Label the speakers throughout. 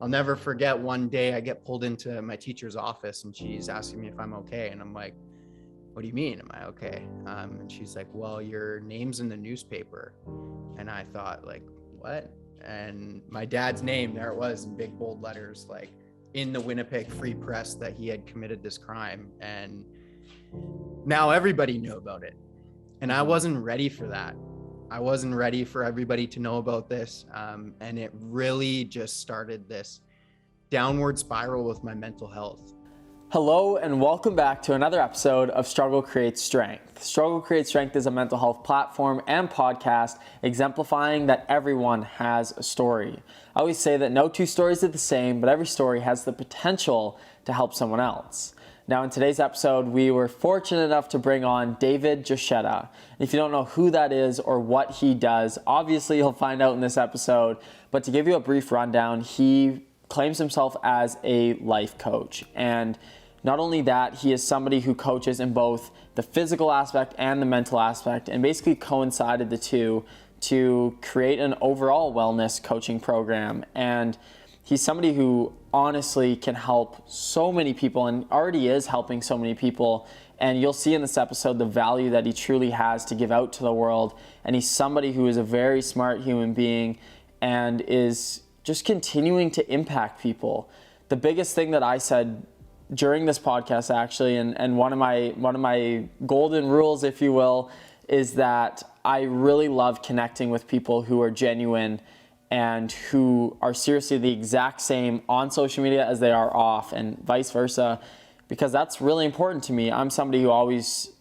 Speaker 1: I'll never forget one day I get pulled into my teacher's office and she's asking me if I'm okay. And I'm like, what do you mean? Am I okay? And she's like, well, your name's in the newspaper. And I thought, like, what? And my dad's name, there it was in big bold letters, like in the Winnipeg Free Press, that he had committed this crime. And now everybody knew about it. And I wasn't ready for that. I wasn't ready for everybody to know about this. And it really just started this downward spiral with my mental health.
Speaker 2: Hello and welcome back to another episode of Struggle Creates Strength. Struggle Creates Strength is a mental health platform and podcast exemplifying that everyone has a story. I always say that no two stories are the same, but every story has the potential to help someone else. Now in today's episode, we were fortunate enough to bring on David Jachetta. If you don't know who that is or what he does, obviously you'll find out in this episode, but to give you a brief rundown, he claims himself as a life coach. And not only that, he is somebody who coaches in both the physical aspect and the mental aspect, and basically coincided the two to create an overall wellness coaching program. And he's somebody who honestly can help so many people and already is helping so many people. And you'll see in this episode the value that he truly has to give out to the world. And he's somebody who is a very smart human being and is just continuing to impact people. The biggest thing that I said during this podcast actually, and one of my golden rules, if you will, is that I really love connecting with people who are genuine and who are seriously the exact same on social media as they are off, and vice versa, because that's really important to me. I'm somebody who always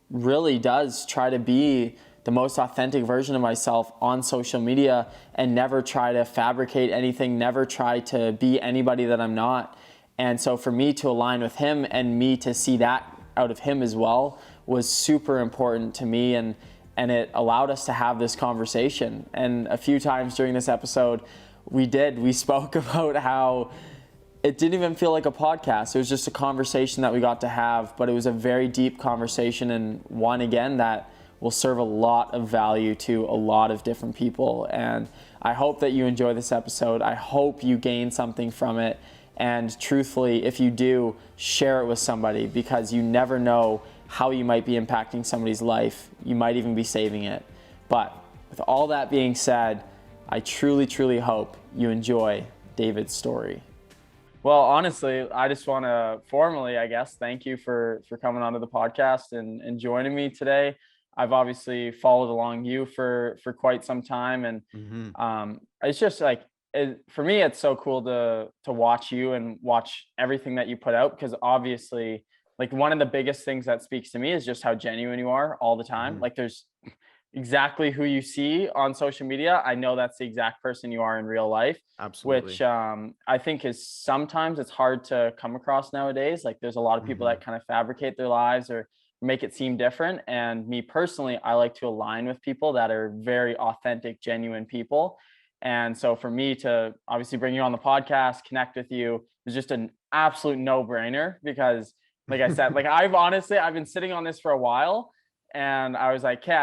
Speaker 2: really does try to be the most authentic version of myself on social media and never try to fabricate anything, never try to be anybody that I'm not. And so for me to align with him and me to see that out of him as well was super important to me, and it allowed us to have this conversation. And a few times during this episode, we spoke about how it didn't even feel like a podcast. It was just a conversation that we got to have, but it was a very deep conversation, and one, again, that will serve a lot of value to a lot of different people. And I hope that you enjoy this episode. I hope you gain something from it. And truthfully, if you do, share it with somebody, because you never know how you might be impacting somebody's life. You might even be saving it. But with all that being said, I truly, truly hope you enjoy David's story. Well, honestly, I just want to formally, I guess, thank you for coming onto the podcast and joining me today. I've obviously followed along you for quite some time, and it's just like, for me, it's so cool to watch you and watch everything that you put out, because obviously, like, one of the biggest things that speaks to me is just how genuine you are all the time. Like, there's exactly who you see on social media. I know that's the exact person you are in real life.
Speaker 1: Absolutely.
Speaker 2: Which I think is sometimes it's hard to come across nowadays. Like, there's a lot of people that kind of fabricate their lives or make it seem different. And me personally, I like to align with people that are very authentic, genuine people. And so for me to obviously bring you on the podcast, connect with you, is just an absolute no-brainer, because like I said, like I've been sitting on this for a while, and I was like, okay,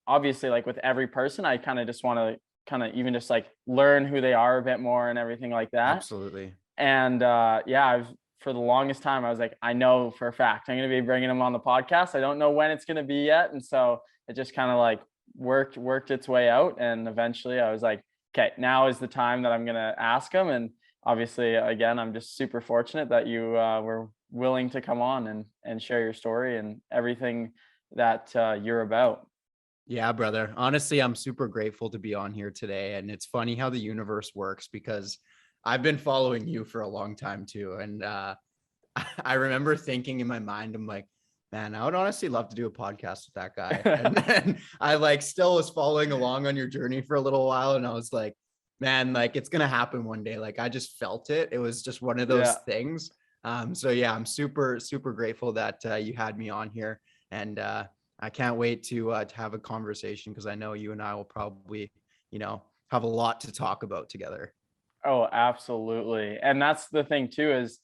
Speaker 2: obviously, like with every person, I kind of just want to kind of even just like learn who they are a bit more and everything like that.
Speaker 1: Absolutely.
Speaker 2: And for the longest time, I was like, I know for a fact I'm going to be bringing him on the podcast. I don't know when it's going to be yet. And so it just kind of like worked its way out. And eventually I was like, okay, now is the time that I'm going to ask him. And obviously, again, I'm just super fortunate that you were willing to come on and share your story and everything that you're about.
Speaker 1: Yeah, brother. Honestly, I'm super grateful to be on here today. And it's funny how the universe works, because I've been following you for a long time too. And I remember thinking in my mind, I'm like, man, I would honestly love to do a podcast with that guy. And then I like still was following along on your journey for a little while. And I was like, man, like it's going to happen one day. Like I just felt it. It was just one of those things. So yeah, I'm super, super grateful that you had me on here. And I can't wait to have a conversation, because I know you and I will probably, have a lot to talk about together.
Speaker 2: Oh, absolutely. And that's the thing too, is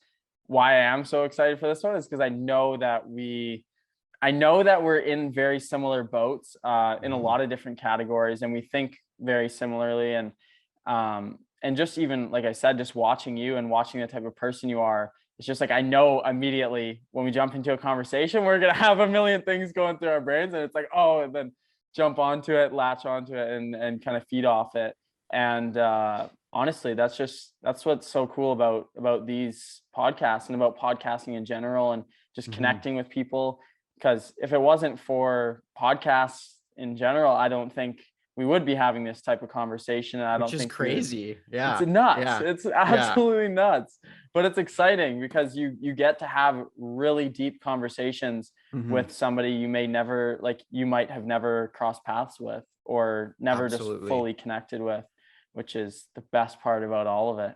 Speaker 2: why I am so excited for this one, is because I know that we're in very similar boats in a lot of different categories, and we think very similarly. And and just even, like I said, just watching you and watching the type of person you are, it's just like, I know immediately when we jump into a conversation, we're going to have a million things going through our brains, and it's like, oh, and then jump onto it, latch onto it, and kind of feed off it. And honestly, that's what's so cool about these podcasts and about podcasting in general, and just connecting with people. Because if it wasn't for podcasts in general, I don't think we would be having this type of conversation. And I
Speaker 1: Which
Speaker 2: don't
Speaker 1: is
Speaker 2: think
Speaker 1: crazy.
Speaker 2: it's
Speaker 1: Yeah.
Speaker 2: nuts.
Speaker 1: Yeah.
Speaker 2: It's
Speaker 1: Yeah.
Speaker 2: absolutely nuts, but it's exciting because you get to have really deep conversations with somebody you might have never crossed paths with, or never just
Speaker 1: Absolutely.
Speaker 2: fully connected with, which is the best part about all of it.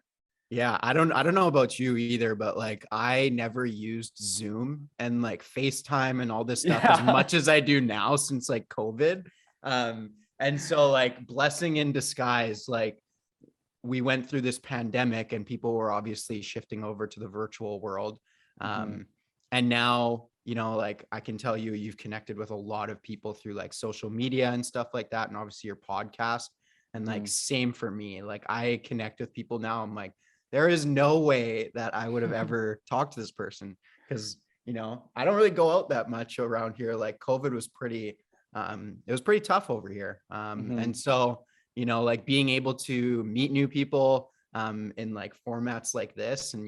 Speaker 1: Yeah, I don't know about you either, but like I never used Zoom and like FaceTime and all this stuff as
Speaker 2: Yeah.
Speaker 1: much as I do now since like COVID. And so like blessing in disguise, like we went through this pandemic and people were obviously shifting over to the virtual world.
Speaker 2: Mhm.
Speaker 1: And now, like I can tell you, you've connected with a lot of people through like social media and stuff like that. And obviously your podcast, and like
Speaker 2: Mhm.
Speaker 1: same for me. Like I connect with people now. I'm like, there is no way that I would have ever talked to this person, because, I don't really go out that much around here. Like COVID was it was pretty tough over here. And
Speaker 2: Mhm.
Speaker 1: so, like being able to meet new people in like formats like this, and,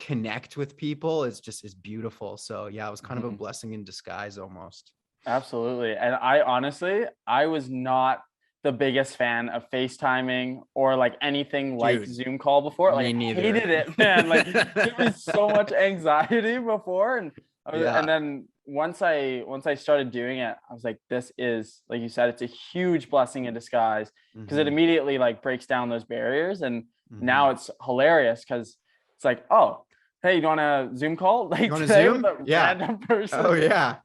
Speaker 1: connect with people is beautiful. So yeah, it was kind of a
Speaker 2: Mhm.
Speaker 1: blessing in disguise almost.
Speaker 2: Absolutely. And I was not the biggest fan of FaceTiming or like anything like
Speaker 1: Dude,
Speaker 2: Zoom call before. Like
Speaker 1: me
Speaker 2: I
Speaker 1: neither.
Speaker 2: hated it, man. Like give me so much anxiety before. And
Speaker 1: Yeah.
Speaker 2: then once I started doing it, I was like, this is, like you said, it's a huge blessing in disguise, because it
Speaker 1: Hmm.
Speaker 2: immediately like breaks down those barriers. And now
Speaker 1: Hmm.
Speaker 2: it's hilarious because it's like, oh, hey, you want a Zoom call
Speaker 1: You
Speaker 2: like
Speaker 1: want to
Speaker 2: today with
Speaker 1: Zoom?
Speaker 2: a
Speaker 1: Yeah.
Speaker 2: random
Speaker 1: Oh
Speaker 2: person?
Speaker 1: yeah.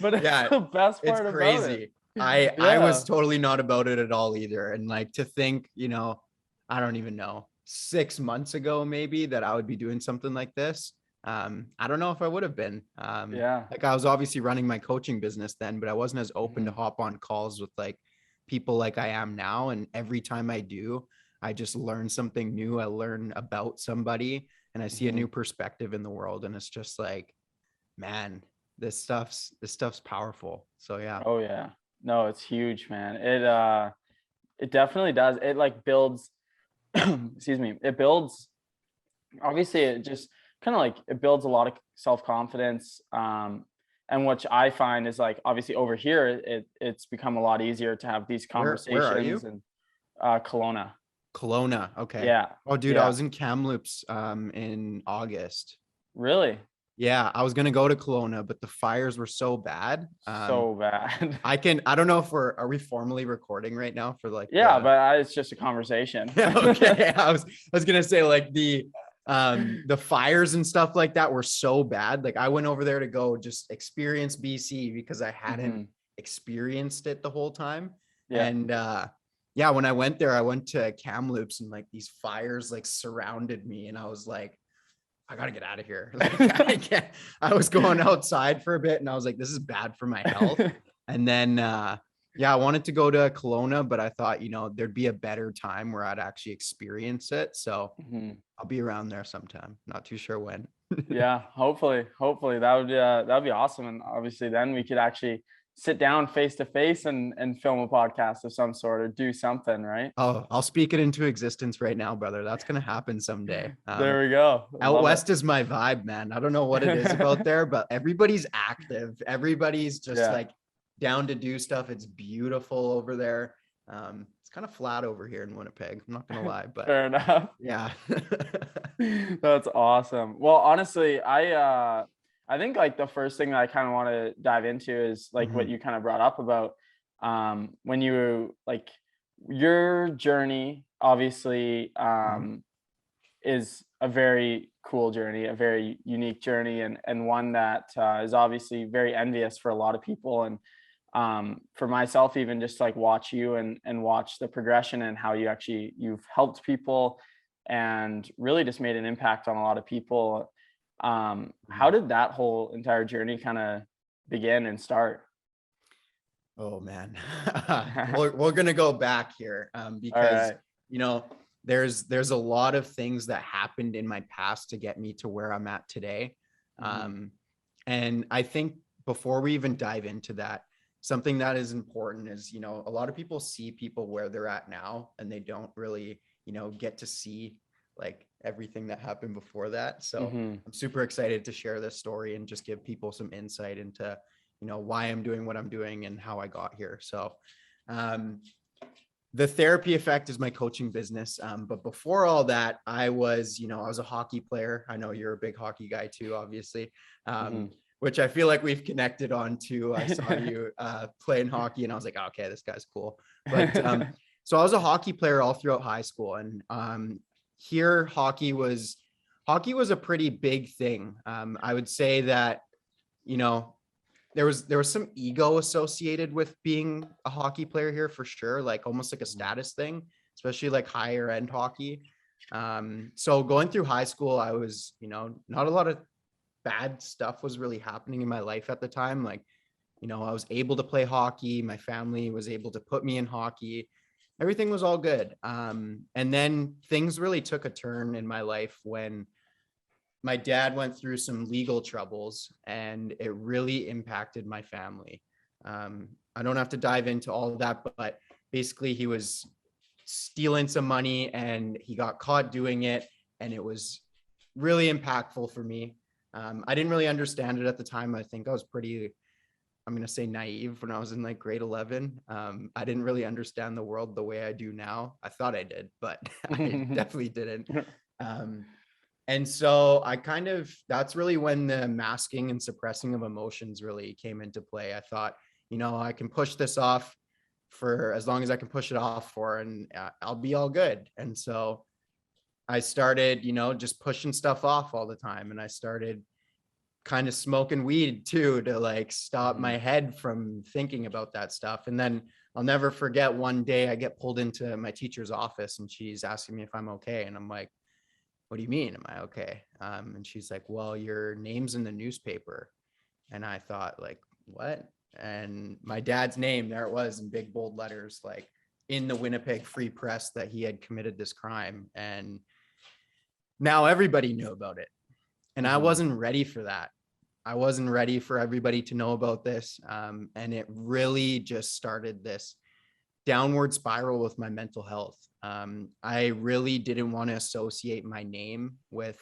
Speaker 2: But it's
Speaker 1: Yeah,
Speaker 2: the best
Speaker 1: it's
Speaker 2: part about it.
Speaker 1: crazy. I
Speaker 2: Yeah.
Speaker 1: was totally not about it at all either. And like to think, I don't even know, 6 months ago maybe, that I would be doing something like this. I don't know if I would have been.
Speaker 2: Yeah.
Speaker 1: Like I was obviously running my coaching business then, but I wasn't as open to
Speaker 2: Mhm.
Speaker 1: hop on calls with like people like I am now. And every time I do, I just learn something new. I learn about somebody and I see a new
Speaker 2: Mhm.
Speaker 1: perspective in the world. And it's just like, man, this stuff's powerful. So yeah.
Speaker 2: Oh yeah. No, it's huge, man. It definitely does. It like builds excuse me. It builds, obviously it just kind of like it builds a lot of self-confidence. And which I find is like, obviously over here it's become a lot easier to have these
Speaker 1: Where are
Speaker 2: conversations.
Speaker 1: you?
Speaker 2: And Kelowna.
Speaker 1: Kelowna. Okay.
Speaker 2: Yeah.
Speaker 1: Oh, dude, I
Speaker 2: Yeah.
Speaker 1: was in Kamloops in August.
Speaker 2: Really?
Speaker 1: Yeah, I was gonna go to Kelowna, but the fires were so bad.
Speaker 2: So bad.
Speaker 1: I don't know if are we formally recording right now for like
Speaker 2: Yeah,
Speaker 1: the
Speaker 2: but it's just a conversation.
Speaker 1: okay. I was gonna say like the fires and stuff like that were so bad. Like I went over there to go just experience BC because I hadn't
Speaker 2: Mhm.
Speaker 1: experienced it the whole time.
Speaker 2: Yeah.
Speaker 1: And yeah, when I went there, I went to Kamloops and like these fires like surrounded me, and I was like, I gotta get out of here. Like I can't. I was going outside for a bit and I was like, this is bad for my health. And then yeah, I wanted to go to Kelowna, but I thought, there'd be a better time where I'd actually experience it. So
Speaker 2: Mhm.
Speaker 1: I'll be around there sometime. Not too sure when.
Speaker 2: Yeah, hopefully that would be awesome. And obviously then we could actually sit down face to face and film a podcast of some sort or do something, right?
Speaker 1: Oh, I'll speak it into existence right now, brother. That's gonna happen someday.
Speaker 2: There we go.
Speaker 1: Out
Speaker 2: Love
Speaker 1: west is my vibe, man. I don't know what it is about
Speaker 2: it.
Speaker 1: there, but everybody's active. Everybody's just
Speaker 2: Yeah,
Speaker 1: like down to do stuff. It's beautiful over there. It's kind of flat over here in Winnipeg. I'm not gonna lie, but
Speaker 2: fair enough.
Speaker 1: yeah.
Speaker 2: That's awesome. Well, honestly, I think like the first thing that I kind of want to dive into is like what
Speaker 1: Mhm,
Speaker 2: you kind of brought up about when you like your journey obviously
Speaker 1: mhm,
Speaker 2: is a very cool journey, a very unique journey, and one that is obviously very envious for a lot of people. And for myself, even just like watch you and watch the progression and how you've helped people and really just made an impact on a lot of people. How
Speaker 1: mhm.
Speaker 2: did that whole entire journey kind of begin and start?
Speaker 1: Oh man. We're gonna go back here
Speaker 2: All
Speaker 1: because
Speaker 2: right.
Speaker 1: you know, there's a lot of things that happened in my past to get me to where I'm at today. And I think before we even dive into that, something that is important is, a lot of people see people where they're at now and they don't really, get to see like everything that happened before that. So I'm super excited to share this story and just give people some insight into, why I'm doing what I'm doing and how I got here. So, the Therapy Effect is my coaching business. But before all that, I was a hockey player. I know you're a big hockey guy too, obviously, which I feel like we've connected on too. I saw you playing hockey and I was like, okay, this guy's cool. But so I was a hockey player all throughout high school. And here hockey was a pretty big thing. I would say that, there was some ego associated with being a hockey player here for sure, like almost like a status thing, especially like higher end hockey. So going through high school, I was, not a lot of bad stuff was really happening in my life at the time. Like, I was able to play hockey. My family was able to put me in hockey. Everything was all good. And then things really took a turn in my life when my dad went through some legal troubles and it really impacted my family. I don't have to dive into all of that, but basically he was stealing some money and he got caught doing it. And it was really impactful for me. I didn't really understand it at the time. I think I was pretty, I'm going to say naive when I was in like grade 11. I didn't really understand the world the way I do now. I thought I did, but I definitely didn't. And so that's really when the masking and suppressing of emotions really came into play. I thought, I can push this off for as long as I can push it off for, and I'll be all good. And so I started, just pushing stuff off all the time. And I started kind of smoking weed too, to like stop my head from thinking about that stuff. And then I'll never forget one day I get pulled into my teacher's office and she's asking me if I'm okay. And I'm like, what do you mean? Am I okay? And she's like, well, your name's in the newspaper. And I thought like, what? And my dad's name, there it was in big bold letters, like in the Winnipeg Free Press, that he had committed this crime. And now everybody knew about it. And I wasn't ready for that. I wasn't ready for everybody to know about this. And it really just started this downward spiral with my mental health. I really didn't want to associate my name with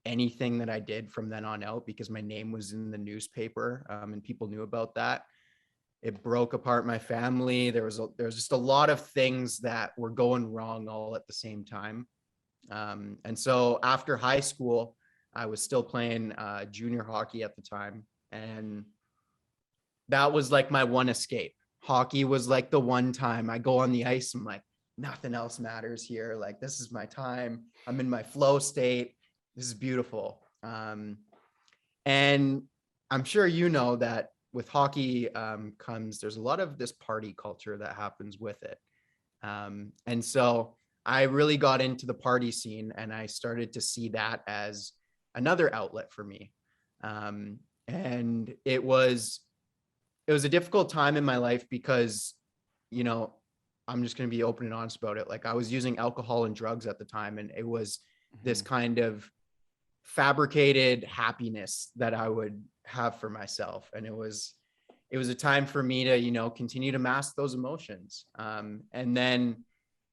Speaker 1: anything that I did from then on out, because my name was in the newspaper, and people knew about that. It broke apart my family. There was just a lot of things that were going wrong all at the same time. And so after high school, I was still playing junior hockey at the time. And that was like my one escape. Hockey was like the one time I go on the ice. I'm like, nothing else matters here. Like, this is my time. I'm in my flow state. This is beautiful. And I'm sure you know that with hockey there's a lot of this party culture that happens with it. And so I really got into the party scene and I started to see that as another outlet for me. And it was a difficult time in my life because, I'm just going to be open and honest about it. Like, I was using alcohol and drugs at the time, and it was this kind of fabricated happiness that I would have for myself. And it was a time for me to, continue to mask those emotions. And then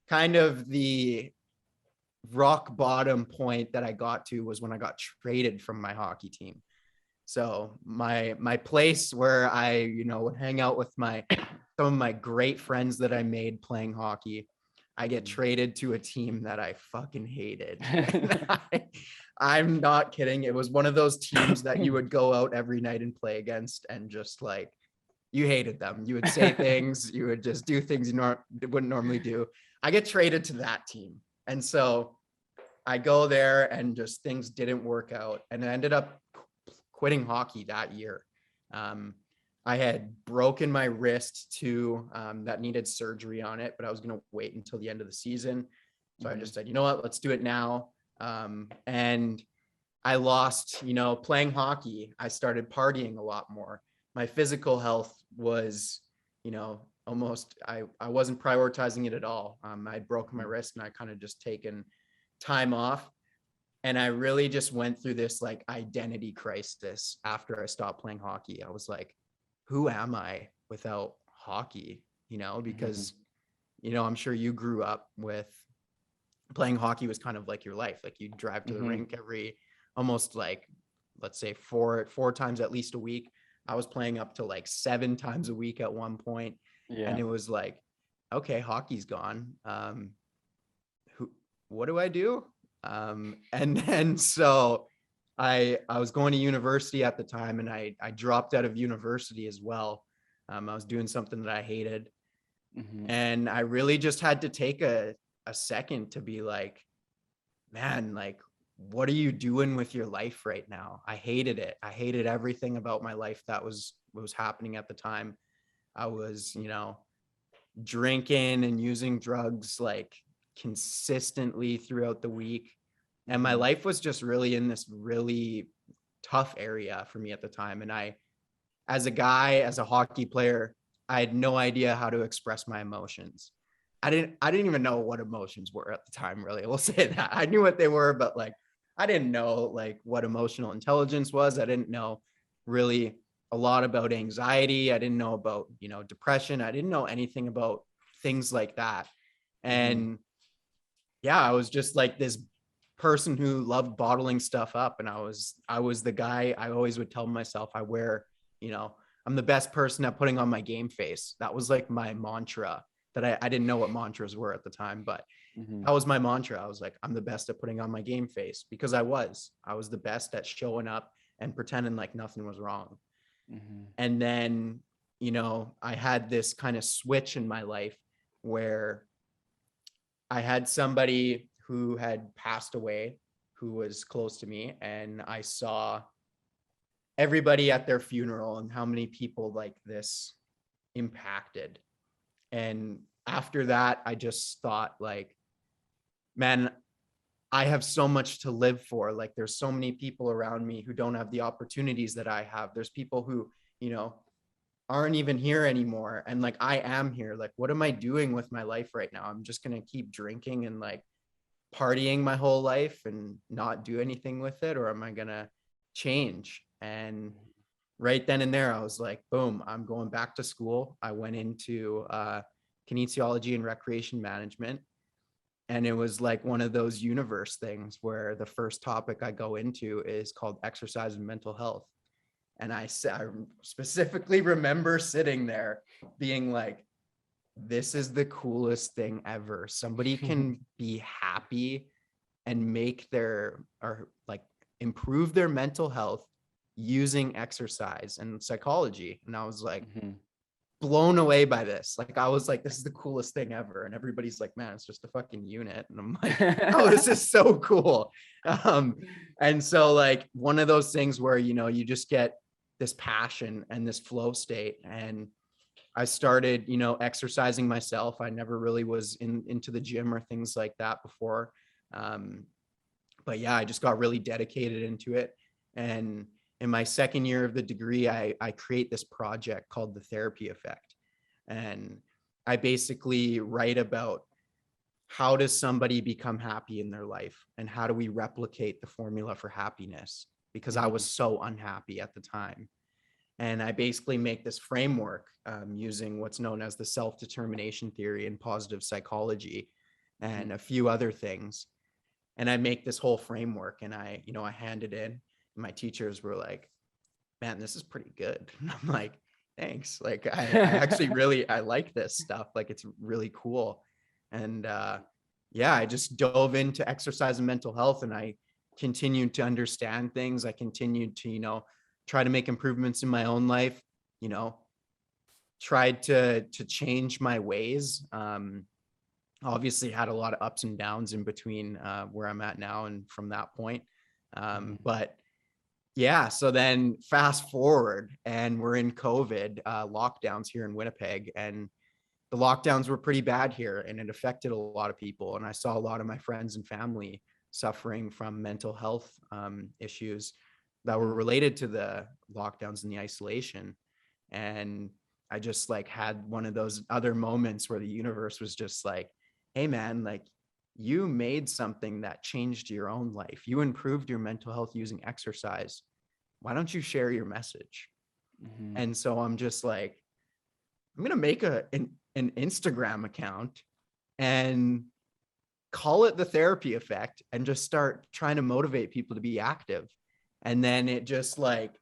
Speaker 1: kind of the rock bottom point that I got to was when I got traded from my hockey team. So my place where I, would hang out with some of my great friends that I made playing hockey, I get traded to a team that I fucking hated. I'm not kidding. It was one of those teams that you would go out every night and play against, and just like, you hated them. You would say things, you would just do things you wouldn't normally do. I get traded to that team. And so I go there and just things didn't work out. And I ended up quitting hockey that year. I had broken my wrist too, that needed surgery on it, but I was going to wait until the end of the season. So I just said, you know what, let's do it now. And I lost, playing hockey. I started partying a lot more. My physical health was, almost, I wasn't prioritizing it at all. I'd broken my wrist and I kind of just taken time off. And I really just went through this like identity crisis after I stopped playing hockey. I was like, who am I without hockey? Because, I'm sure you grew up with playing hockey was kind of like your life. Like you drive to the rink every almost like, let's say four times at least a week. I was playing up to like 7 times a week at one point. And
Speaker 2: Yeah.
Speaker 1: it was like, okay, hockey's gone. What do I do? And then so I was going to university at the time, and I dropped out of university as well. I was doing something that I hated, and I really just had to take a second to be like, man, like, what are you doing with your life right now? I hated it. I hated everything about my life that was happening at the time. I was, drinking and using drugs like consistently throughout the week. And my life was just really in this really tough area for me at the time. And as a guy, as a hockey player, I had no idea how to express my emotions. I didn't even know what emotions were at the time, really. We'll say that. I knew what they were, but like, I didn't know like what emotional intelligence was. I didn't know really a lot about anxiety. I didn't know about, depression. I didn't know anything about things like that. And yeah, I was just like this person who loved bottling stuff up. And I was the guy. I always would tell myself I'm the best person at putting on my game face. That was like my mantra that I didn't know what mantras were at the time, but that was my mantra. I was like, I'm the best at putting on my game face, because I was the best at showing up and pretending like nothing was wrong. And then, I had this kind of switch in my life where I had somebody who had passed away who was close to me, and I saw everybody at their funeral and how many people like this impacted. And after that, I just thought like, man, I have so much to live for. Like there's so many people around me who don't have the opportunities that I have. There's people who, aren't even here anymore. And like, I am here. Like, what am I doing with my life right now? I'm just going to keep drinking and like partying my whole life and not do anything with it? Or am I going to change? And right then and there, I was like, boom, I'm going back to school. I went into kinesiology and recreation management. And it was like one of those universe things where the first topic I go into is called exercise and mental health. And I specifically remember sitting there being like, this is the coolest thing ever. Somebody can be happy and or like improve their mental health using exercise and psychology. And I was like, blown away by this. Like, I was like, this is the coolest thing ever. And everybody's like, man, it's just a fucking unit. And I'm like, oh, this is so cool. And so like one of those things where, you just get this passion and this flow state. And I started, exercising myself. I never really was into the gym or things like that before. But yeah, I just got really dedicated into it. And in my second year of the degree, I create this project called the Therapy Effect. And I basically write about how does somebody become happy in their life, and how do we replicate the formula for happiness? Because I was so unhappy at the time. And I basically make this framework using what's known as the self-determination theory and positive psychology and a few other things. And I make this whole framework, and I hand it in. And my teachers were like, man, this is pretty good. And I'm like, thanks. Like, I actually really, I like this stuff. Like, it's really cool. And yeah, I just dove into exercise and mental health, and I continued to understand things. I continued to, try to make improvements in my own life, tried to change my ways. Obviously had a lot of ups and downs in between where I'm at now and from that point. But yeah, so then fast forward and we're in COVID lockdowns here in Winnipeg, and the lockdowns were pretty bad here, and it affected a lot of people. And I saw a lot of my friends and family suffering from mental health issues that were related to the lockdowns and the isolation. And I just like had one of those other moments where the universe was just like, hey man, like you made something that changed your own life. You improved your mental health using exercise. Why don't you share your message?
Speaker 2: Mm-hmm.
Speaker 1: And so I'm just like, I'm going to make an Instagram account and call it the therapy effect and just start trying to motivate people to be active. And then it just like,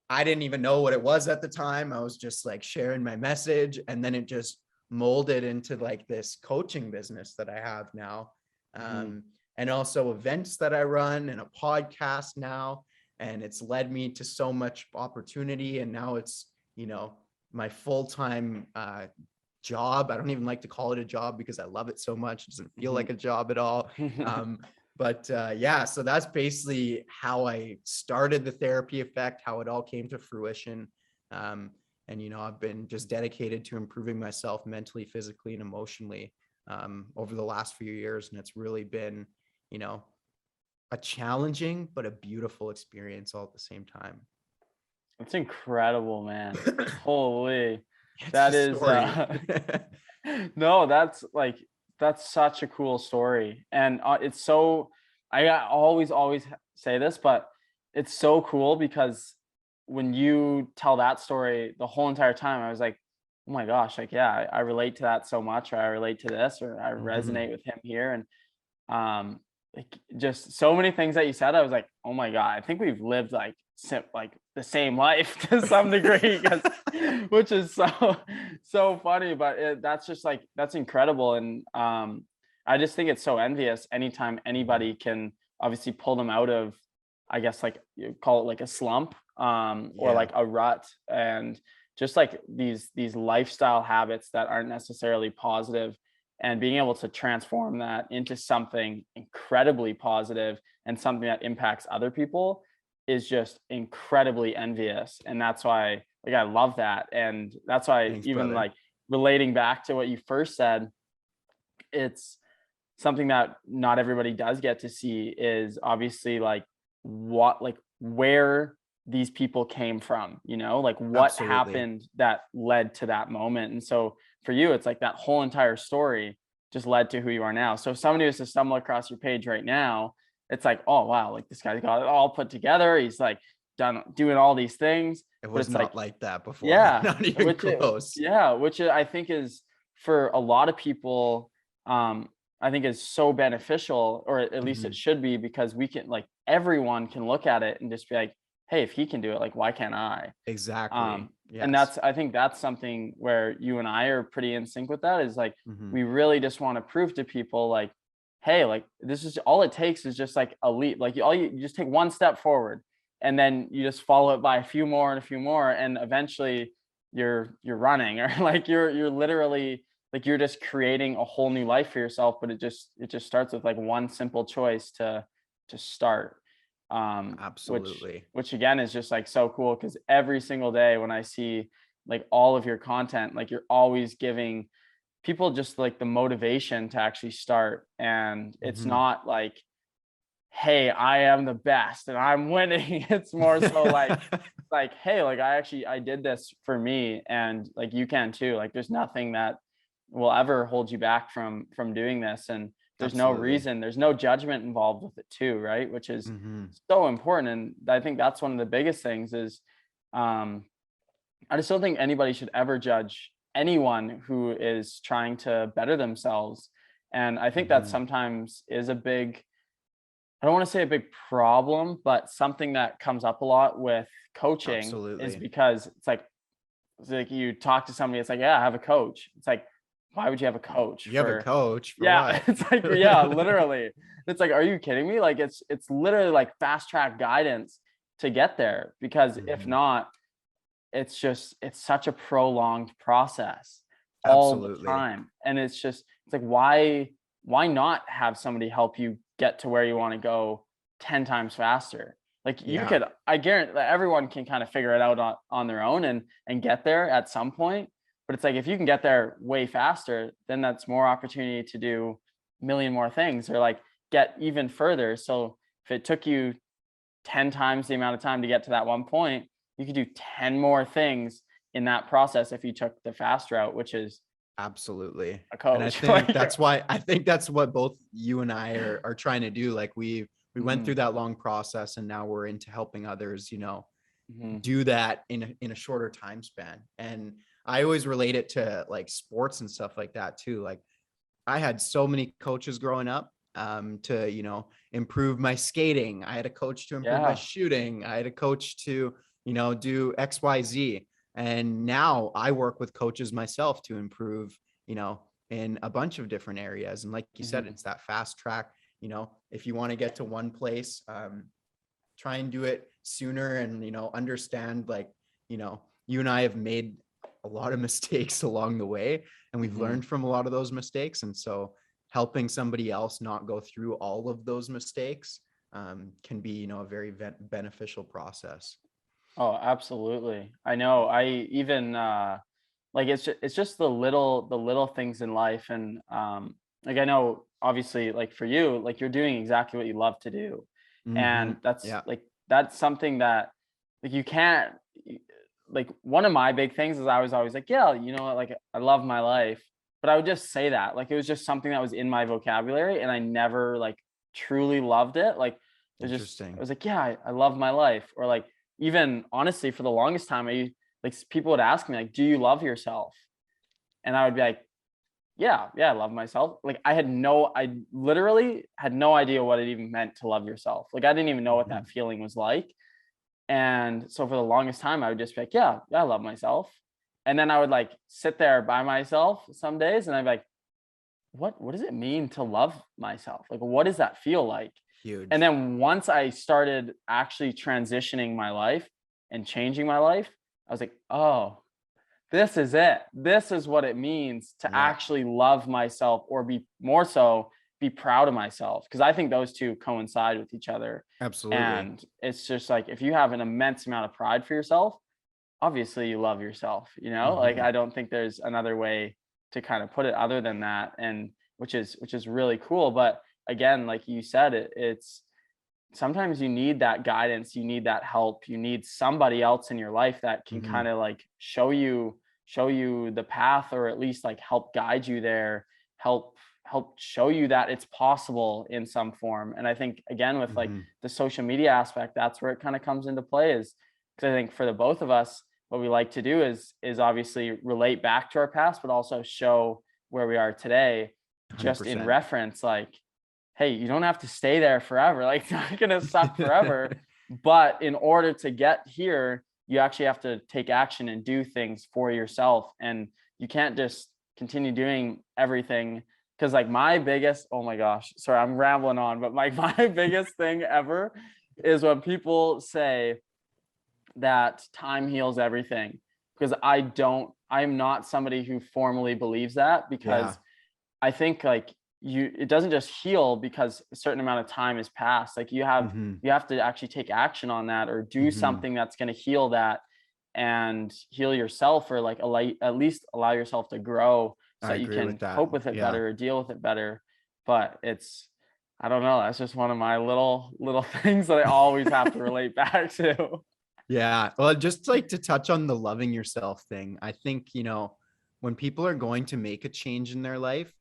Speaker 1: I didn't even know what it was at the time. I was just like sharing my message. And then it just molded into like this coaching business that I have now.
Speaker 2: Mm-hmm.
Speaker 1: And also events that I run and a podcast now. And it's led me to so much opportunity. And now it's, my full-time job. I don't even like to call it a job because I love it so much. It doesn't feel like a job at all. But yeah, so that's basically how I started the therapy effect, how it all came to fruition. And I've been just dedicated to improving myself mentally, physically, and emotionally over the last few years. And it's really been, a challenging but a beautiful experience all at the same time.
Speaker 2: It's incredible, man. Holy.
Speaker 1: It's
Speaker 2: That
Speaker 1: a
Speaker 2: is
Speaker 1: story.
Speaker 2: no, that's such a cool story. And it's so I always say this, but it's so cool because when you tell that story the whole entire time, I was like, oh my gosh, like yeah, I relate to that so much, or I relate to this, or I
Speaker 1: Mhm.
Speaker 2: resonate with him here. And like just so many things that you said, I was like, oh my god, I think we've lived like like the same life to some degree, because which is so funny. But that's just like that's incredible. And I just think it's so envious anytime
Speaker 1: Mhm.
Speaker 2: anybody can obviously pull them out of, I guess, like you call it like a slump, or
Speaker 1: Yeah,
Speaker 2: like a rut, and just like these lifestyle habits that aren't necessarily positive, and being able to transform that into something incredibly positive and something that impacts other people is just incredibly envious. And that's why like I love that. And that's why
Speaker 1: thanks,
Speaker 2: even
Speaker 1: brother.
Speaker 2: like relating back to what you first said, it's something that not everybody does get to see is obviously like what like where these people came from, like what
Speaker 1: Absolutely.
Speaker 2: happened that led to that moment. And so for you, it's like that whole entire story just led to who you are now. So if somebody was to stumble across your page right now, it's like, oh wow, like this guy's got it all put together. He's like doing all these things.
Speaker 1: It
Speaker 2: But
Speaker 1: was
Speaker 2: it's like,
Speaker 1: not like that before,
Speaker 2: yeah,
Speaker 1: not even
Speaker 2: which it,
Speaker 1: close.
Speaker 2: yeah, which I think is for a lot of people, I think is so beneficial, or at least it
Speaker 1: Mhm.
Speaker 2: should be, because we can like everyone can look at it and just be like, hey, if he can do it, like why can't I?
Speaker 1: Exactly.
Speaker 2: And
Speaker 1: Yes.
Speaker 2: that's I think that's something where you and I are pretty in sync with that, is like
Speaker 1: Mhm.
Speaker 2: we really just want to prove to people like, hey, like this is all it takes is just like a leap. Like you just take one step forward, and then you just follow it by a few more and a few more, and eventually you're running, or like you're literally like you're just creating a whole new life for yourself. But it just starts with like one simple choice to start, which
Speaker 1: Absolutely.
Speaker 2: again is just like so cool, because every single day when I see like all of your content, like you're always giving people just like the motivation to actually start. And it's
Speaker 1: Mhm.
Speaker 2: not like, hey, I am the best and I'm winning. It's more so like, hey, like I did this for me, and like you can too. Like there's nothing that will ever hold you back from doing this. And there's no
Speaker 1: Absolutely.
Speaker 2: reason, there's no judgment involved with it too, right? Which is
Speaker 1: Mhm.
Speaker 2: so important. And I think that's one of the biggest things is, um I just don't think anybody should ever judge anyone who is trying to better themselves. And I think that
Speaker 1: Mhm.
Speaker 2: sometimes is a big, I don't want to say a big problem, but something that comes up a lot with coaching is
Speaker 1: Absolutely.
Speaker 2: because it's like you talk to somebody, it's like, yeah, I have a coach. It's like, why would you have a coach
Speaker 1: You have a
Speaker 2: for,
Speaker 1: coach for
Speaker 2: yeah,
Speaker 1: what?
Speaker 2: it's like, yeah, literally. It's like, are you kidding me? Like it's literally like fast track guidance to get there. Because if
Speaker 1: Mhm.
Speaker 2: not, it's such a prolonged process all the
Speaker 1: Absolutely.
Speaker 2: time. And it's like, why not have somebody help you get to where you want to go 10 times faster? Like you
Speaker 1: Yeah.
Speaker 2: could, I guarantee that everyone can kind of figure it out on their own and get there at some point. But it's like if you can get there way faster, then that's more opportunity to do a million more things, or like get even further. So if it took you 10 times the amount of time to get to that one point, you could do 10 more things in that process if you took the fast route, which is
Speaker 1: Absolutely.
Speaker 2: a
Speaker 1: And I
Speaker 2: coach.
Speaker 1: think that's what both you and I are trying to do. Like we went through that long process, and now we're into helping others, do that in a shorter time span. And I always relate it to like sports and stuff like that too. Like I had so many coaches growing up, to, improve my skating. I had a coach to improve my
Speaker 2: Yeah.
Speaker 1: shooting. I had a coach to, do XYZ. And now I work with coaches myself to improve, in a bunch of different areas. And like you said, it's that fast track. If you want to get to one place, try and do it sooner, and, understand, like, you and I have made a lot of mistakes along the way, and we've learned from a lot of those mistakes. And so helping somebody else not go through all of those mistakes, can be, a very beneficial process.
Speaker 2: Oh, absolutely. I know. I even like it's just the little things in life. And like I know obviously like for you, like you're doing exactly what you love to do. And
Speaker 1: Yeah.
Speaker 2: that's something that like you can't like one of my big things is I was always like, yeah, you know what, like I love my life. But I would just say that. Like it was just something that was in my vocabulary and I never like truly loved it. Like it was just I
Speaker 1: Interesting.
Speaker 2: was like, yeah, I love my life. Or like even honestly, for the longest time, people would ask me like, "Do you love yourself?" And I would be like, "Yeah, yeah, I love myself." Like I literally had no idea what it even meant to love yourself. Like I didn't even know what
Speaker 1: Mhm.
Speaker 2: that feeling was like. And so for the longest time, I would just be like, "Yeah, yeah, I love myself." And then I would like sit there by myself some days, and I'd be like, "What does it mean to love myself? Like, what does that feel like?" And
Speaker 1: Huge.
Speaker 2: then once I started actually transitioning my life and changing my life, I was like, oh, this is it. This is what it means to
Speaker 1: Yeah,
Speaker 2: actually love myself or be more so be proud of myself. Cause I think those two coincide with each other.
Speaker 1: absolutely.
Speaker 2: And it's just like if you have an immense amount of pride for yourself, obviously you love yourself, Like
Speaker 1: Mhm.
Speaker 2: I don't think there's another way to kind of put it other than that. And which is really cool. But again, like you said, it's sometimes you need that guidance, you need that help, you need somebody else in your life that can kind
Speaker 1: Mhm.
Speaker 2: of like show you the path, or at least like help guide you there, help show you that it's possible in some form. And I think again with like
Speaker 1: Mhm.
Speaker 2: the social media aspect, that's where it kind of comes into play, is because I think for the both of us, what we like to do is obviously relate back to our past, but also show where we are today, just in
Speaker 1: 100%.
Speaker 2: reference like, hey, you don't have to stay there forever. Like it's not gonna suck forever. But in order to get here, you actually have to take action and do things for yourself. And you can't just continue doing everything. Cause like my biggest, oh my gosh, sorry, I'm rambling on, but like my biggest thing ever is when people say that time heals everything. Because I'm not somebody who formally believes that,
Speaker 1: Yeah.
Speaker 2: because I think like it doesn't just heal because a certain amount of time has passed. Like
Speaker 1: Mhm.
Speaker 2: you have to actually take action on that or do
Speaker 1: Mhm.
Speaker 2: something that's going to heal that and heal yourself, or like at least allow yourself to grow so
Speaker 1: I
Speaker 2: that you
Speaker 1: agree with
Speaker 2: can
Speaker 1: that.
Speaker 2: cope with it
Speaker 1: Yeah.
Speaker 2: better or deal with it better. But I don't know, that's just one of my little things that I always have to relate back to.
Speaker 1: Yeah. Well, just like to touch on the loving yourself thing, I think, when people are going to make a change in their life,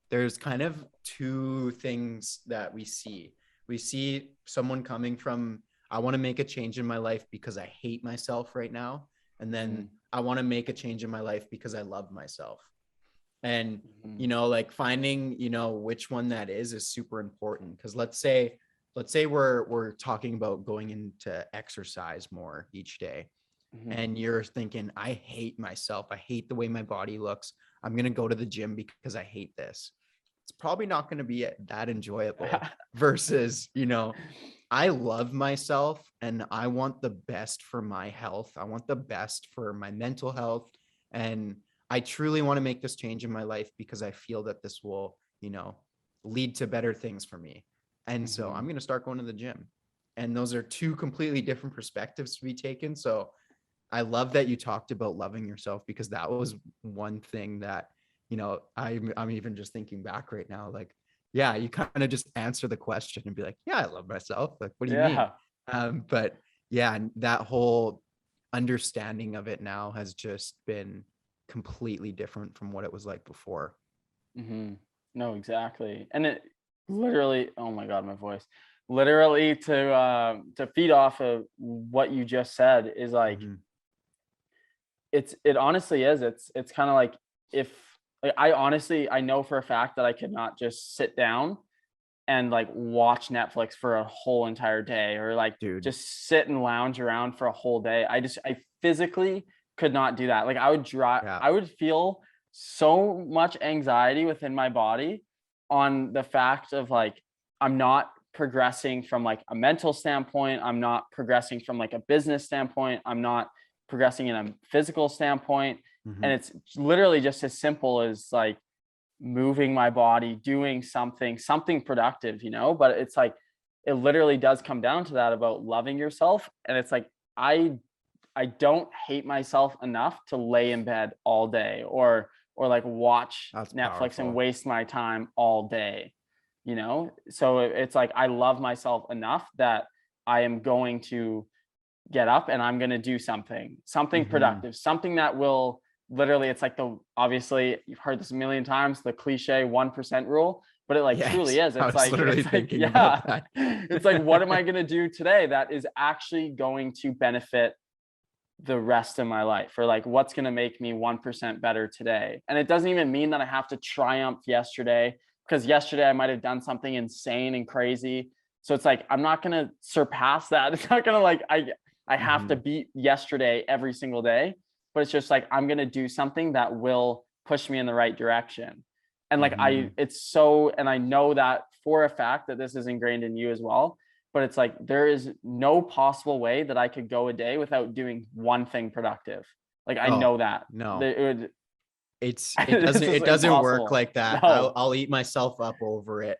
Speaker 1: there's kind of two things that we see. We see someone coming from, I want to make a change in my life because I hate myself right now. And then
Speaker 2: Mhm,
Speaker 1: I want to make a change in my life because I love myself. And
Speaker 2: mhm,
Speaker 1: like finding, which one that is super important. Because let's say we're talking about going into exercise more each day,
Speaker 2: mhm.
Speaker 1: and you're thinking, I hate myself, I hate the way my body looks, I'm going to go to the gym because I hate this. It's probably not going to be that enjoyable versus, I love myself and I want the best for my health. I want the best for my mental health. And I truly want to make this change in my life because I feel that this will, lead to better things for me. And so I'm
Speaker 2: Mhm.
Speaker 1: going to start going to the gym. And those are two completely different perspectives to be taken. So I love that you talked about loving yourself, because that was one thing that, I'm even just thinking back right now, like, yeah, you kind of just answer the question and be like, yeah, I love myself. Like, what do you mean?
Speaker 2: Yeah.
Speaker 1: But yeah, that whole understanding of it now has just been completely different from what it was like before.
Speaker 2: No, exactly. And it literally, oh my God, my voice. Literally to feed off of what you just said is like,
Speaker 1: Mhm.
Speaker 2: it honestly is. It's kind of like, if like, I know for a fact that I could not just sit down and like watch Netflix for a whole entire day, or like
Speaker 1: Dude,
Speaker 2: just sit and lounge around for a whole day. I physically could not do that. Like
Speaker 1: yeah.
Speaker 2: I would feel so much anxiety within my body on the fact of like, I'm not progressing from like a mental standpoint, I'm not progressing from like a business standpoint, I'm not progressing in a physical standpoint. And
Speaker 1: Mhm.
Speaker 2: it's literally just as simple as like moving my body, doing something productive, but it's like, it literally does come down to that about loving yourself. And it's like, I don't hate myself enough to lay in bed all day, or like watch
Speaker 1: That's
Speaker 2: Netflix and
Speaker 1: powerful.
Speaker 2: waste my time all day. So it's like, I love myself enough that I am going to get up and I'm going to do something
Speaker 1: Mhm.
Speaker 2: productive, something that will literally, it's like, the obviously you've heard this a million times, the cliche 1% rule, but it like truly
Speaker 1: Yes,
Speaker 2: is.
Speaker 1: I
Speaker 2: It's
Speaker 1: was
Speaker 2: like,
Speaker 1: literally
Speaker 2: it's like,
Speaker 1: thinking about
Speaker 2: yeah,
Speaker 1: that.
Speaker 2: it's like, what am I going to do today that is actually going to benefit the rest of my life, or like, what's going to make me 1% better today? And it doesn't even mean that I have to triumph yesterday, because yesterday I might have done something insane and crazy. So it's like, I'm not going to surpass that. It's not going to like, I have to
Speaker 1: Mhm.
Speaker 2: beat yesterday every single day, but it's just like, I'm going to do something that will push me in the right direction. And like,
Speaker 1: Mhm.
Speaker 2: and I know that for a fact that this is ingrained in you as well, but it's like, there is no possible way that I could go a day without doing one thing productive. Like, I
Speaker 1: Oh,
Speaker 2: know that
Speaker 1: no. It
Speaker 2: it's
Speaker 1: doesn't
Speaker 2: just
Speaker 1: it doesn't work
Speaker 2: impossible.
Speaker 1: like that.
Speaker 2: No.
Speaker 1: I'll eat myself up over it.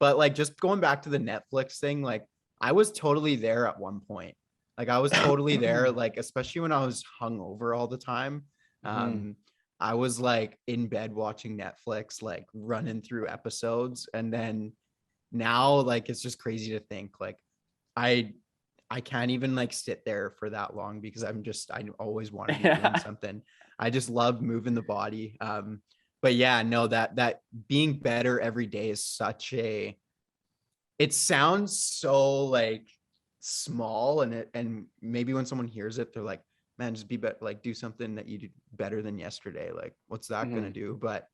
Speaker 1: But like just going back to the Netflix thing, like I was totally there at one point. Like I was totally there, like especially when I was hungover all the time.
Speaker 2: Mhm.
Speaker 1: Um, I was like in bed watching Netflix, like running through episodes, and then now like it's just crazy to think like I I can't even like sit there for that long because I always want to be doing
Speaker 2: Yeah.
Speaker 1: something. I just love moving the body. But yeah, no, that being better every day is such a, it sounds so like small, and maybe when someone hears it, they're like, man, just be better, like do something that you do better than yesterday. Like, what's that gonna
Speaker 2: Mhm.
Speaker 1: do? But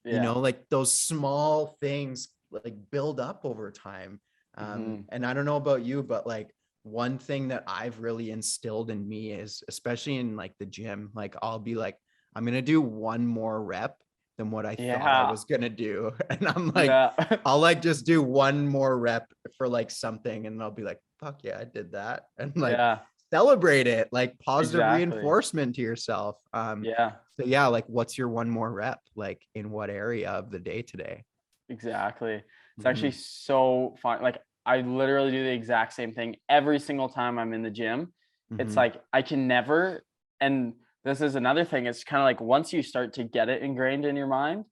Speaker 2: Yeah.
Speaker 1: like those small things like build up over time.
Speaker 2: Mhm.
Speaker 1: And I don't know about you, but like one thing that I've really instilled in me is, especially in like the gym, like I'll be like, I'm gonna do one more rep than what I thought I
Speaker 2: Yeah.
Speaker 1: was gonna do. And I'm like,
Speaker 2: Yeah.
Speaker 1: I'll like just do one more rep for like something, and I'll be like, fuck yeah, I did that. And like
Speaker 2: Yeah.
Speaker 1: celebrate it, like positive
Speaker 2: Exactly.
Speaker 1: reinforcement to yourself.
Speaker 2: Yeah.
Speaker 1: So yeah, like what's your one more rep? Like in what area of the day today?
Speaker 2: Exactly. It's actually
Speaker 1: Mhm.
Speaker 2: so fun. Like, I literally do the exact same thing every single time I'm in the gym. It's
Speaker 1: Mhm.
Speaker 2: like, I can never, and this is another thing. It's kind of like, once you start to get it ingrained in your mind,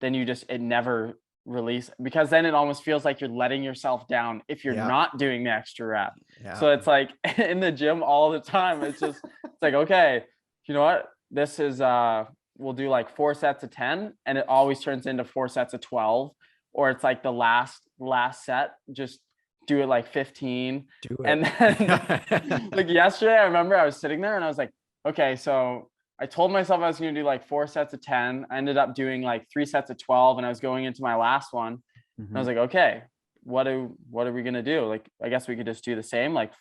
Speaker 2: then it never release, because then it almost feels like you're letting yourself down if you're
Speaker 1: Yeah.
Speaker 2: not doing the extra rep.
Speaker 1: Yeah.
Speaker 2: So it's like, in the gym all the time, it's like, okay, you know what? This is we'll do like 4 sets of 10, and it always turns into 4 sets of 12, or it's like the last set, just do it like 15.
Speaker 1: Do it.
Speaker 2: And then like yesterday, I remember I was sitting there and I was like, okay, so I told myself I was going to do like 4 sets of 10. I ended up doing like 3 sets of 12, and I was going into my last one. And I was
Speaker 1: Mhm.
Speaker 2: like, okay, what are we going to do? Like, I guess we could just do the same, like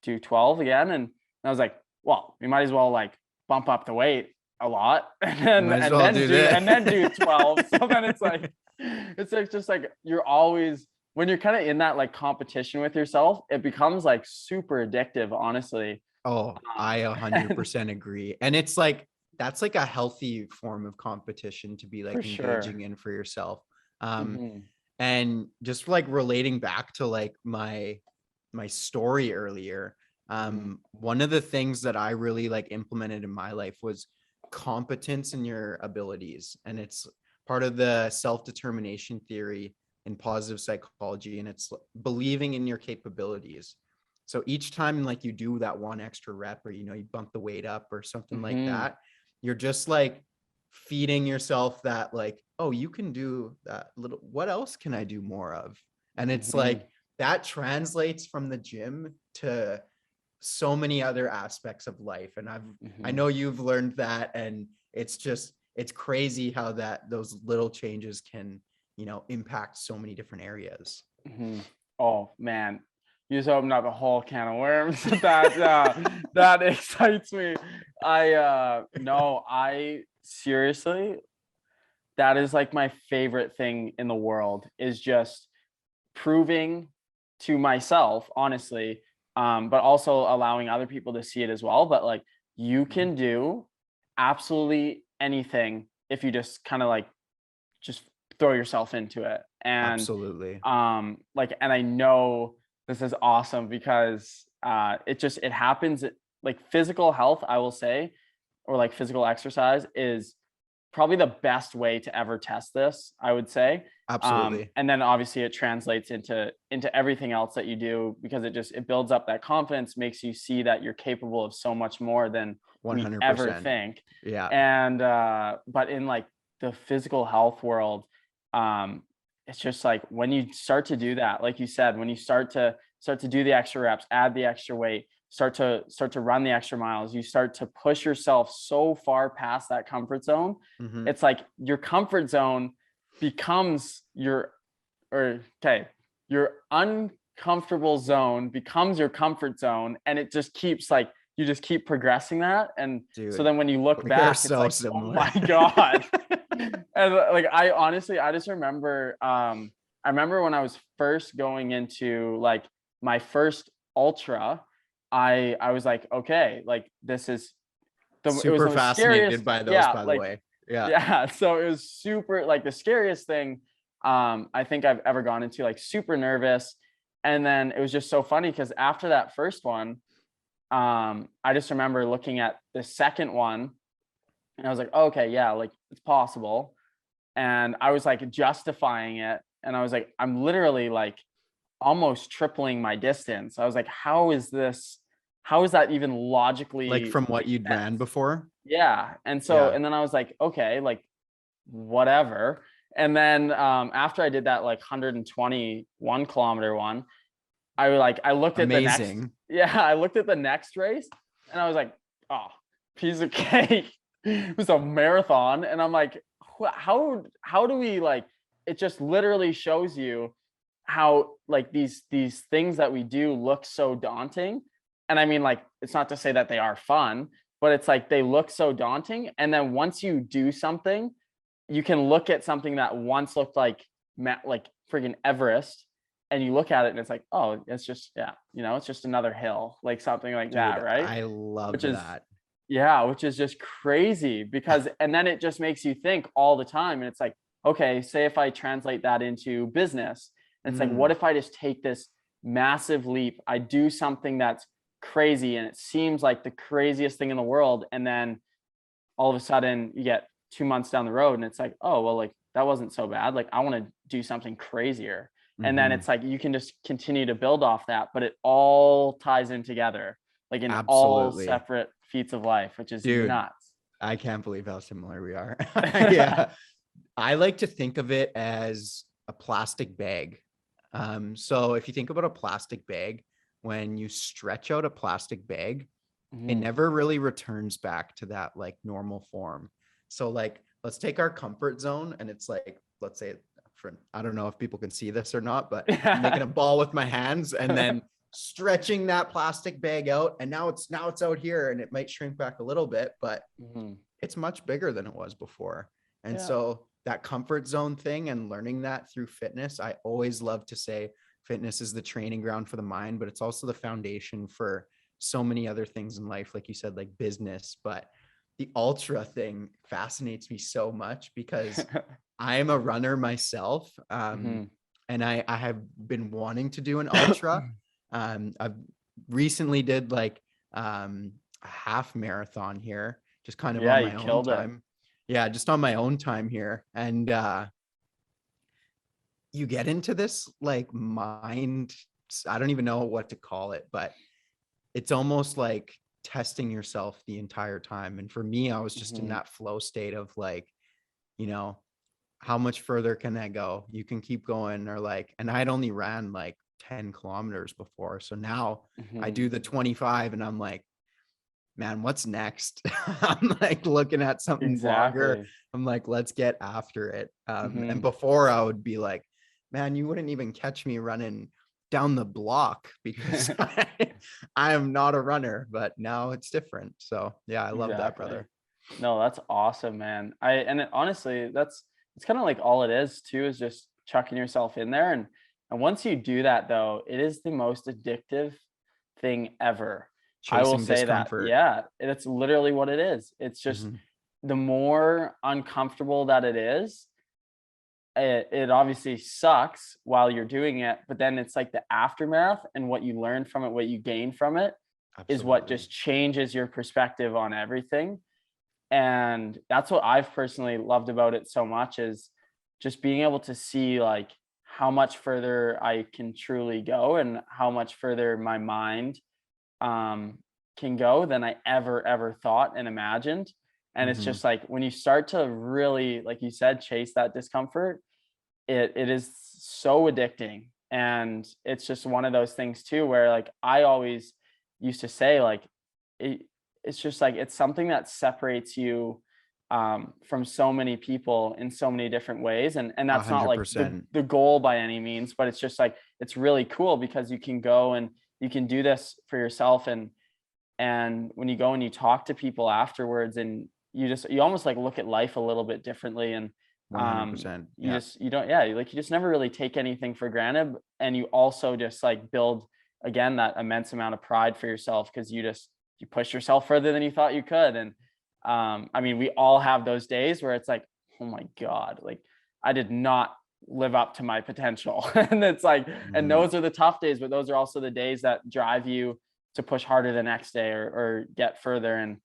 Speaker 2: do 12 again. And I was like, well, we might as well like bump up the weight a lot, and
Speaker 1: Might as
Speaker 2: then
Speaker 1: well do
Speaker 2: do 12. So then
Speaker 1: that.
Speaker 2: it's like, just like, you're always, when you're kind of in that like competition with yourself, it becomes like super addictive, honestly.
Speaker 1: Oh, I
Speaker 2: And
Speaker 1: 100% agree. And it's like that's like a healthy form of competition to be
Speaker 2: for
Speaker 1: like
Speaker 2: sure.
Speaker 1: engaging in for yourself. Um,
Speaker 2: Hmm.
Speaker 1: and just like relating back to like my story earlier,
Speaker 2: Hmm.
Speaker 1: one of the things that I really like implemented in my life was competence in your abilities, and it's part of the self-determination theory in positive psychology, and it's believing in your capabilities. So each time like you do that one extra rep, or, you bump the weight up or something like
Speaker 2: Mm-hmm.
Speaker 1: that, you're just like feeding yourself that like, oh, you can do that little, what else can I do more of? And it's
Speaker 2: Mm-hmm.
Speaker 1: like that translates from the gym to so many other aspects of life. And I
Speaker 2: Mm-hmm.
Speaker 1: know you've learned that, and it's crazy how those little changes can, impact so many different areas.
Speaker 2: Mm-hmm. Oh man, you just opened up a whole can of worms. That excites me. No, I seriously, that is like my favorite thing in the world, is just proving to myself, honestly, but also allowing other people to see it as well. But like, you can do absolutely anything if you just kind of like just throw yourself into it. And
Speaker 1: Absolutely.
Speaker 2: like, and I know this is awesome because it happens. Like physical health, I will say, or like physical exercise is probably the best way to ever test this, I would say.
Speaker 1: Absolutely.
Speaker 2: And then obviously it translates into everything else that you do, because it builds up that confidence, makes you see that you're capable of so much more than we ever
Speaker 1: 100%.
Speaker 2: think.
Speaker 1: Yeah.
Speaker 2: And but in like the physical health world, um, it's just like when you start to do that, like you said, when you start to do the extra reps, add the extra weight, start to run the extra miles, you start to push yourself so far past that comfort zone.
Speaker 1: Mm-hmm.
Speaker 2: It's like your comfort zone becomes your uncomfortable zone becomes your comfort zone, and it just keeps like, you just keep progressing that. And so
Speaker 1: Dude,
Speaker 2: then when you look
Speaker 1: we are
Speaker 2: back, it's
Speaker 1: so
Speaker 2: like, oh
Speaker 1: similar.
Speaker 2: my God. And like, I honestly, I just remember, I remember when I was first going into like my first ultra, I was like, okay, like this is it was
Speaker 1: Super
Speaker 2: the scariest.
Speaker 1: fascinated by those,
Speaker 2: Yeah,
Speaker 1: by the
Speaker 2: like,
Speaker 1: way. Yeah.
Speaker 2: yeah. So it was super, like the scariest thing I think I've ever gone into, like super nervous. And then it was just so funny because after that first one, I just remember looking at the second one and I was like, oh, okay, yeah, like it's possible. And I was like justifying it. And I was like, I'm literally like almost tripling my distance. I was like, how is that even
Speaker 1: Like
Speaker 2: logically
Speaker 1: from what
Speaker 2: make
Speaker 1: you'd ran
Speaker 2: sense?
Speaker 1: before.
Speaker 2: Yeah. And so,
Speaker 1: Yeah.
Speaker 2: and then I was like, okay, like whatever. And then after I did that like 121-kilometer one, I looked at the next,
Speaker 1: Amazing.
Speaker 2: yeah, I looked at the next race and I was like, oh, piece of cake. It was a marathon. And I'm like, how do we like, it just literally shows you how like these things that we do look so daunting. And I mean, like, it's not to say that they are fun, but it's like they look so daunting. And then once you do something, you can look at something that once looked like freaking Everest, and you look at it and it's like, oh, it's just, yeah, it's just another hill, like something like
Speaker 1: Dude,
Speaker 2: that, right?
Speaker 1: I love
Speaker 2: Which is,
Speaker 1: that.
Speaker 2: yeah, which is just crazy because, and then it just makes you think all the time. And it's like, okay, say if I translate that into business, and it's like, what
Speaker 1: Mm,
Speaker 2: if I just take this massive leap? I do something that's crazy and it seems like the craziest thing in the world. And then all of a sudden you get 2 months down the road and it's like, oh, well, like that wasn't so bad. Like I want to do something crazier. And then
Speaker 1: mm-hmm.
Speaker 2: it's like, you can just continue to build off that, but it all ties in together, like in all
Speaker 1: Absolutely.
Speaker 2: separate feats of life, which is
Speaker 1: Dude,
Speaker 2: nuts.
Speaker 1: I can't believe how similar we are. Yeah. I like to think of it as a plastic bag. So if you think about a plastic bag, when you stretch out a plastic bag, it
Speaker 2: Mhm.
Speaker 1: never really returns back to that like normal form. So like, let's take our comfort zone, and it's like, let's say I don't know if people can see this or not, but I'm making a ball with my hands and then stretching that plastic bag out. And now it's out here, and it might shrink back a little bit, but
Speaker 2: Mhm.
Speaker 1: it's much bigger than it was before. And
Speaker 2: Yeah.
Speaker 1: so that comfort zone thing and learning that through fitness, I always love to say fitness is the training ground for the mind, but it's also the foundation for so many other things in life, like you said, like business. But the ultra thing fascinates me so much because I am a runner myself.
Speaker 2: Mhm.
Speaker 1: And I have been wanting to do an ultra. I've recently did like a half marathon here, just kind of
Speaker 2: Yeah,
Speaker 1: on
Speaker 2: you
Speaker 1: my own
Speaker 2: killed it.
Speaker 1: time. Yeah, just on my own time here. And you get into this like mind I don't even know what to call it, but it's almost like testing yourself the entire time. And for me, I was just in that flow state of like, you know, how much further can I go? You can keep going, or like, and I'd only ran like 10 kilometers before. So now I do the 25 and I'm like, man, what's next? I'm like looking at something longer.
Speaker 2: Exactly.
Speaker 1: I'm like, let's get after it. And
Speaker 2: Mm-hmm.
Speaker 1: before I would be like, man, you wouldn't even catch me running down the block because I am not a runner, but now it's different. So yeah, I love that,
Speaker 2: Exactly.
Speaker 1: brother.
Speaker 2: No, that's awesome, man. Honestly, it's kind of like all it is too, is just chucking yourself in there. And once you do that though, it is the most addictive thing ever. I will
Speaker 1: Chasing
Speaker 2: say that.
Speaker 1: discomfort.
Speaker 2: Yeah, it's literally what it is. It's just
Speaker 1: Mhm.
Speaker 2: the more uncomfortable that it is, it obviously sucks while you're doing it, but then it's like the aftermath and what you learn from it, what you gain from it is what
Speaker 1: Absolutely.
Speaker 2: just changes your perspective on everything. And that's what I've personally loved about it so much, is just being able to see like how much further I can truly go and how much further my mind um, can go than I ever thought and imagined. And it's
Speaker 1: Mhm.
Speaker 2: just like when you start to really, like you said, chase that discomfort, it is so addicting. And it's just one of those things too, where like I always used to say like it, it's just like it's something that separates you from so many people in so many different ways. And
Speaker 1: A
Speaker 2: that's not
Speaker 1: hundred
Speaker 2: like
Speaker 1: percent.
Speaker 2: the goal by any means, but it's just like it's really cool because you can go and you can do this for yourself. And when you go and you talk to people afterwards, and you almost like look at life a little bit differently. And
Speaker 1: 100%.
Speaker 2: you
Speaker 1: Yeah.
Speaker 2: just you don't yeah like you just never really take anything for granted. And you also just like build again that immense amount of pride for yourself, because you push yourself further than you thought you could. And I mean, we all have those days where it's like, oh my god, like I did not live up to my potential. And it's like, and
Speaker 1: Mhm.
Speaker 2: those are the tough days, but those are also the days that drive you to push harder the next day, or get further. And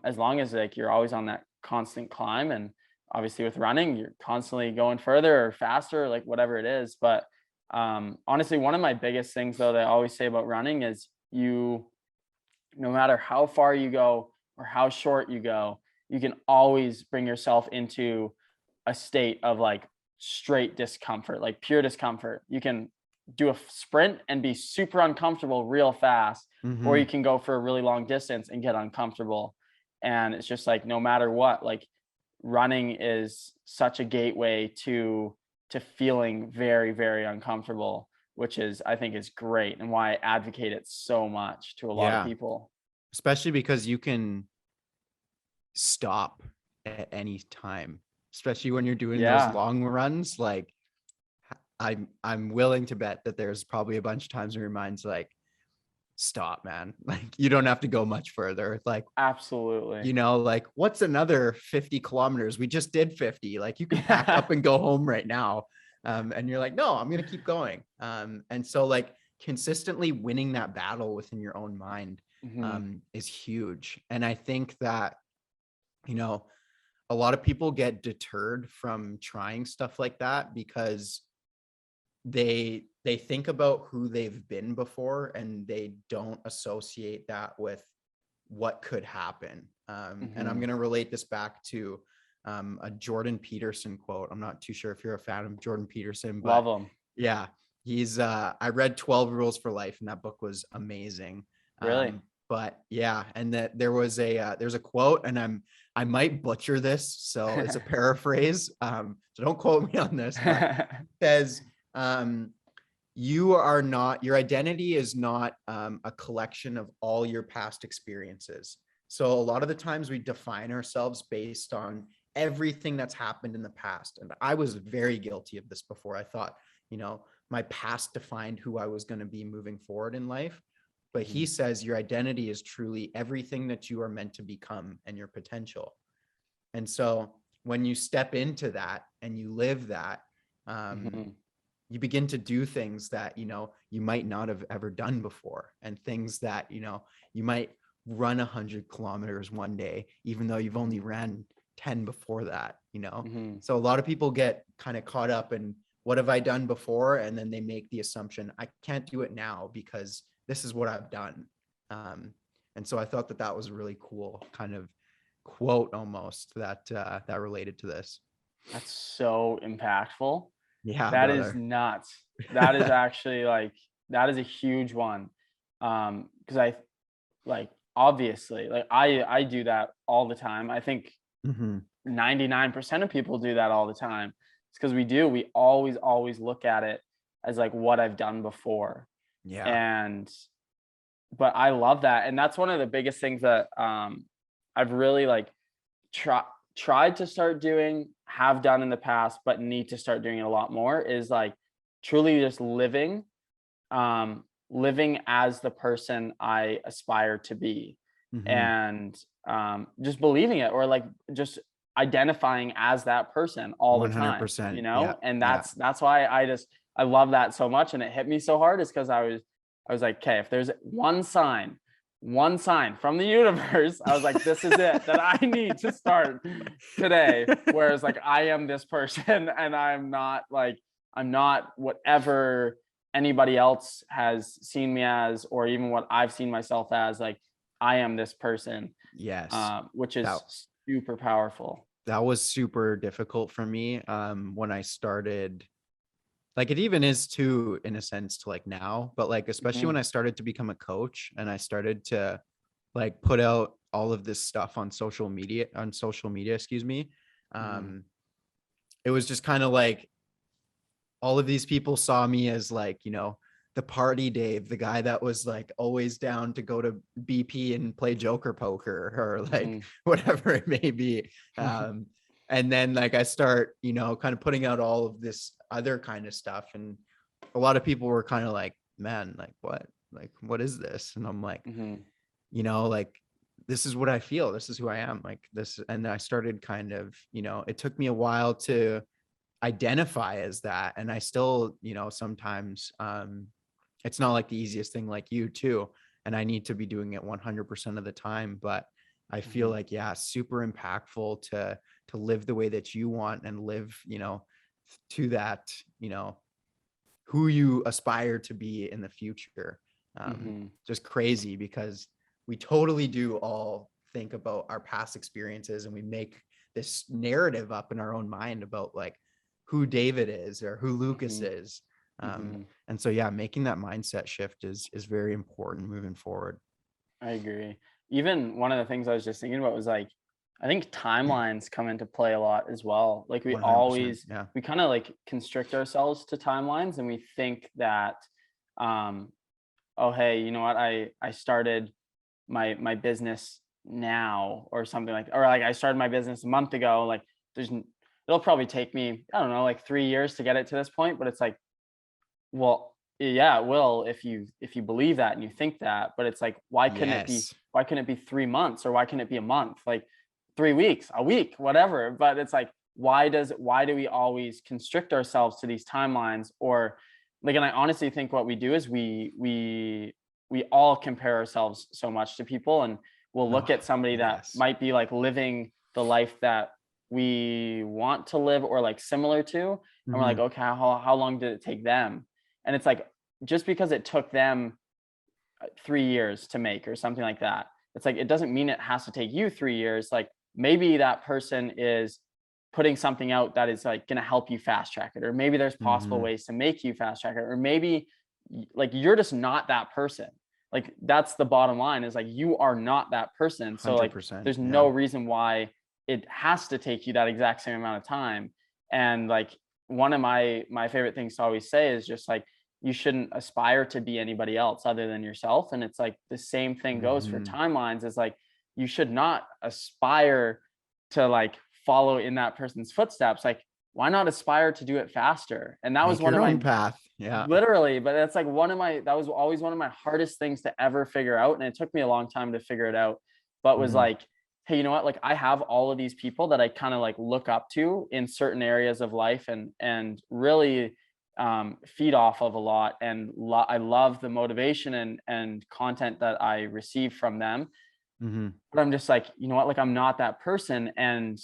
Speaker 2: as long as like you're always on that constant climb, and obviously with running you're constantly going further or faster, like whatever it is. But honestly, one of my biggest things though that I always say about running is, no matter how far you go or how short you go, you can always bring yourself into a state of like straight discomfort, like pure discomfort. You can do a sprint and be super uncomfortable real fast, or you
Speaker 1: Mhm.
Speaker 2: can go for a really long distance and get uncomfortable. And it's just like no matter what, like running is such a gateway to feeling very uncomfortable, which is I think is great, and why I advocate it so much to a lot of
Speaker 1: Yeah.
Speaker 2: people.
Speaker 1: Especially because you can stop at any time, especially when you're doing those
Speaker 2: Yeah.
Speaker 1: long runs. Like I'm willing to bet that there's probably a bunch of times where your mind's like, stop, man. Like you don't have to go much further. Like,
Speaker 2: Absolutely.
Speaker 1: like what's another 50 kilometers? We just did 50. Like you can pack
Speaker 2: Yeah.
Speaker 1: up and go home right now. And you're like, no, I'm gonna keep going. And so like consistently winning that battle within your own mind
Speaker 2: Mhm.
Speaker 1: is huge. And I think that, you know, a lot of people get deterred from trying stuff like that because they think about who they've been before and they don't associate that with what could happen. And I'm
Speaker 2: Mhm.
Speaker 1: going to relate this back to a Jordan Peterson quote. I'm not too sure if you're a fan of Jordan Peterson,
Speaker 2: Love
Speaker 1: but
Speaker 2: them.
Speaker 1: yeah, I read 12 Rules for Life and that book was amazing.
Speaker 2: Really.
Speaker 1: But yeah, and that there's a quote and I might butcher this, so it's a paraphrase. So don't quote me on this, but it says, um, your identity is not a collection of all your past experiences. So a lot of the times we define ourselves based on everything that's happened in the past. And I was very guilty of this before. I thought, my past defined who I was going to be moving forward in life. But he
Speaker 2: Mhm.
Speaker 1: says your identity is truly everything that you are meant to become and your potential. And so when you step into that and you live that, um,
Speaker 2: Mhm.
Speaker 1: you begin to do things that you might not have ever done before, and things that you might run 100 kilometers one day even though you've only
Speaker 2: Mhm.
Speaker 1: ran 10 before that.
Speaker 2: Mhm.
Speaker 1: So a lot of people get kind of caught up in what have I done before? And then they make the assumption, I can't do it now because this is what I've done. And so I thought that that was a really cool kind of quote almost that that related to this.
Speaker 2: That's so impactful.
Speaker 1: Yeah,
Speaker 2: That is
Speaker 1: brother.
Speaker 2: nuts. That is actually like, that is a huge one. Because I like, obviously, like I do that all the time. I think
Speaker 1: Hmm.
Speaker 2: 99% of people do that all the time. It's because we always look at it as like what I've done before.
Speaker 1: Yeah.
Speaker 2: And but I love that. And that's one of the biggest things that I've really like try, tried to start doing, have done in the past, but need to start doing it a lot more, is like truly just living as the person I aspire to be,
Speaker 1: Hmm.
Speaker 2: and just believing it, or like just identifying as that person all the time,
Speaker 1: 100%. Yeah.
Speaker 2: and
Speaker 1: Yeah.
Speaker 2: that's why I love that so much, and it hit me so hard, is because I was like, okay, if there's one sign from the universe, I was like, this is it that I need to start today. Whereas like I am this person and I'm not whatever anybody else has seen me as, or even what I've seen myself as. Like I am this person,
Speaker 1: Yes.
Speaker 2: which
Speaker 1: That
Speaker 2: is super powerful.
Speaker 1: that was super difficult for me when I started. Like it even is too, in a sense, to like now, but like especially when
Speaker 2: Hmm.
Speaker 1: I started to become a coach and I started to like put out all of this stuff on social media, excuse me.
Speaker 2: Hmm.
Speaker 1: Um, it was just kind of like all of these people saw me as like, the party Dave, the guy that was like always down to go to BP and play Joker poker or like
Speaker 2: Hmm.
Speaker 1: whatever it may be. And then like I start, kind of putting out all of this other kind of stuff. And a lot of people were kind of like, man, like what? Like, what is this? And I'm like,
Speaker 2: Hmm.
Speaker 1: like this is what I feel. This is who I am. Like this. And I started kind of, it took me a while to identify as that. And I still, sometimes it's not like the easiest thing like you too. And I need to be doing it 100% of the time. But I feel
Speaker 2: Hmm.
Speaker 1: like, yeah, super impactful to live the way that you want and live, to that, who you aspire to be in the future.
Speaker 2: Hmm.
Speaker 1: Just crazy because we totally do all think about our past experiences and we make this narrative up in our own mind about like who David is or who Lucas
Speaker 2: Hmm.
Speaker 1: is. Um,
Speaker 2: Hmm.
Speaker 1: and so, yeah, making that mindset shift is very important moving forward.
Speaker 2: I agree. Even one of the things I was just thinking about was like, I think timelines come into play a lot as well. Like
Speaker 1: 100%. Yeah.
Speaker 2: we kind of like constrict ourselves to timelines, and we think that, um, oh, hey, you know what? I started my business now, or something like, or like I started my business a month ago. Like it'll probably take me, I don't know, like 3 years to get it to this point. But it's like, well, yeah, it will if you believe that and you think that, but it's like,
Speaker 1: Yes.
Speaker 2: why couldn't it be 3 months, or why can it be a month? Like 3 weeks, a week, whatever. But it's like, why do we always constrict ourselves to these timelines? Or like, and I honestly think what we do is we all compare ourselves so much to people, and we'll look
Speaker 1: Oh,
Speaker 2: at somebody that
Speaker 1: yes.
Speaker 2: might be like living the life that we want to live, or like similar to, and we're like,
Speaker 1: Mhm.
Speaker 2: okay, how long did it take them? And it's like, just because it took them 3 years to make, or something like that, it's like, it doesn't mean it has to take you 3 years. Like maybe that person is putting something out that is like going to help you fast track it, or maybe there's possible
Speaker 1: Mhm.
Speaker 2: ways to make you fast track it, or maybe like you're just not that person. Like that's the bottom line, is like you are not that person. So like
Speaker 1: 100%.
Speaker 2: there's
Speaker 1: Yeah.
Speaker 2: no reason why it has to take you that exact same amount of time. And like one of my favorite things to always say is just like, you shouldn't aspire to be anybody else other than yourself. And it's like the same thing goes for
Speaker 1: Mhm.
Speaker 2: timelines, is like, you should not aspire to like follow in that person's footsteps. Like why not aspire to do it faster? And that was
Speaker 1: Make
Speaker 2: one
Speaker 1: your
Speaker 2: of
Speaker 1: own
Speaker 2: my,
Speaker 1: path. Yeah.
Speaker 2: literally, but that's like that was always one of my hardest things to ever figure out. And it took me a long time to figure it out, but was
Speaker 1: Mhm.
Speaker 2: like, hey, you know what? Like I have all of these people that I kind of like look up to in certain areas of life, and really feed off of a lot. And I love the motivation and content that I receive from them.
Speaker 1: Mhm.
Speaker 2: But I'm just like, you know what? Like I'm not that person. And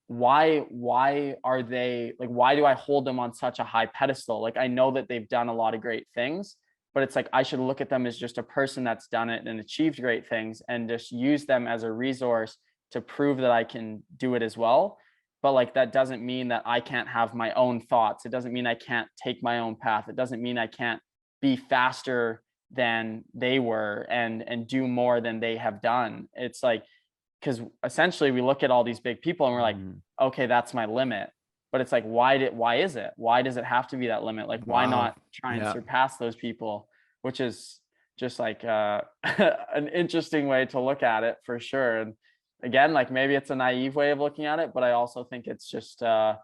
Speaker 2: why are they like, why do I hold them on such a high pedestal? Like, I know that they've done a lot of great things, but it's like I should look at them as just a person that's done it and achieved great things and just use them as a resource to prove that I can do it as well. But like, that doesn't mean that I can't have my own thoughts. It doesn't mean I can't take my own path. It doesn't mean I can't be faster than they were and do more than they have done. It's like, because essentially we look at all these big people and we're like,
Speaker 1: Mhm.
Speaker 2: okay, that's my limit. But it's like, why is it? Why does it have to be that limit? Like, why
Speaker 1: Wow.
Speaker 2: not try and
Speaker 1: Yeah.
Speaker 2: surpass those people? Which is just like an interesting way to look at it for sure. And again, like, maybe it's a naive way of looking at it, but I also think it's just a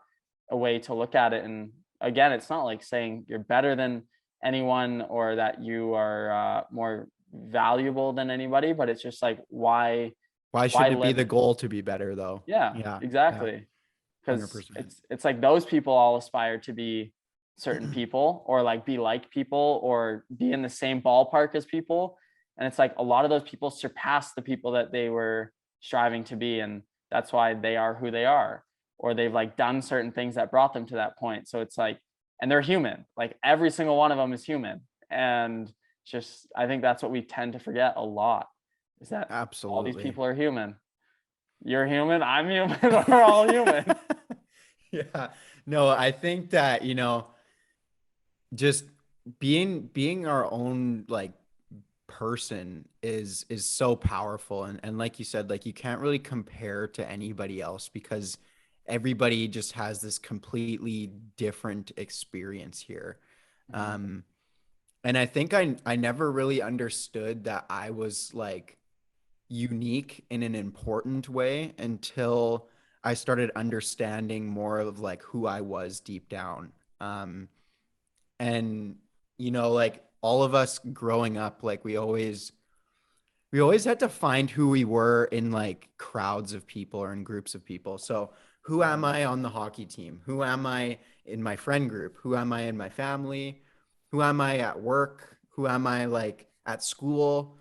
Speaker 2: way to look at it. And again, it's not like saying you're better than anyone or that you are more valuable than anybody, but it's just like,
Speaker 1: Why
Speaker 2: why
Speaker 1: shouldn't it be the
Speaker 2: limit?
Speaker 1: goal to be better though?
Speaker 2: Yeah,
Speaker 1: Yeah. Yeah.
Speaker 2: exactly. Because
Speaker 1: 100%.
Speaker 2: it's like those people all aspire to be certain people or like be like people or be in the same ballpark as people. And it's like a lot of those people surpass the people that they were striving to be. And that's why they are who they are. Or they've like done certain things that brought them to that point. So it's like, and they're human. Like, every single one of them is human. And just, I think that's what we tend to forget a lot, is that all these
Speaker 1: Absolutely.
Speaker 2: people are human. You're human, I'm human, we're all human.
Speaker 1: Yeah. No, I think that, just being our own like person is so powerful. And like you said, like you can't really compare to anybody else because everybody just has this completely different experience here.
Speaker 2: Mhm,
Speaker 1: Um, and I think I never really understood that I was like unique in an important way until I started understanding more of like who I was deep down. Um, and like all of us growing up, like we always had to find who we were in like crowds of people or in groups of people. So who am
Speaker 2: mhm,
Speaker 1: I on the hockey team? Who am I in my friend group? Who am I in my family? Who am I at work? Who am I like at school?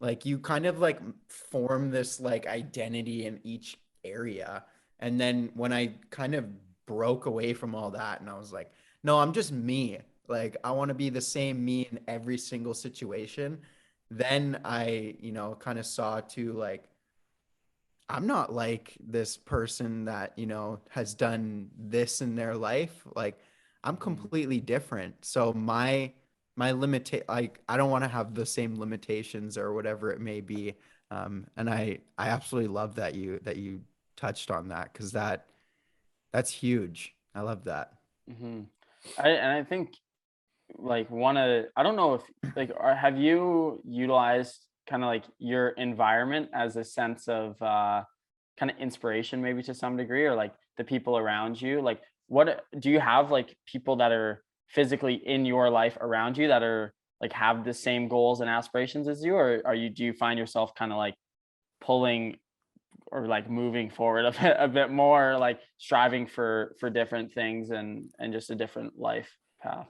Speaker 1: Like you kind of like form this like identity in each area. And then when I kind of broke away from all that and I was like, no, I'm just me. Like I want to be the same me in every single situation. Then I, kind of saw to like I'm not like this person that, has done this in their life. Like I'm
Speaker 2: mhm,
Speaker 1: completely different. So my limit like I don't want to have the same limitations or whatever it may be. And I absolutely love that you touched on that because that's huge. I love that.
Speaker 2: mhm. I think like one of, I don't know if like, have you utilized kind of like your environment as a sense of kind of inspiration maybe to some degree, or like the people around you? Like, what do you have, like people that are physically in your life around you that are like have the same goals and aspirations as you, or do you find yourself kind of like pulling or like moving forward a bit more, like striving for different things and just a different life path?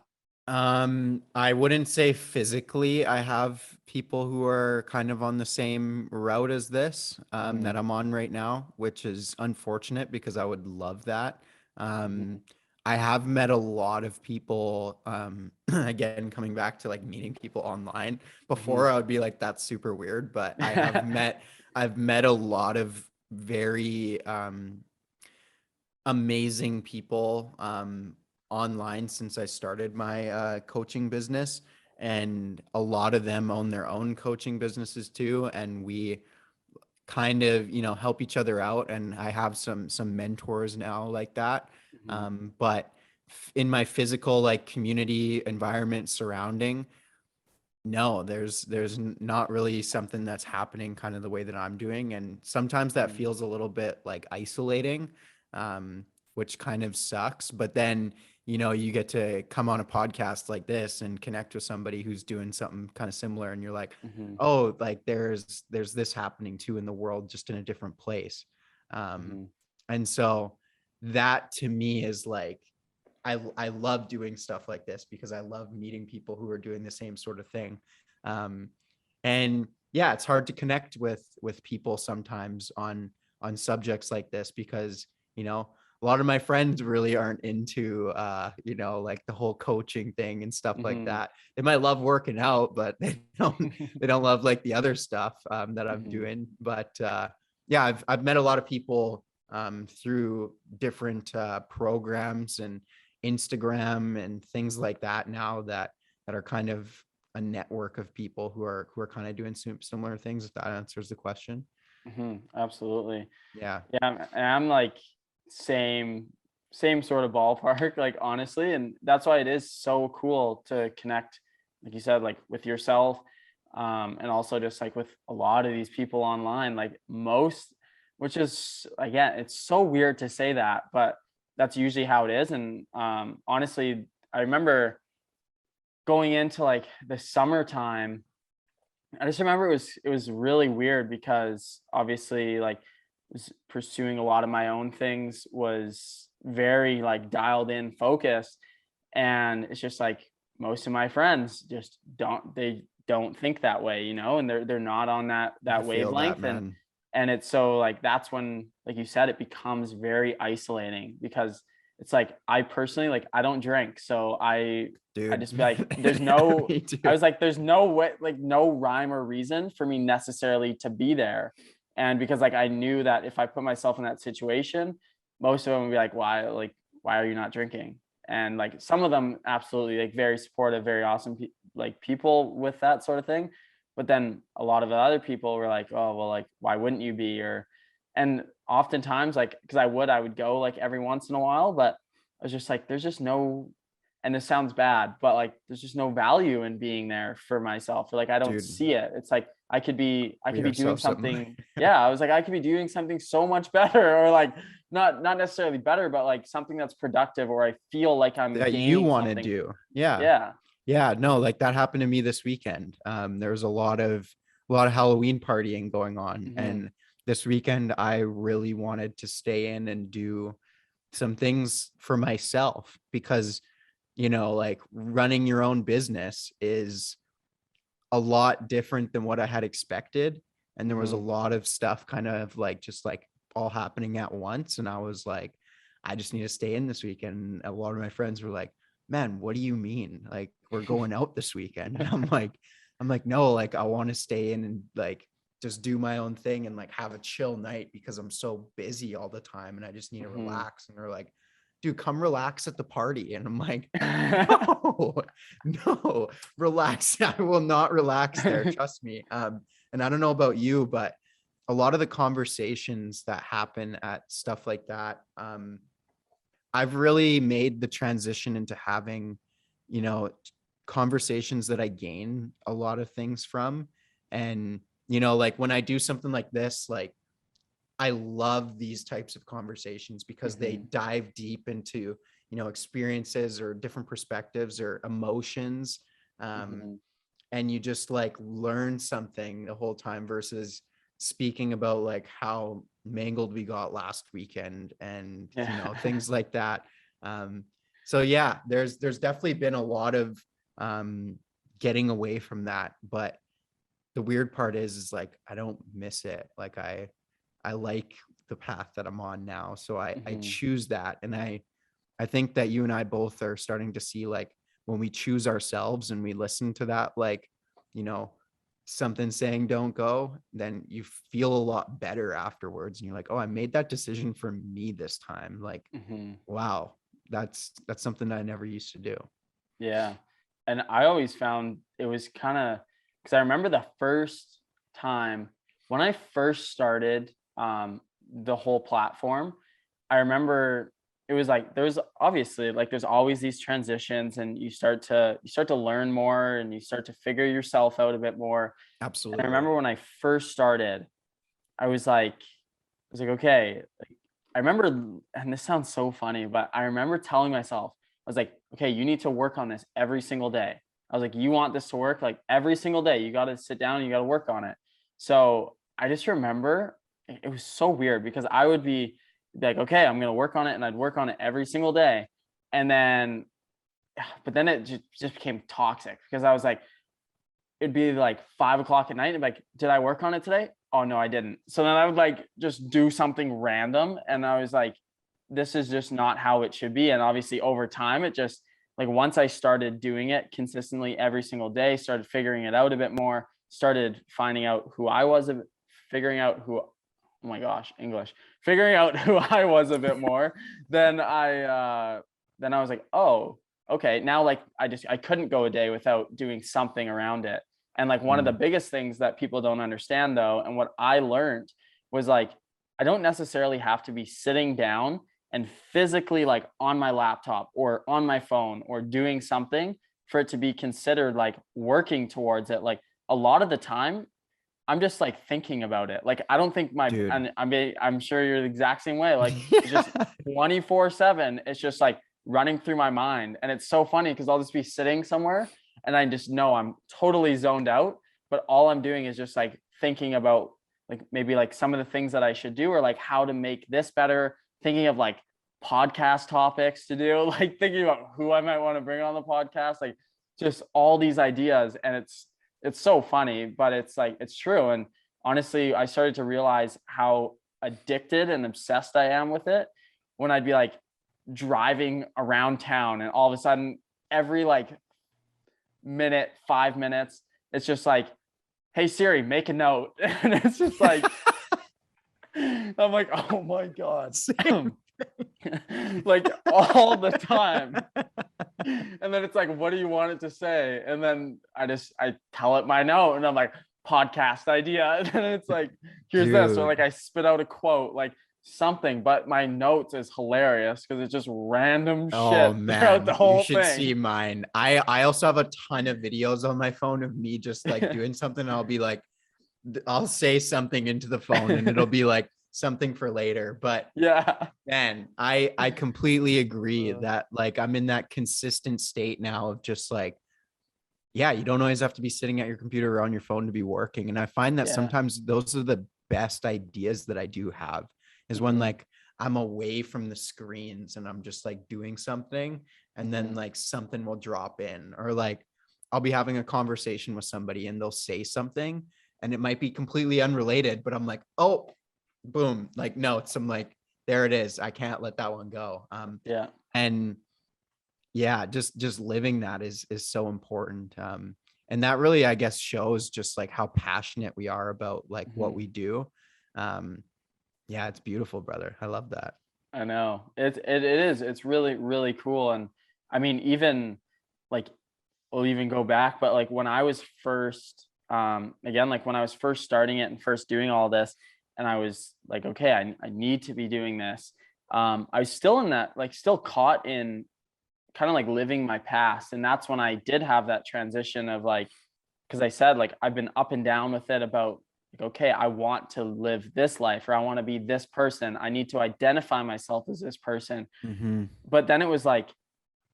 Speaker 1: I wouldn't say physically I have people who are kind of on the same route as this,
Speaker 2: Mhm,
Speaker 1: that I'm on right now, which is unfortunate because I would love that. Um,
Speaker 2: mhm,
Speaker 1: I have met a lot of people, again, coming back to like meeting people online.
Speaker 2: mhm.
Speaker 1: Before I would be like, that's super weird, but I've met a lot of very, amazing people online since I started my coaching business. And a lot of them own their own coaching businesses too. And we kind of, help each other out. And I have some mentors now like that.
Speaker 2: Mhm,
Speaker 1: But in my physical like community environment surrounding, no, there's not really something that's happening kind of the way that I'm doing. And sometimes that
Speaker 2: mhm,
Speaker 1: feels a little bit like isolating, um, which kind of sucks. But then, you get to come on a podcast like this and connect with somebody who's doing something kind of similar. And you're like,
Speaker 2: mhm,
Speaker 1: oh, like there's this happening too in the world, just in a different place. Um,
Speaker 2: mhm,
Speaker 1: and so that to me is like I love doing stuff like this because I love meeting people who are doing the same sort of thing. Um, and yeah, it's hard to connect with people sometimes on subjects like this because you know, a lot of my friends really aren't into, you know, like the whole coaching thing and stuff like
Speaker 2: Mm-hmm.
Speaker 1: that. They might love working out, but they don't love like the other stuff that I'm
Speaker 2: Mm-hmm.
Speaker 1: doing. But yeah, I've met a lot of people through different programs and Instagram and things like that now that are kind of a network of people who are kind of doing similar things. If that answers the question.
Speaker 2: Mm-hmm. Absolutely.
Speaker 1: Yeah,
Speaker 2: Yeah, and I'm like same same sort of ballpark, like honestly, and that's why it is so cool to connect, like you said, like with yourself, and also just like with a lot of these people online, like most, which is again, it's so weird to say that, but that's usually how it is. And honestly, I remember going into like the summertime. I just remember it was really weird because obviously like was pursuing a lot of my own things, was very like dialed in focused, and it's just like most of my friends just don't think that way, and they're not on
Speaker 1: I
Speaker 2: that
Speaker 1: feel that,
Speaker 2: wavelength.
Speaker 1: man.
Speaker 2: And it's so like that's when, like you said, it becomes very isolating because it's like I personally, like I don't drink, so I
Speaker 1: Dude.
Speaker 2: just be like,
Speaker 1: Me too.
Speaker 2: I was like, there's no way, like no rhyme or reason for me necessarily to be there. And because like I knew that if I put myself in that situation, most of them would be like, why are you not drinking? And like some of them absolutely like very supportive, very awesome like people with that sort of thing. But then a lot of the other people were like, oh well, like why wouldn't you be? Or and oftentimes like because I would go like every once in a while, but I was just like, there's just no, and this sounds bad, but like there's just no value in being there for myself. Or, like I don't
Speaker 1: Dude,
Speaker 2: see it. It's like I
Speaker 1: we
Speaker 2: could be
Speaker 1: are
Speaker 2: doing
Speaker 1: so similar.
Speaker 2: something. Yeah, I was like, I could be doing something so much better, or like not necessarily better, but like something that's productive, or I feel like I'm
Speaker 1: That you
Speaker 2: gaining
Speaker 1: want to
Speaker 2: something.
Speaker 1: do. Yeah.
Speaker 2: Yeah.
Speaker 1: Yeah. No, like that happened to me this weekend. There was a lot of Halloween partying going on.
Speaker 2: Hmm.
Speaker 1: And this weekend I really wanted to stay in and do some things for myself because, you know, like running your own business is a lot different than what I had expected. And there was a
Speaker 2: Hmm.
Speaker 1: lot of stuff kind of like just like all happening at once. And I was like, I just need to stay in this weekend. And a lot of my friends were like, man, what do you mean? Like, we're going out this weekend. And I'm like, no, like I want to stay in and like just do my own thing and like have a chill night because I'm so busy all the time and I just need to
Speaker 2: Hmm.
Speaker 1: relax. And they're like, dude, come relax at the party. And I'm like, no, no, relax. I will not relax there. Trust me. And I don't know about you, but a lot of the conversations that happen at stuff like that, I've really made the transition into having, you know, conversations that I gain a lot of things from. And, you know, like when I do something like this, like I love these types of conversations because they
Speaker 2: Hmm.
Speaker 1: dive deep into, you know, experiences or different perspectives or emotions. Um,
Speaker 2: Hmm.
Speaker 1: and you just like learn something the whole time versus speaking about like how mangled we got last weekend and, you know,
Speaker 2: Yeah.
Speaker 1: things like that. Um, so yeah, there's definitely been a lot of um, getting away from that, but the weird part is like I don't miss it. Like I like the path that I'm on now. So I
Speaker 2: Hmm.
Speaker 1: choose that. And I think that you and I both are starting to see like when we choose ourselves and we listen to that, like, you know, something saying don't go, then you feel a lot better afterwards. And you're like, oh, I made that decision for me this time. Like,
Speaker 2: Hmm.
Speaker 1: wow, that's something I never used to do.
Speaker 2: Yeah. And I always found it was kind of because I remember the first time when I first started the whole platform, I remember it was like there's obviously like there's always these transitions and you start to learn more and you start to figure yourself out a bit more. And I
Speaker 1: Absolutely.
Speaker 2: remember when I first started, I was like, okay. Like, I remember, and this sounds so funny, but I remember telling myself, I was like, okay, you need to work on this every single day. I was like, you want this to work like every single day. You got to sit down and you got to work on it. So I just remember it was so weird because I would be like, okay, I'm going to work on it. And I'd work on it every single day. And then, but then it just became toxic because I was like, it'd be like 5 o'clock at night and be like, did I work on it today? Oh no, I didn't. So then I would like just do something random. And I was like, this is just not how it should be. And obviously over time, it just like once I started doing it consistently every single day, started figuring it out a bit more, started finding out who I was, figuring out who, oh my gosh, English, figuring out who I was a bit more, then I was like, oh, okay. Now, like, I couldn't go a day without doing something around it. And like one of the biggest things that people don't understand though, and what I learned was like, I don't necessarily have to be sitting down and physically like on my laptop or on my phone or doing something for it to be considered like working towards it. Like a lot of the time, I'm just like thinking about it. Like I don't think
Speaker 1: Dude.
Speaker 2: and I'm sure you're the exact same way. Like it's just
Speaker 1: Yeah.
Speaker 2: 24/7. It's just like running through my mind. And it's so funny because I'll just be sitting somewhere and I just know I'm totally zoned out. But all I'm doing is just like thinking about like maybe like some of the things that I should do or like how to make this better, thinking of like podcast topics to do, like thinking about who I might want to bring on the podcast, like just all these ideas. And it's so funny, but it's like it's true. And honestly, I started to realize how addicted and obsessed I am with it when I'd be like driving around town and all of a sudden every like minute, 5 minutes, it's just like, hey Siri, make a note. And it's just like I'm like, oh my God. Like all the time. And then it's like, what do you want it to say? And then I tell it my note and I'm like, podcast idea. And then it's like, here's this. Or like I spit out a quote, like something, but my notes is hilarious because it's just random
Speaker 1: Oh
Speaker 2: shit throughout
Speaker 1: man,
Speaker 2: the
Speaker 1: you
Speaker 2: whole
Speaker 1: should
Speaker 2: thing.
Speaker 1: see mine. I also have a ton of videos on my phone of me just like doing something. I'll be like, I'll say something into the phone and it'll be like something for later. But
Speaker 2: Yeah.
Speaker 1: man, I completely agree that like I'm in that consistent state now of just like, yeah, you don't always have to be sitting at your computer or on your phone to be working. And I find that
Speaker 2: Yeah.
Speaker 1: sometimes those are the best ideas that I do have is when
Speaker 2: Mhm.
Speaker 1: like I'm away from the screens and I'm just like doing something and then
Speaker 2: Mhm.
Speaker 1: like something will drop in or like I'll be having a conversation with somebody and they'll say something and it might be completely unrelated, but I'm like, oh, boom, like notes. I'm like, there it is. I can't let that one go.
Speaker 2: Yeah.
Speaker 1: And yeah, just living that is so important. And that really, I guess, shows just like how passionate we are about like what
Speaker 2: Mhm.
Speaker 1: we do. Um, yeah, it's beautiful, brother. I love that.
Speaker 2: I know. It is. It's really, really cool. And I mean, even like we'll even go back, but like when I was first again, like when I was first starting it and first doing all this, and I was like, okay, I need to be doing this. I was still in that, like still caught in kind of like living my past. And that's when I did have that transition of like, because I said like I've been up and down with it about like, okay, I want to live this life or I want to be this person. I need to identify myself as this person.
Speaker 1: Mm-hmm.
Speaker 2: But then it was like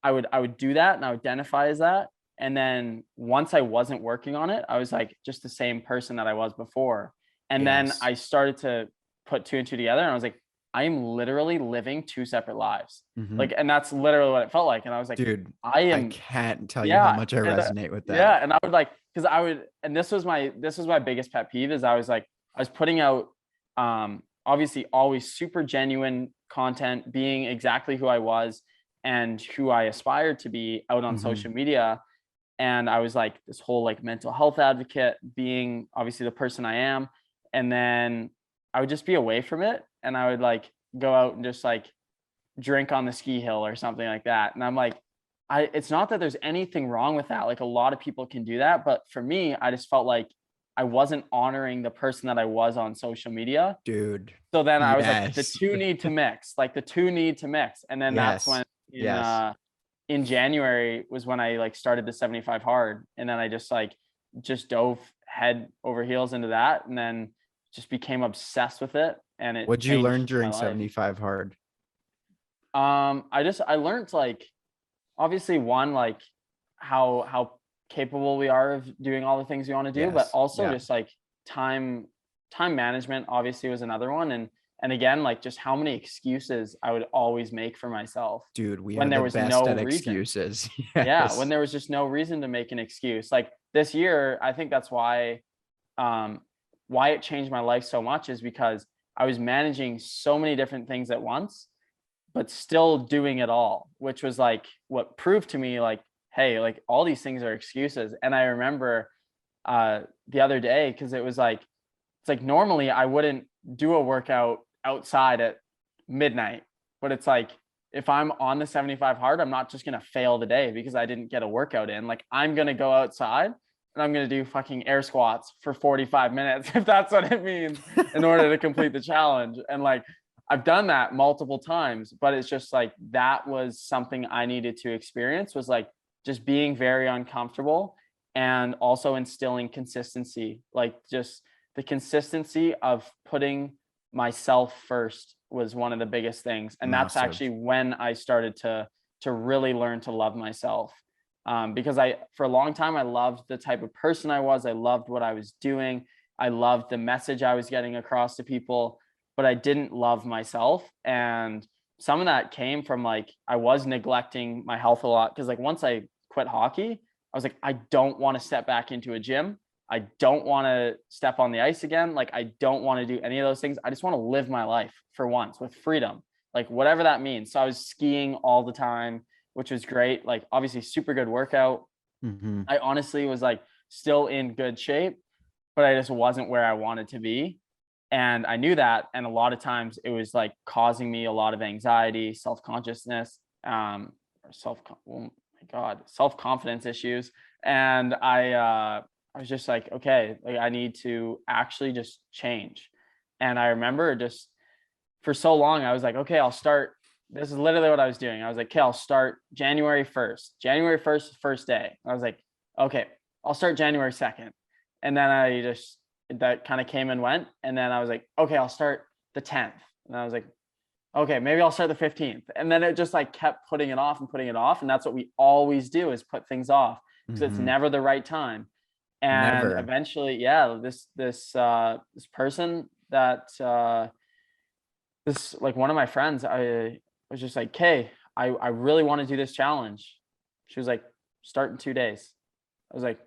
Speaker 2: I would do that and I would identify as that. And then once I wasn't working on it, I was like just the same person that I was before. And then
Speaker 1: Yes.
Speaker 2: I started to put two and two together and I was like, I am literally living two separate lives.
Speaker 1: Mm-hmm.
Speaker 2: Like, and that's literally what it felt like. And I was like,
Speaker 1: Dude,
Speaker 2: I
Speaker 1: I
Speaker 2: am,
Speaker 1: can't tell you how
Speaker 2: yeah.
Speaker 1: much I
Speaker 2: And
Speaker 1: resonate with that.
Speaker 2: yeah. And I would like, cause I would, and this was my biggest pet peeve is I was like, I was putting out, obviously always super genuine content, being exactly who I was and who I aspired to be out on
Speaker 1: Mm-hmm.
Speaker 2: social media. And I was like this whole like mental health advocate, being obviously the person I am. And then I would just be away from it and I would like go out and just like drink on the ski hill or something like that. And I'm like, it's not that there's anything wrong with that. Like a lot of people can do that. But for me, I just felt like I wasn't honoring the person that I was on social media.
Speaker 1: Dude.
Speaker 2: So then I was like, the
Speaker 1: Yes.
Speaker 2: two need to mix, like the two need to mix. And then that's when
Speaker 1: Yes. Yes.
Speaker 2: in January was when I like started the 75 hard. And then I just dove head over heels into that and then just became obsessed with it. And it
Speaker 1: What'd you learn
Speaker 2: changed my
Speaker 1: during
Speaker 2: life.
Speaker 1: 75 hard?
Speaker 2: I learned like obviously one, like how capable we are of doing all the things we want to do, but
Speaker 1: Yes.
Speaker 2: also
Speaker 1: Yeah.
Speaker 2: just like time management obviously was another one. And again, like just how many excuses I would always make for myself
Speaker 1: Dude, we
Speaker 2: when
Speaker 1: are
Speaker 2: there
Speaker 1: the
Speaker 2: was
Speaker 1: best
Speaker 2: no
Speaker 1: at
Speaker 2: reason.
Speaker 1: excuses.
Speaker 2: Yeah, when
Speaker 1: Yes.
Speaker 2: there was just no reason to make an excuse. Like this year, I think that's um why it changed my life so much is because I was managing so many different things at once but still doing it all, which was like what proved to me like, hey, like all these things are excuses. And I remember the other day, because it was like, it's like normally I wouldn't do a workout outside at midnight, but it's like if I'm on the 75 hard, I'm not just gonna fail the day because I didn't get a workout in. Like I'm gonna go outside and I'm gonna do fucking air squats for 45 minutes if that's what it means in order to complete the challenge. And like I've done that multiple times, but it's just like that was something I needed to experience, was like just being very uncomfortable and also instilling consistency, like just the consistency of putting myself first was one of the biggest things. And that's
Speaker 1: Massive.
Speaker 2: actually when I started to really learn to love myself. Because I, for a long time, I loved the type of person I was. I loved what I was doing. I loved the message I was getting across to people, but I didn't love myself. And some of that came from like, I was neglecting my health a lot. Cause like once I quit hockey, I was like, I don't want to step back into a gym. I don't want to step on the ice again. Like, I don't want to do any of those things. I just want to live my life for once with freedom, like whatever that means. So I was skiing all the time, which was great. Like, obviously, super good workout.
Speaker 1: Mm-hmm.
Speaker 2: I honestly was like still in good shape, but I just wasn't where I wanted to be. And I knew that. And a lot of times it was like causing me a lot of anxiety, self consciousness, or oh my God, self confidence issues. And I was just like, okay, like I need to actually just change. And I remember just for so long, I was like, okay, I'll start. This is literally what I was doing. I was like, okay, I'll start January 1st. January 1st, first day. I was like, okay, I'll start January 2nd. And then that kind of came and went. And then I was like, okay, I'll start the 10th. And I was like, okay, maybe I'll start the 15th. And then it just like kept putting it off and putting it off. And that's what we always do, is put things off because it's
Speaker 1: Mm-hmm.
Speaker 2: never the right time. And
Speaker 1: Never.
Speaker 2: eventually, yeah, this person that this like one of my friends, I was just like, "Okay, I really want to do this challenge." She was like, "Start in 2 days." I was like,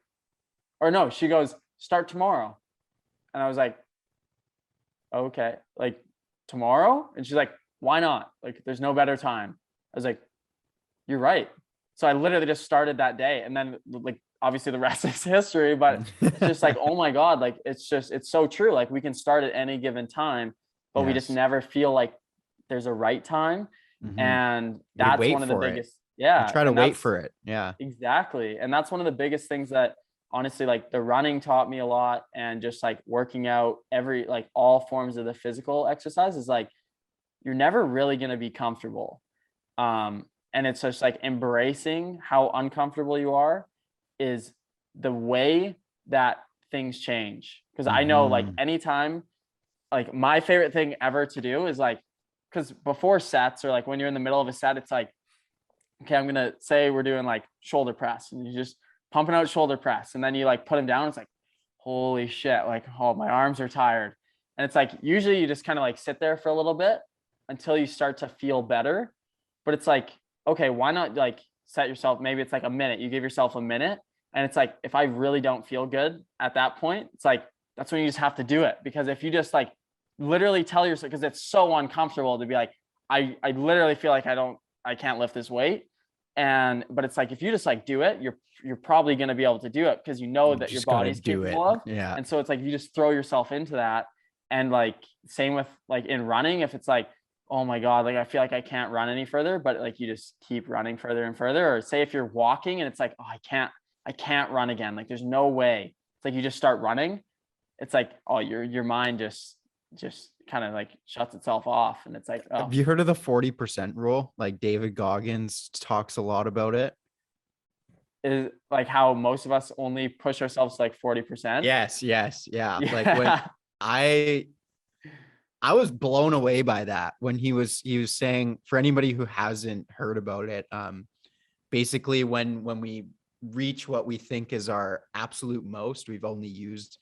Speaker 2: or no, she goes, "Start tomorrow." And I was like, "Okay, like tomorrow?" And she's like, "Why not? Like there's no better time." I was like, "You're right." So I literally just started that day, and then like obviously the rest is history, but it's just like, oh my God, like it's so true. Like we can start at any given time, but we just
Speaker 1: Yes.
Speaker 2: never feel like there's a right time.
Speaker 1: Mm-hmm.
Speaker 2: And
Speaker 1: You
Speaker 2: that's
Speaker 1: wait
Speaker 2: one of the
Speaker 1: for it.
Speaker 2: biggest,
Speaker 1: You
Speaker 2: yeah.
Speaker 1: try to
Speaker 2: And
Speaker 1: wait
Speaker 2: that's
Speaker 1: for it. Yeah.
Speaker 2: exactly. And that's one of the biggest things that honestly, like the running taught me a lot, and just like working out like all forms of the physical exercise is like, you're never really going to be comfortable. And it's just like embracing how uncomfortable you are is the way that things change. Because I know like
Speaker 1: Mm-hmm.
Speaker 2: anytime, like my favorite thing ever to do is like, because before sets or like when you're in the middle of a set, it's like, okay, I'm gonna say we're doing like shoulder press, and you just pumping out shoulder press, and then you like put them down. It's like, holy shit, like, oh, my arms are tired. And it's like usually you just kind of like sit there for a little bit until you start to feel better. But it's like, okay, why not like set yourself, maybe it's like a minute. You give yourself a minute. And it's like, if I really don't feel good at that point, it's like that's when you just have to do it. Because if you just like literally tell yourself, because it's so uncomfortable to be like, I literally feel like I can't lift this weight. But it's like if you just like do it, you're probably going to be able to do it because you know
Speaker 1: You
Speaker 2: that your
Speaker 1: just gotta
Speaker 2: body's
Speaker 1: do it.
Speaker 2: capable of.
Speaker 1: Yeah.
Speaker 2: And so it's like you just throw yourself into that. And like same with like in running, if it's like, oh my God, like I feel like I can't run any further, but like you just keep running further and further. Or say if you're walking and it's like, oh, I can't run again. Like there's no way. It's like you just start running. It's like, oh, your mind just kind of like shuts itself off. And it's like,
Speaker 1: Have
Speaker 2: oh,
Speaker 1: you heard of the 40% rule? Like David Goggins talks a lot about it.
Speaker 2: is like how most of us only push ourselves to like 40%.
Speaker 1: Yes, yes, yeah. Like when
Speaker 2: Yeah.
Speaker 1: I I was blown away by that when he was saying, for anybody who hasn't heard about it, basically when we reach what we think is our absolute most, we've only used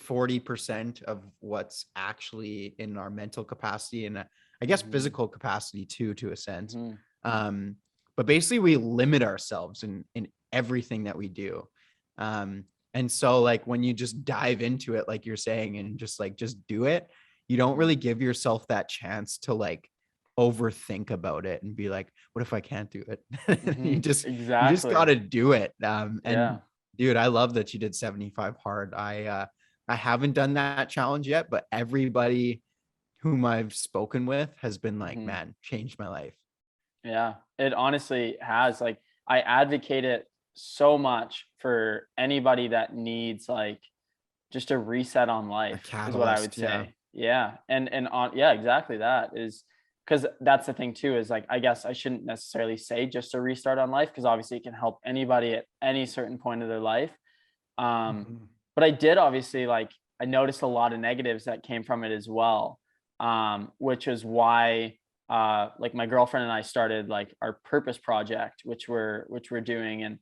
Speaker 1: 40% of what's actually in our mental capacity, and I guess
Speaker 2: Mhm,
Speaker 1: physical capacity too, to a sense.
Speaker 2: mhm,
Speaker 1: Um, but basically we limit ourselves in everything that we do. And so like when you just dive into it, like you're saying, and just do it, you don't really
Speaker 2: mhm,
Speaker 1: give yourself that chance to like overthink about it and be like, what if I can't do it? You just got
Speaker 2: Exactly.
Speaker 1: to do it. And
Speaker 2: Yeah.
Speaker 1: dude, I love that you did 75 hard. I haven't done that challenge yet, but everybody whom I've spoken with has been like,
Speaker 2: Mhm.
Speaker 1: man, changed my life.
Speaker 2: Yeah, it honestly has. Like, I advocate it so much for anybody that needs like just a reset on
Speaker 1: A
Speaker 2: life is what I would
Speaker 1: catalyst. Yeah.
Speaker 2: say. Yeah. And on yeah, exactly that is because that's the thing too, is like I guess I shouldn't necessarily say just a restart on life because obviously it can help anybody at any certain point of their life. Um,
Speaker 1: Mhm.
Speaker 2: but I did obviously like I noticed a lot of negatives that came from it as well. Which is why like my girlfriend and I started like our purpose project, which we're doing. And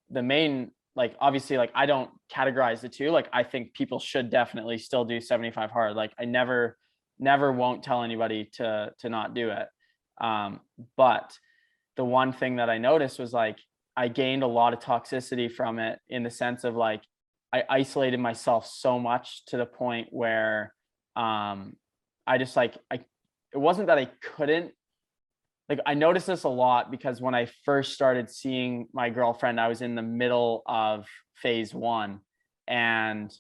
Speaker 2: the main like obviously like I don't categorize the two. Like I think people should definitely still do 75 hard. Like I never won't tell anybody to not do it. Um, but the one thing that I noticed was like I gained a lot of toxicity from it in the sense of like I isolated myself so much to the point where um I just like I it wasn't that I couldn't like I noticed this a lot because when I first started seeing my girlfriend, I was in the middle of phase one. And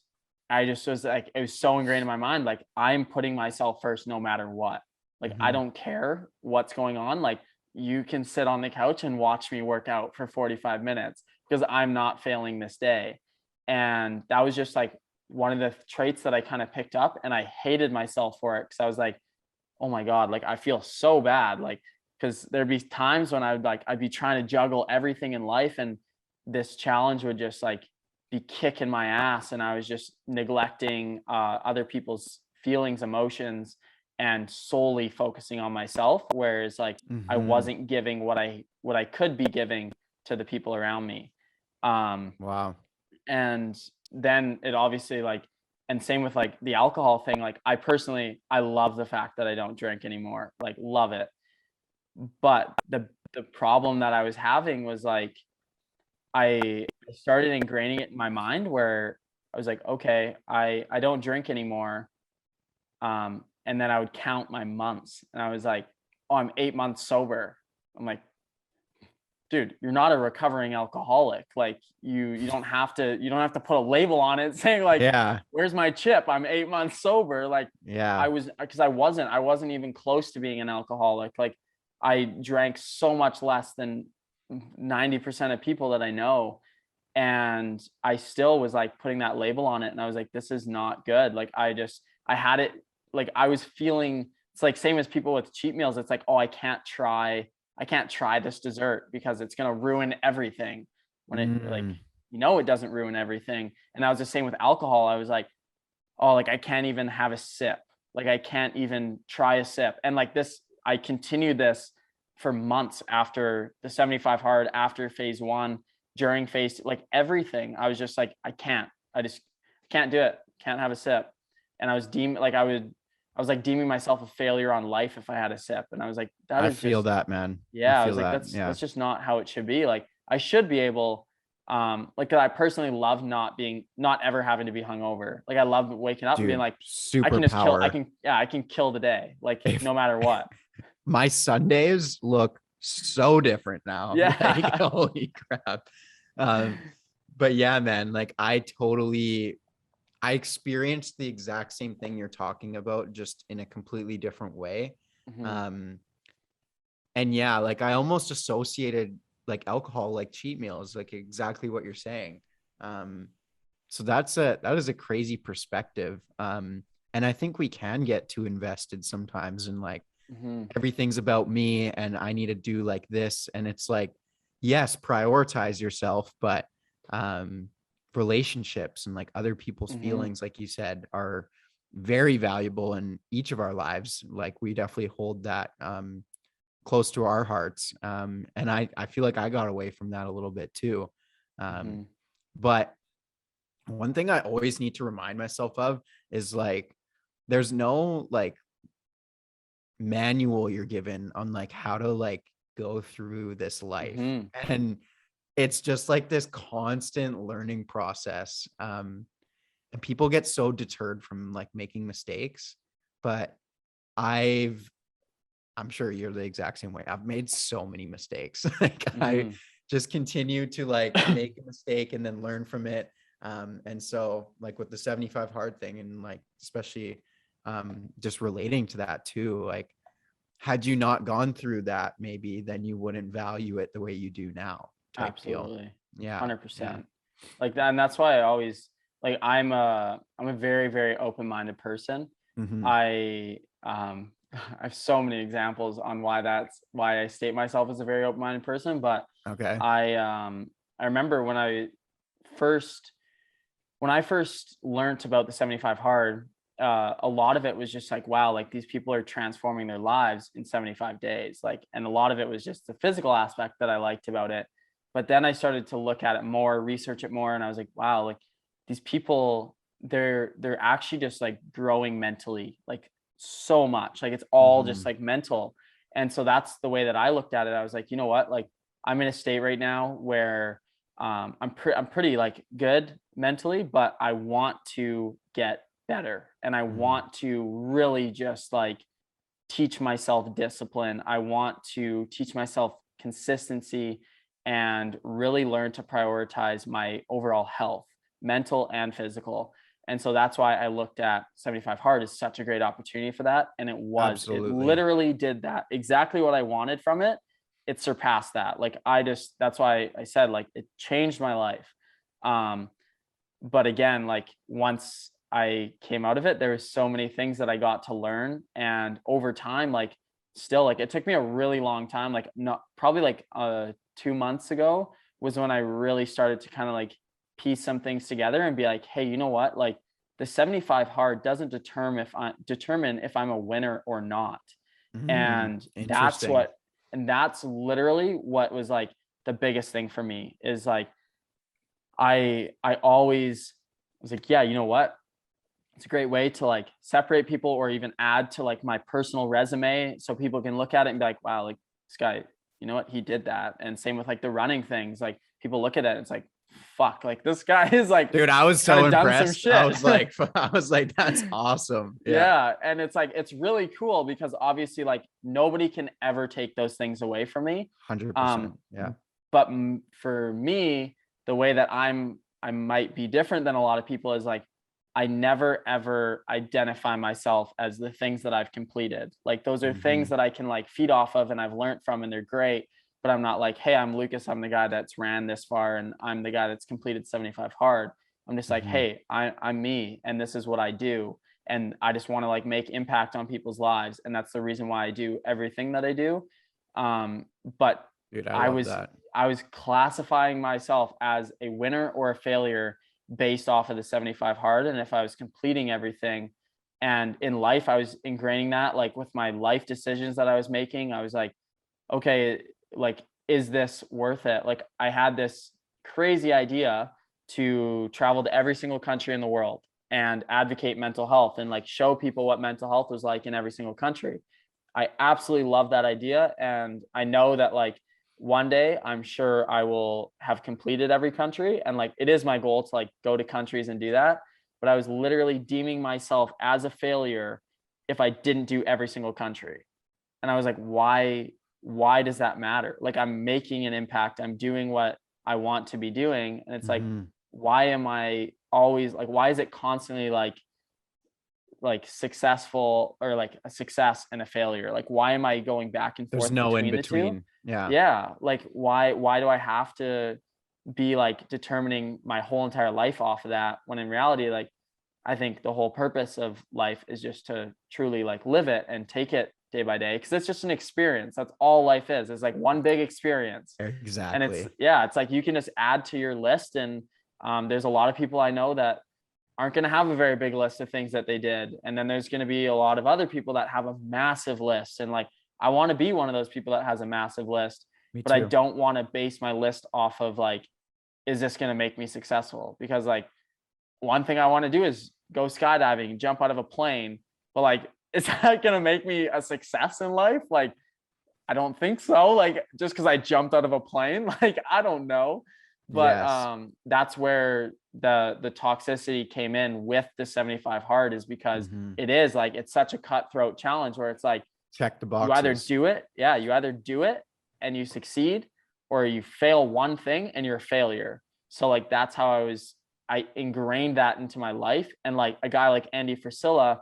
Speaker 2: I just was like, it was so ingrained in my mind, like I'm putting myself first no matter what. Like I
Speaker 1: Mhm.
Speaker 2: don't care what's going on. Like you can sit on the couch and watch me work out for 45 minutes because I'm not failing this day. And that was just like one of the traits that I kind of picked up and I hated myself for it because I was like, oh my God, like I feel so bad. Like, because there'd be times when I'd be trying to juggle everything in life and this challenge would just like be kicking my ass and I was just neglecting other people's feelings, emotions, and solely focusing on myself. Whereas like I
Speaker 1: Mhm.
Speaker 2: wasn't giving what I could be giving to the people around me. Um,
Speaker 1: Wow.
Speaker 2: and then it obviously like and same with like the alcohol thing, like I personally I love the fact that I don't drink anymore, like love it. But the problem that I was having was like I started ingraining it in my mind where I was like, okay, I don't drink anymore. And then I would count my months and I was like, oh, I'm 8 months sober. I'm like, dude, you're not a recovering alcoholic. Like you don't have to put a label on it saying like,
Speaker 1: Yeah.
Speaker 2: where's my chip? I'm 8 months sober. Like
Speaker 1: Yeah.
Speaker 2: I was because I wasn't even close to being an alcoholic. Like I drank so much less than 90% of people that I know. And I still was like putting that label on it. And I was like, this is not good. Like I had it like I was feeling it's like same as people with cheat meals. It's like, oh, I can't try this dessert because it's going to ruin everything when it like
Speaker 1: Mm.
Speaker 2: it doesn't ruin everything. And I was the same with alcohol. I was like, oh, like I can't even have a sip. Like I can't even try a sip. And like this I continued this for months after the 75 hard, after phase 1, during phase like everything. I was just like I can't. I just can't do it. Can't have a sip. And I was deem like I was like deeming myself a failure on life if I had a sip. And I was like that
Speaker 1: I
Speaker 2: is
Speaker 1: feel
Speaker 2: just
Speaker 1: that, man. I
Speaker 2: yeah, I was
Speaker 1: feel
Speaker 2: like,
Speaker 1: that.
Speaker 2: that's
Speaker 1: Yeah.
Speaker 2: that's just not how it should be. Like I should be able, like 'cause I personally love not ever having to be hungover. Like I love waking up and being
Speaker 1: Dude,
Speaker 2: like, I
Speaker 1: superpower.
Speaker 2: can, yeah, I can kill the day, like
Speaker 1: If
Speaker 2: no matter what.
Speaker 1: my Sundays look so different now, like
Speaker 2: Yeah.
Speaker 1: holy crap. Um, but yeah, man, like I experienced the exact same thing you're talking about, just in a completely different way.
Speaker 2: Mhm.
Speaker 1: Um, and yeah, like I almost associated like alcohol like cheat meals, like exactly what you're saying. Um, so that is a crazy perspective. And I think we can get too invested sometimes in like
Speaker 2: Mhm.
Speaker 1: everything's about me and I need to do like this. And it's like, yes, prioritize yourself, but um, relationships and like other people's
Speaker 2: Mhm.
Speaker 1: feelings, like you said, are very valuable in each of our lives. Like we definitely hold that close to our hearts. And I feel like I got away from that a little bit too. Um,
Speaker 2: Mhm.
Speaker 1: but one thing I always need to remind myself of is like, there's no like manual you're given on like how to like go through this life.
Speaker 2: Mhm.
Speaker 1: And it's just like this constant learning process. And people get so deterred from like making mistakes. But I've I'm sure you're the exact same way. I've made so many mistakes. Like I
Speaker 2: Mm.
Speaker 1: just continue to like make a mistake and then learn from it. And so like with the 75 hard thing, and like especially just relating to that too, like had you not gone through that, maybe then you wouldn't value it the way you do now, type deal.
Speaker 2: Absolutely.
Speaker 1: Yeah. Yeah.
Speaker 2: 100%. Like that, and that's why I always like I'm a very, very open-minded person.
Speaker 1: Mm-hmm.
Speaker 2: I I have so many examples on why I state myself as a very open-minded person, but
Speaker 1: Okay.
Speaker 2: I remember first when I first learned about the 75 hard, a lot of it was just like, wow, like these people are transforming their lives in 75 days. Like, and a lot of it was just the physical aspect that I liked about it. But then I started to look at it more, research it more, and I was like, wow, like these people, they're actually just like growing mentally, like so much. Like it's all
Speaker 1: Mm-hmm.
Speaker 2: just like mental. And so that's the way that I looked at it. I was like, you know what? Like I'm in a state right now where I'm pretty like good mentally, but I want to get better, and I
Speaker 1: Mm-hmm.
Speaker 2: want to really just like teach myself discipline. I want to teach myself consistency and really learn to prioritize my overall health, mental and physical. And so that's why I looked at 75 hard as such a great opportunity for that. And it
Speaker 1: Absolutely.
Speaker 2: literally did that exactly what I wanted from it. It surpassed that. Like that's why I said like it changed my life. Um, but again, like once I came out of it, there was so many things that I got to learn. And over time, like still like it took me a really long time, like not probably like 2 months ago was when I really started to kind of like piece some things together and be like, hey, you know what? Like the 75 hard doesn't determine if I'm a winner or not. And
Speaker 1: Interesting.
Speaker 2: that's literally what was like the biggest thing for me is like I always was like, yeah, you know what? It's a great way to like separate people or even add to like my personal resume so people can look at it and be like, wow, like this guy, you know what? He did that. And same with like the running things. Like people look at it and it's like, fuck, like this guy is like
Speaker 1: Dude, I was
Speaker 2: kind
Speaker 1: so
Speaker 2: of done some
Speaker 1: impressed. I
Speaker 2: shit.
Speaker 1: was like, I was like, that's awesome. Yeah.
Speaker 2: Yeah. And it's like, it's really cool because obviously like nobody can ever take those things away from me.
Speaker 1: 100%.
Speaker 2: Um,
Speaker 1: Yeah.
Speaker 2: but for me, the way that I might be different than a lot of people is like I never ever identify myself as the things that I've completed. Like those are
Speaker 1: Mm-hmm.
Speaker 2: things that I can like feed off of and I've learned from and they're great. But I'm not like, hey, I'm Lucas. I'm the guy that's ran this far and I'm the guy that's completed 75 hard. I'm just like,
Speaker 1: Mm-hmm.
Speaker 2: hey, I'm me and this is what I do. And I just want to like make impact on people's lives. And that's the reason why I do everything that I do. But
Speaker 1: Dude, I
Speaker 2: I
Speaker 1: love
Speaker 2: was
Speaker 1: that.
Speaker 2: I was classifying myself as a winner or a failure based off of the 75 hard and if I was completing everything. And in life I was ingraining that like with my life decisions that I was making. I was like, okay, like is this worth it? Like I had this crazy idea to travel to every single country in the world and advocate mental health and like show people what mental health was like in every single country. I absolutely love that idea. And I know that like one day I'm sure I will have completed every country. And like it is my goal to like go to countries and do that. But I was literally deeming myself as a failure if I didn't do every single country. And I was like, why does that matter? Like I'm making an impact. I'm doing what I want to be doing. And it's like,
Speaker 1: Mm-hmm.
Speaker 2: why am I always like, why is it constantly like successful or like a success and a failure? Like why am I going back and
Speaker 1: There's
Speaker 2: forth
Speaker 1: no in
Speaker 2: between the two?
Speaker 1: between. Yeah.
Speaker 2: Yeah, like why do I have to be like determining my whole entire life off of that when in reality like I think the whole purpose of life is just to truly like live it and take it day by day because it's just an experience. That's all life is. It's like one big experience. And it's
Speaker 1: Exactly.
Speaker 2: yeah, it's like you can just add to your list and there's a lot of people I know that aren't going to have a very big list of things that they did. And then there's going to be a lot of other people that have a massive list. And like, I want to be one of those people that has a massive list,
Speaker 1: Me
Speaker 2: but I
Speaker 1: too.
Speaker 2: don't want to base my list off of like, is this going to make me successful? Because like, one thing I want to do is go skydiving, jump out of a plane. But like, is that going to make me a success in life? Like, I don't think so. Like just because I jumped out of a plane, like I don't know. But
Speaker 1: Yes.
Speaker 2: that's where the toxicity came in with the 75 hard is because
Speaker 1: Mm-hmm.
Speaker 2: it is like it's such a cutthroat challenge where it's like
Speaker 1: Check the
Speaker 2: you either
Speaker 1: boxes.
Speaker 2: do it. Yeah. You either do it and you succeed, or you fail one thing and you're a failure. So like, that's how I ingrained that into my life. And like a guy like Andy Frisella,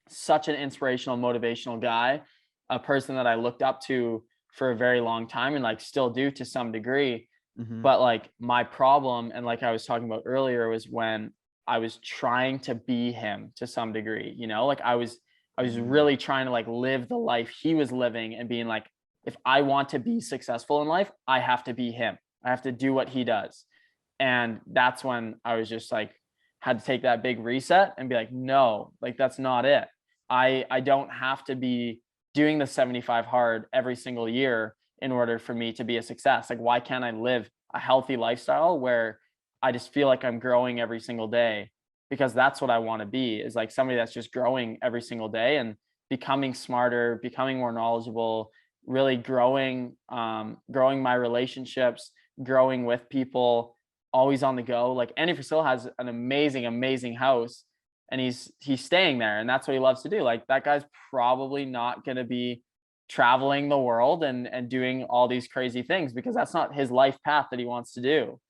Speaker 2: such an inspirational, motivational guy, a person that I looked up to for a very long time and like still do to some degree.
Speaker 1: Mhm.
Speaker 2: But like my problem, and like I was talking about earlier, was when I was trying to be him to some degree, like I was
Speaker 1: Mm.
Speaker 2: really trying to like live the life he was living and being like, if I want to be successful in life, I have to be him. I have to do what he does. And that's when I was just like, had to take that big reset and be like, no, like that's not it. I don't have to be doing the 75 hard every single year in order for me to be a success. Like, why can't I live a healthy lifestyle where I just feel like I'm growing every single day? Because that's what I want to be, is like somebody that's just growing every single day and becoming smarter, becoming more knowledgeable, really growing my relationships, growing with people, always on the go. Like Andy Frisell has an amazing house, and he's staying there, and that's what he loves to do. Like that guy's probably not going to be traveling the world and doing all these crazy things, because that's not his life path that he wants to do.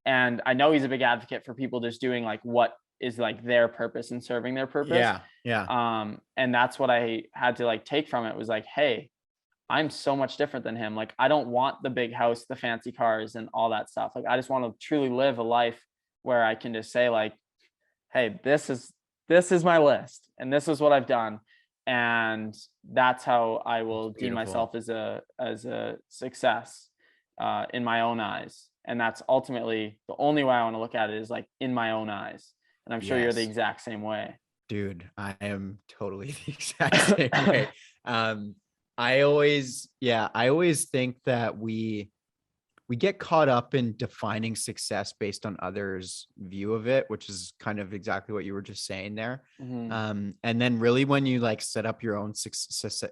Speaker 2: And I know he's a big advocate for people just doing like what is like their purpose and serving their purpose.
Speaker 1: Yeah. Yeah.
Speaker 2: And that's what I had to like take from it, was like, hey, I'm so much different than him. Like, I don't want the big house, the fancy cars, and all that stuff. Like, I just want to truly live a life where I can just say like, hey, this is my list and this is what I've done. And that's how I will
Speaker 1: It's
Speaker 2: deem
Speaker 1: beautiful.
Speaker 2: myself as a success in my own eyes. And that's ultimately the only way I want to look at it, is like in my own eyes. And I'm sure you're the
Speaker 1: Yes.
Speaker 2: exact same way.
Speaker 1: Dude, I am totally the exact same way. Um, I always think that we get caught up in defining success based on others' view of it, which is kind of exactly what you were just saying there.
Speaker 2: Mhm.
Speaker 1: And then really when you like set up your own success,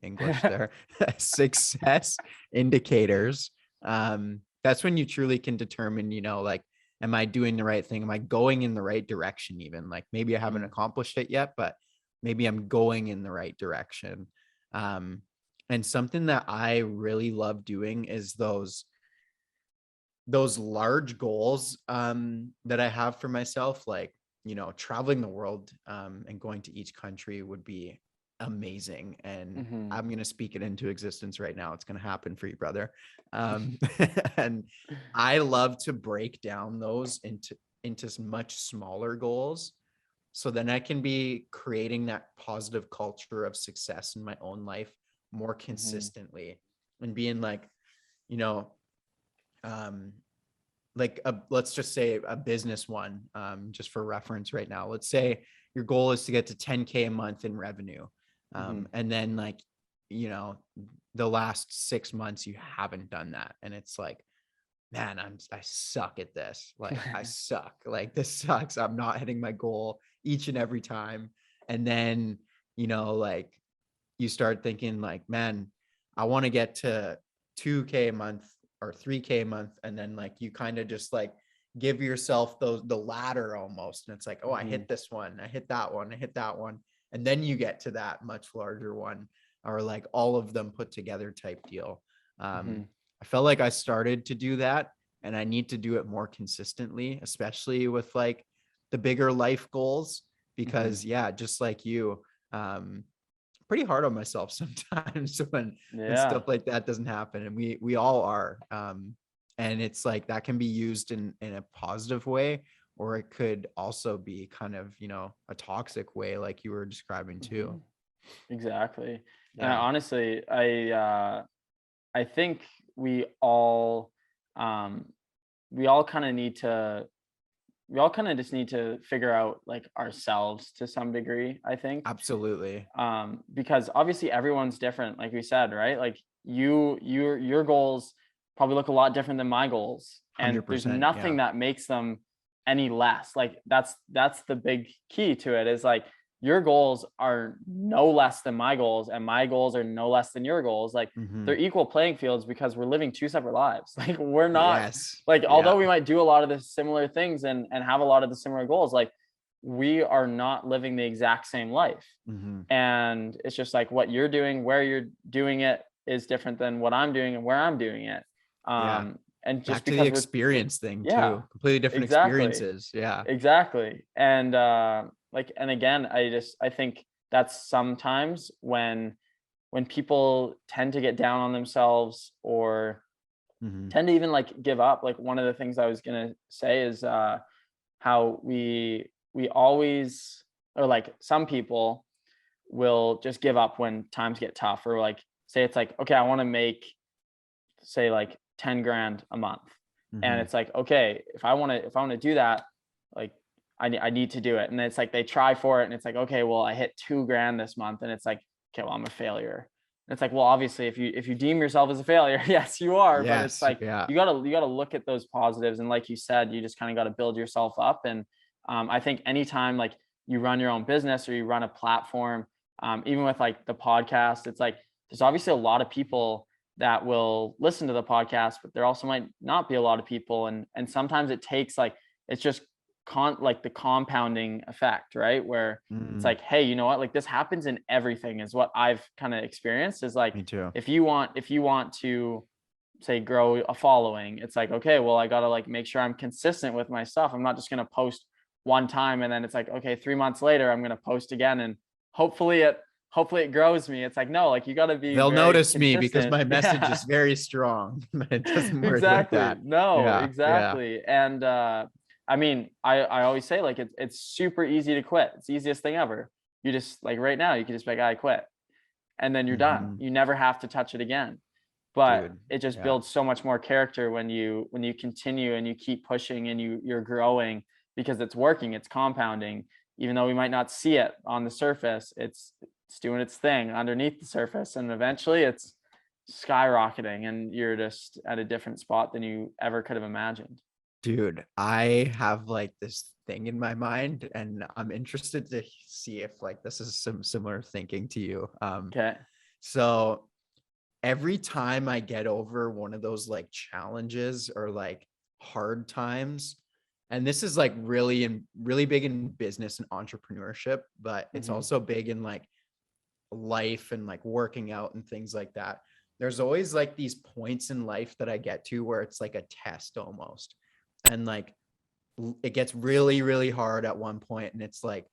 Speaker 1: English there, success indicators, that's when you truly can determine, like, am I doing the right thing? Am I going in the right direction? Even like maybe I haven't
Speaker 2: Mhm.
Speaker 1: accomplished it yet, but maybe I'm going in the right direction. And something that I really love doing is those large goals that I have for myself, like, traveling the world and going to each country would be amazing. And
Speaker 2: Mhm.
Speaker 1: I'm going to speak it into existence right now. It's going to happen for you, brother. And I love to break down those into much smaller goals. So then I can be creating that positive culture of success in my own life more
Speaker 2: Mhm.
Speaker 1: consistently, and being like, you know, um, let's just say a business one, just for reference right now. Let's say your goal is to get to 10K a month in revenue.
Speaker 2: Mhm.
Speaker 1: And then like, you know, the last 6 months you haven't done that. And it's like, man, I suck at this. Like I suck. Like this sucks. I'm not hitting my goal each and every time. And then, like you start thinking like, man, I want to get to 2K a month or 3K a month. And then like you kind of just like give yourself the ladder almost. And it's like, oh, I
Speaker 2: Mhm.
Speaker 1: hit this one, I hit that one, I hit that one. And then you get to that much larger one, or like all of them put together type deal. Um,
Speaker 2: Mhm.
Speaker 1: I felt like I started to do that, and I need to do it more consistently, especially with like the bigger life goals,
Speaker 2: Mhm.
Speaker 1: because yeah, just like you, um, pretty hard on myself sometimes when
Speaker 2: Yeah.
Speaker 1: stuff like that doesn't happen, and we all are. And it's like that can be used in a positive way, or it could also be kind of, a toxic way like you were describing too.
Speaker 2: Mhm. Exactly. And I
Speaker 1: Yeah,
Speaker 2: honestly, I think we all um we all kind of need to we all kind of just need to figure out like ourselves to some degree, I think.
Speaker 1: absolutely.
Speaker 2: Because obviously everyone's different, like we said, right? Like your goals probably look a lot different than my goals, and there's
Speaker 1: 100%.
Speaker 2: nothing
Speaker 1: Yeah.
Speaker 2: that makes them any less. Like that's the big key to it, is like your goals are no less than my goals, and my goals are no less than your goals. Like
Speaker 1: Hmm.
Speaker 2: they're equal playing fields, because we're living two separate lives. Like we're not,
Speaker 1: Yes.
Speaker 2: like,
Speaker 1: Yeah.
Speaker 2: although we might do a lot of the similar things and have a lot of the similar goals, like we are not living the exact same life. And it's just like what you're doing, where you're doing it is different than what I'm doing and where I'm doing it. And just
Speaker 1: back to the
Speaker 2: because
Speaker 1: experience thing
Speaker 2: yeah,
Speaker 1: too, completely different
Speaker 2: exactly.
Speaker 1: experiences. Yeah.
Speaker 2: Exactly. And and again, I think that's sometimes when people tend to get down on themselves or tend to even like give up. Like one of the things I was gonna say is how we always, or like some people will just give up when times get tough, or like say it's like, okay, I want to make, say like 10 grand a month. And it's like, okay, if I want to do that, like I need to do it. And it's like, they try for it and it's like, okay, well, I hit 2 grand this month. And it's like, okay, well, I'm a failure. And it's like, well, obviously if you deem yourself as a failure, yes, you are, but it's
Speaker 1: Yes.
Speaker 2: like,
Speaker 1: Yeah.
Speaker 2: you gotta look at those positives. And like you said, you just kind of got to build yourself up. And I think anytime like you run your own business or you run a platform, even with like the podcast, it's like, there's obviously a lot of people that will listen to the podcast, but there also might not be a lot of people. And sometimes it takes like, it's just like the compounding effect, right? Where it's like, hey, you know what? Like this happens in everything is what I've kind of experienced is like,
Speaker 1: Me too.
Speaker 2: if you want to say grow a following, it's like, okay, well, I got to like make sure I'm consistent with my stuff. I'm not just going to post one time and then it's like, okay, 3 months later, I'm going to post again. And hopefully it grows me. It's like, no, like you got to be
Speaker 1: They'll
Speaker 2: very
Speaker 1: notice me because
Speaker 2: consistent.
Speaker 1: my message
Speaker 2: Yeah,
Speaker 1: is very strong. It doesn't work like
Speaker 2: exactly.
Speaker 1: that.
Speaker 2: No,
Speaker 1: Yeah. Yeah.
Speaker 2: exactly. And I mean, I always say like it's super easy to quit. It's the easiest thing ever. You just like right now, you can just be like, I quit. And then you're done. You never have to touch it again. But
Speaker 1: Dude.
Speaker 2: it just
Speaker 1: Yeah.
Speaker 2: builds so much more character when you continue and you keep pushing and you're growing because it's working, it's compounding. Even though we might not see it on the surface, it's doing its thing underneath the surface. And eventually it's skyrocketing and you're just at a different spot than you ever could have imagined.
Speaker 1: Dude, I have like this thing in my mind and I'm interested to see if like this is some similar thinking to you.
Speaker 2: Okay.
Speaker 1: So every time I get over one of those like challenges or like hard times, and this is like really big in business and entrepreneurship, but it's also big in like life and like working out and things like that. There's always like these points in life that I get to where it's like a test almost. And like it gets really hard at one point and it's like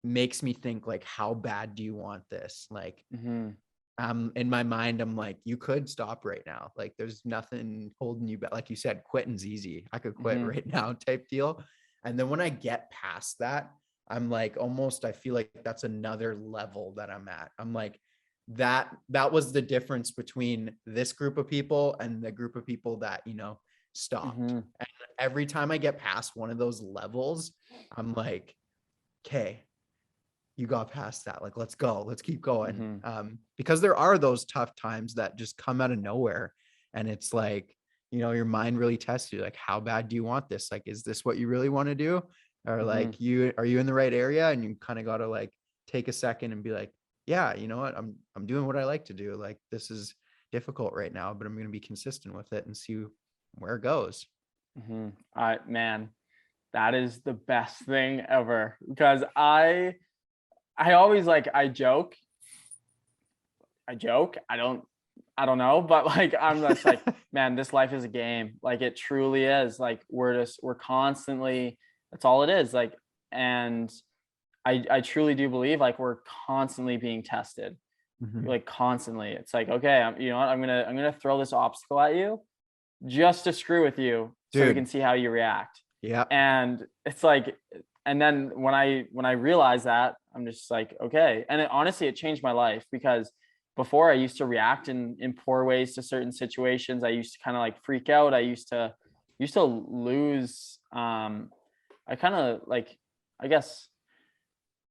Speaker 1: makes me think like, how bad do you want this? Like in my mind, I'm like, you could stop right now. Like there's nothing holding you back. Like you said, quitting's easy. I could quit right now type deal. And then when I get past that, I'm like, almost, I feel like that's another level that I'm at. I'm like, that was the difference between this group of people and the group of people that, you know, stopped. And every time I get past one of those levels, I'm like, okay, you got past that. Like, let's go, let's keep going. Because there are those tough times that just come out of nowhere. And it's like, you know, your mind really tests you. Like, how bad do you want this? Like, is this what you really want to do? Or like, are you in the right area? And you kind of got to like take a second and be like, yeah, you know what? I'm doing what I like to do. Like, this is difficult right now, but I'm going to be consistent with it and see where it goes.
Speaker 2: Man, that is the best thing ever because I always like, I joke. I don't know, but like, I'm just like, man, this life is a game. Like it truly is. Like we're constantly, that's all it is. Like, and I truly do believe like we're constantly being tested, like constantly. It's like, okay, you know what? I'm going to throw this obstacle at you just to screw with you.
Speaker 1: Dude.
Speaker 2: So we can see how you react.
Speaker 1: Yeah.
Speaker 2: And it's like, and then when I realized that, I'm just like, okay. And honestly, it changed my life because before I used to react in poor ways to certain situations. I used to kind of like freak out. I used to lose. I kind of like, I guess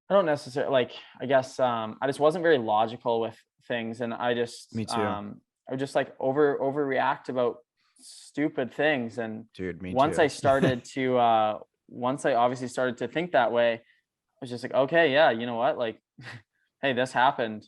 Speaker 2: I don't necessarily like, I guess I just wasn't very logical with things. And I just,
Speaker 1: Me too.
Speaker 2: I would just like overreact about stupid things. And
Speaker 1: Dude, me
Speaker 2: once
Speaker 1: too.
Speaker 2: I started to, once I obviously started to think that way, I was just like, okay, yeah, you know what? Like, hey, this happened.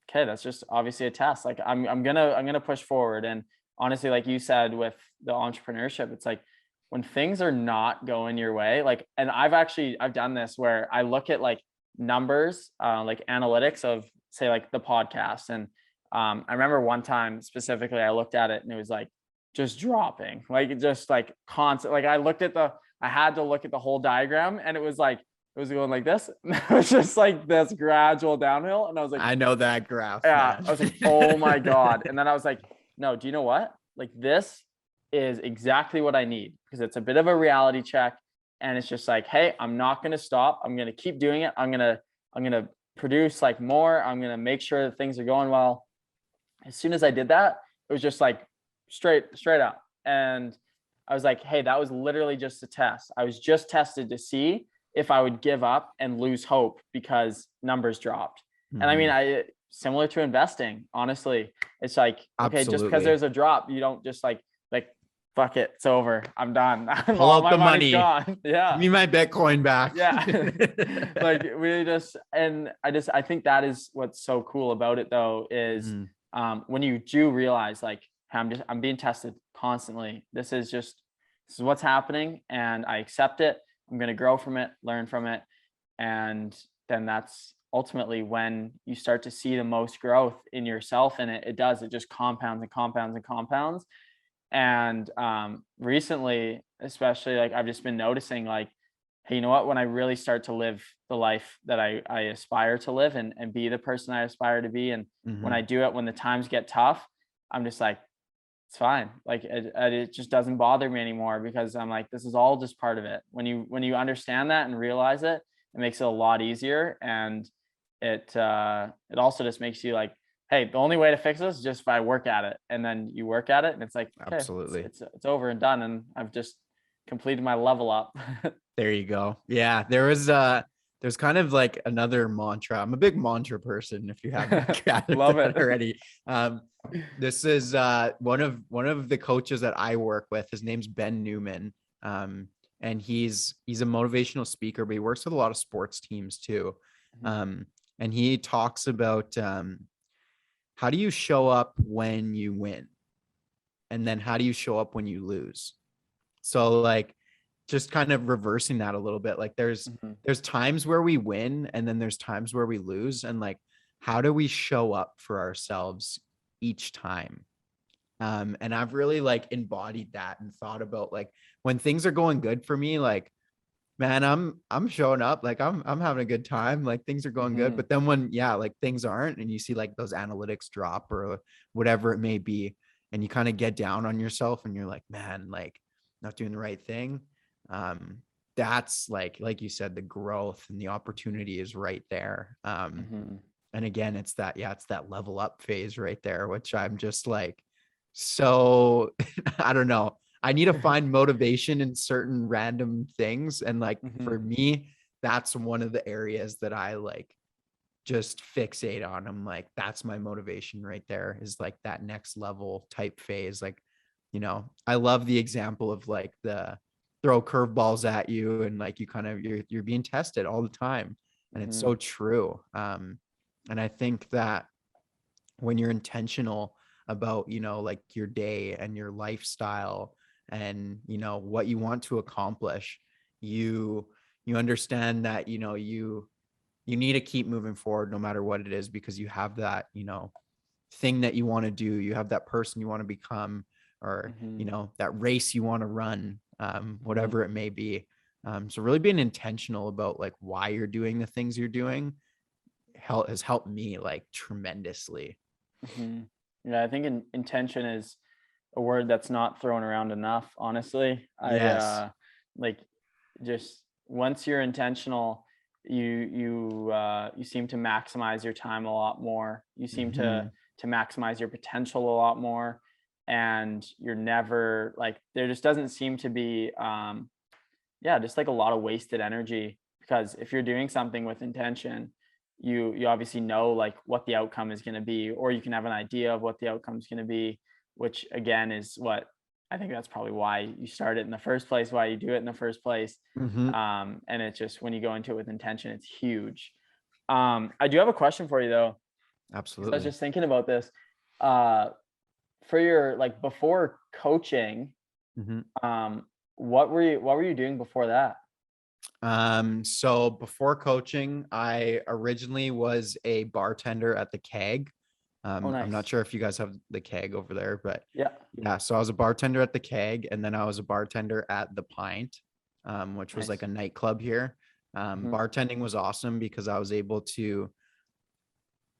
Speaker 2: Okay, that's just obviously a test. Like I'm gonna push forward. And honestly, like you said, with the entrepreneurship, it's like when things are not going your way, like, and I've done this where I look at like numbers, like analytics of say like the podcast. And I remember one time specifically, I looked at it and it was like just dropping, like just like constant. Like I had to look at the whole diagram, and it was like, it was going like this. It was just like this gradual downhill. And I was like,
Speaker 1: I know that graph,
Speaker 2: yeah,
Speaker 1: man.
Speaker 2: I was like, oh my God. And then I was like, no, do you know what? Like, this is exactly what I need, because it's a bit of a reality check. And it's just like, hey, I'm not going to stop. I'm going to keep doing it. I'm going to produce like more. I'm going to make sure that things are going well. As soon as I did that, it was just like straight up. And I was like, hey, that was literally just a test. I was just tested to see if I would give up and lose hope because numbers dropped. And I mean, similar to investing, honestly, it's like, okay, just because
Speaker 1: Absolutely.
Speaker 2: there's a drop, you don't just like fuck it, it's over, I'm done.
Speaker 1: Pull
Speaker 2: All
Speaker 1: out
Speaker 2: my
Speaker 1: the
Speaker 2: money's
Speaker 1: money.
Speaker 2: gone. Yeah.
Speaker 1: Give me my Bitcoin back.
Speaker 2: Yeah. Like we just, and I think that is what's so cool about it though, is when you do realize like, I'm being tested constantly. This is what's happening, and I accept it. I'm going to grow from it, learn from it. And then that's ultimately when you start to see the most growth in yourself. And it just compounds and compounds and compounds. And recently, especially, like I've just been noticing like, hey, you know what, when I really start to live the life that I aspire to live, and be the person I aspire to be. And when I do it, when the times get tough, I'm just like, it's fine. Like it just doesn't bother me anymore, because I'm like, this is all just part of it. When you understand that and realize it, it makes it a lot easier. And it also just makes you like, hey, the only way to fix this is just if I work at it. And then you work at it, and it's like, okay,
Speaker 1: Absolutely.
Speaker 2: it's over and done. And I've just completed my level up.
Speaker 1: There you go. Yeah, there's kind of like another mantra. I'm a big mantra person, if you haven't gathered
Speaker 2: Love
Speaker 1: that
Speaker 2: it.
Speaker 1: already. This is one of the coaches that I work with. His name's Ben Newman. And he's a motivational speaker, but he works with a lot of sports teams too. And he talks about how do you show up when you win? And then how do you show up when you lose? So like just kind of reversing that a little bit. Like there's times where we win, and then there's times where we lose. And like, how do we show up for ourselves each time? And I've really like embodied that and thought about like, when things are going good for me, like, man, I'm showing up, like I'm having a good time, like things are going good. But then when, like things aren't, and you see like those analytics drop or whatever it may be, and you kind of get down on yourself, and you're like, man, like not doing the right thing. That's like you said, the growth and the opportunity is right there. And again, it's that level up phase right there, which I'm just like, so I don't know. I need to find motivation in certain random things. And like, for me, that's one of the areas that I like just fixate on. I'm like, that's my motivation right there, is like that next level type phase. Like, I love the example of like the throw curveballs at you, and like you kind of, you're being tested all the time. And it's so true. And I think that when you're intentional about, like your day and your lifestyle and, what you want to accomplish, you understand that, you need to keep moving forward no matter what it is, because you have that, thing that you want to do. You have that person you want to become, or, that race you want to run, whatever it may be. So really being intentional about like why you're doing the things you're doing has helped me like tremendously.
Speaker 2: Yeah, I think intention is a word that's not thrown around enough, honestly.
Speaker 1: Yes.
Speaker 2: Like just once you're intentional, you seem to maximize your time a lot more. You seem to maximize your potential a lot more, and you're never like, there just doesn't seem to be just like a lot of wasted energy, because if you're doing something with intention, you obviously know like what the outcome is going to be, or you can have an idea of what the outcome is going to be, which again is what I think that's probably why you start it in the first place, why you do it in the first place. And it's just, when you go into it with intention, it's huge. I do have a question for you though.
Speaker 1: Absolutely.
Speaker 2: I was just thinking about this. For your like before coaching, what were you doing before that?
Speaker 1: So before coaching, I originally was a bartender at the Keg.
Speaker 2: Oh,
Speaker 1: I'm not
Speaker 2: nice.
Speaker 1: sure if you guys have the Keg over there, but
Speaker 2: Yeah.
Speaker 1: yeah, so I was a bartender at the Keg, and then I was a bartender at the Pint, which was like
Speaker 2: Nice.
Speaker 1: a nightclub here.
Speaker 2: Mhm.
Speaker 1: Bartending was awesome because I was able to,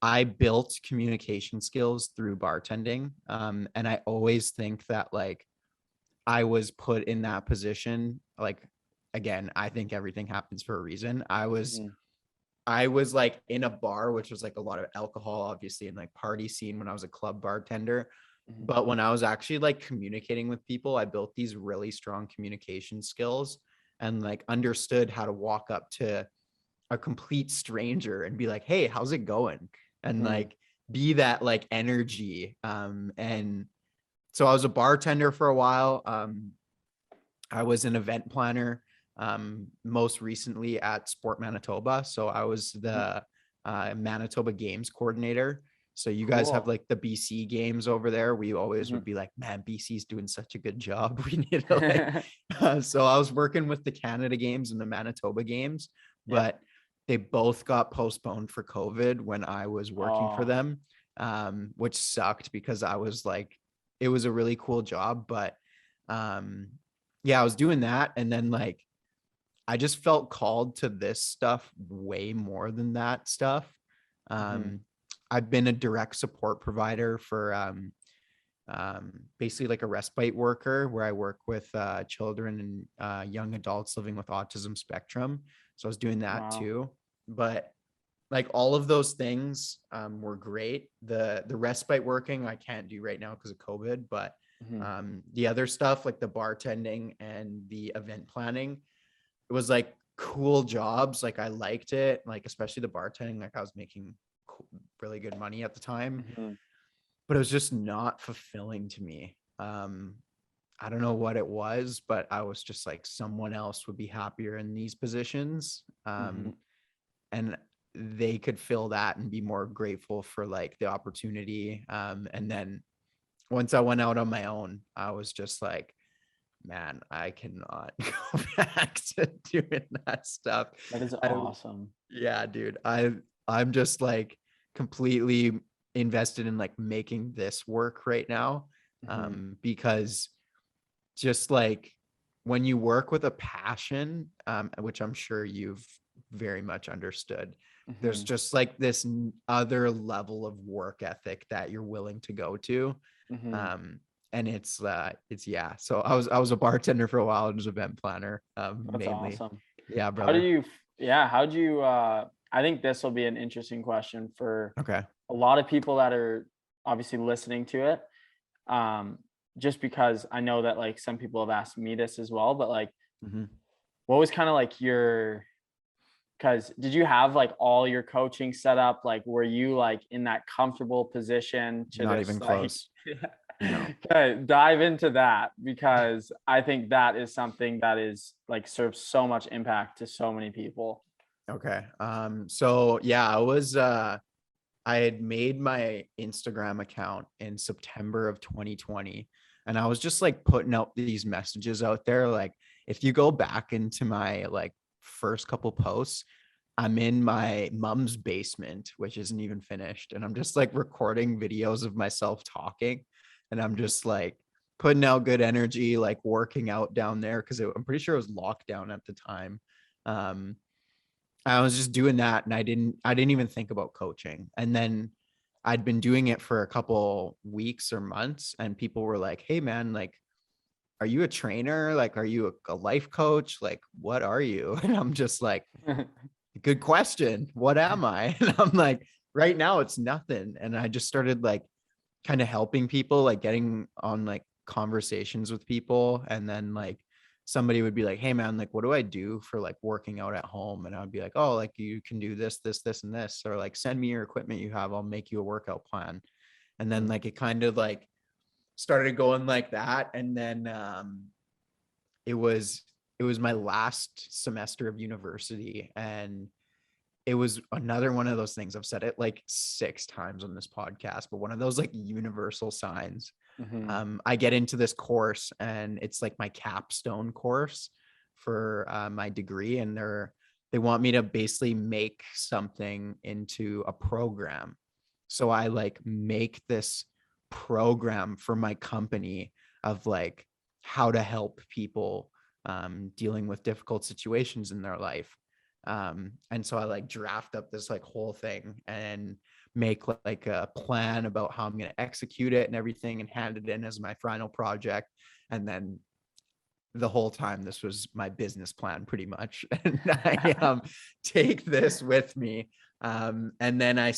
Speaker 1: I built communication skills through bartending. And I always think that like I was put in that position. Like, again, I think everything happens for a reason.
Speaker 2: Mhm.
Speaker 1: I was like in a bar, which was like a lot of alcohol, obviously, and like party scene when I was a club bartender.
Speaker 2: Mhm.
Speaker 1: But when I was actually like communicating with people, I built these really strong communication skills and like understood how to walk up to a complete stranger and be like, hey, how's it going? And
Speaker 2: Mhm.
Speaker 1: like be that like energy. And so I was a bartender for a while. I was an event planner, most recently at Sport Manitoba. So I was
Speaker 2: Mhm.
Speaker 1: the Manitoba Games coordinator. So you guys have
Speaker 2: Cool.
Speaker 1: like the BC games over there. We always
Speaker 2: Mhm.
Speaker 1: would be like, man, BC's doing such a good job. We need to like, so I was working with the Canada games and the Manitoba games,
Speaker 2: Yeah.
Speaker 1: but they both got postponed for COVID when I was working for
Speaker 2: Oh.
Speaker 1: them, which sucked because I was like, it was a really cool job, but um, yeah, I was doing that. And then like, I just felt called to this stuff way more than that stuff.
Speaker 2: Mhm.
Speaker 1: Um, I've been a direct support provider for basically like a respite worker where I work with children and young adults living with autism spectrum. So I was doing that
Speaker 2: Wow.
Speaker 1: too. But like all of those things were great. The respite working I can't do right now because of COVID, but
Speaker 2: Mhm.
Speaker 1: the other stuff like the bartending and the event planning, it was like cool jobs. Like I liked it, like especially the bartending. Like I was making really good money at the time,
Speaker 2: Mhm.
Speaker 1: but it was just not fulfilling to me. I don't know what it was, but I was just like someone else would be happier in these positions.
Speaker 2: Mhm.
Speaker 1: And they could fill that and be more grateful for like the opportunity. And then once I went out on my own, I was just like, man, I cannot go back to doing that stuff.
Speaker 2: That is
Speaker 1: I,
Speaker 2: awesome.
Speaker 1: yeah, dude, I'm just like completely invested in like making this work right now.
Speaker 2: Mhm.
Speaker 1: Because just like when you work with a passion, which I'm sure you've very much understood, there's
Speaker 2: Mhm.
Speaker 1: just like this other level of work ethic that you're willing to go to.
Speaker 2: Mhm.
Speaker 1: Um, and it's yeah. So I was a bartender for a while and was an event planner,
Speaker 2: That's
Speaker 1: mainly.
Speaker 2: awesome.
Speaker 1: Yeah,
Speaker 2: How do
Speaker 1: brother.
Speaker 2: you yeah, how do you I think this will be an interesting question for
Speaker 1: Okay.
Speaker 2: a lot of people that are obviously listening to it. Um, just because I know that like some people have asked me this as well, but like
Speaker 1: Mhm.
Speaker 2: what was kind of like your because did you have like all your coaching set up? Like were you like in that comfortable position to
Speaker 1: Not even
Speaker 2: just like
Speaker 1: close. No.
Speaker 2: okay, dive into that because I think that is something that is like serves so much impact to so many people.
Speaker 1: Okay. So yeah, I had made my Instagram account in September of 2020, and I was just like putting out these messages out there. Like, if you go back into my like first couple posts, I'm in my mom's basement, which isn't even finished, and I'm just like recording videos of myself talking, and I'm just like putting out good energy, like working out down there because I'm pretty sure it was lockdown at the time. Um, I was just doing that and I didn't even think about coaching. And then I'd been doing it for a couple weeks or months and people were like, "Hey man, like are you a trainer? Like are you a life coach? Like what are you?" And I'm just like, "Good question. What am I?" And I'm like, "Right now it's nothing." And I just started like kind of helping people, like getting on like conversations with people. And then like somebody would be like, "Hey man, like what do I do for like working out at home?" And I would be like, "Oh, like you can do this, this, this, and this, or like send me your equipment you have, I'll make you a workout plan." And then
Speaker 2: Mhm.
Speaker 1: like it kind of like started going like that. And then it was it was my last semester of university, and it was another one of those things. I've said it like 6 times on this podcast, but one of those like universal signs. I get into this course and it's like my capstone course for my degree, and they want me to basically make something into a program. So I like make this program for my company of like how to help people dealing with difficult situations in their life. And so I like draft up this like whole thing and make like a plan about how I'm going to execute it and everything, and hand it in as my final project. And then the whole time this was my business plan pretty much. And I take this with me. And then I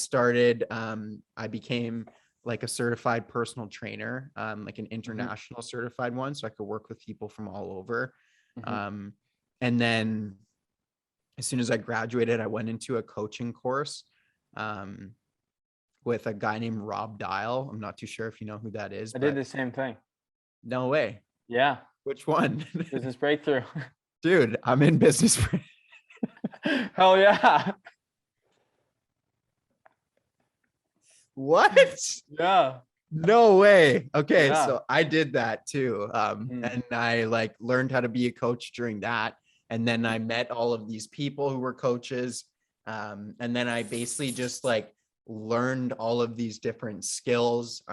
Speaker 1: became like a certified personal trainer, like an international certified one. So I could work with people from all over. And then as soon as I graduated, I went into a coaching course with a guy named Rob Dial. I'm not too sure if you know who that is.
Speaker 2: I did the same thing.
Speaker 1: No way.
Speaker 2: Yeah.
Speaker 1: Which one?
Speaker 2: Business breakthrough.
Speaker 1: Dude, I'm in business.
Speaker 2: Hell yeah.
Speaker 1: What?
Speaker 2: Yeah.
Speaker 1: No way. Okay,
Speaker 2: Yeah.
Speaker 1: so I did that too. And I like learned how to be a coach during that. And then I met all of these people who were coaches. And then I basically just like learned all of these different skills.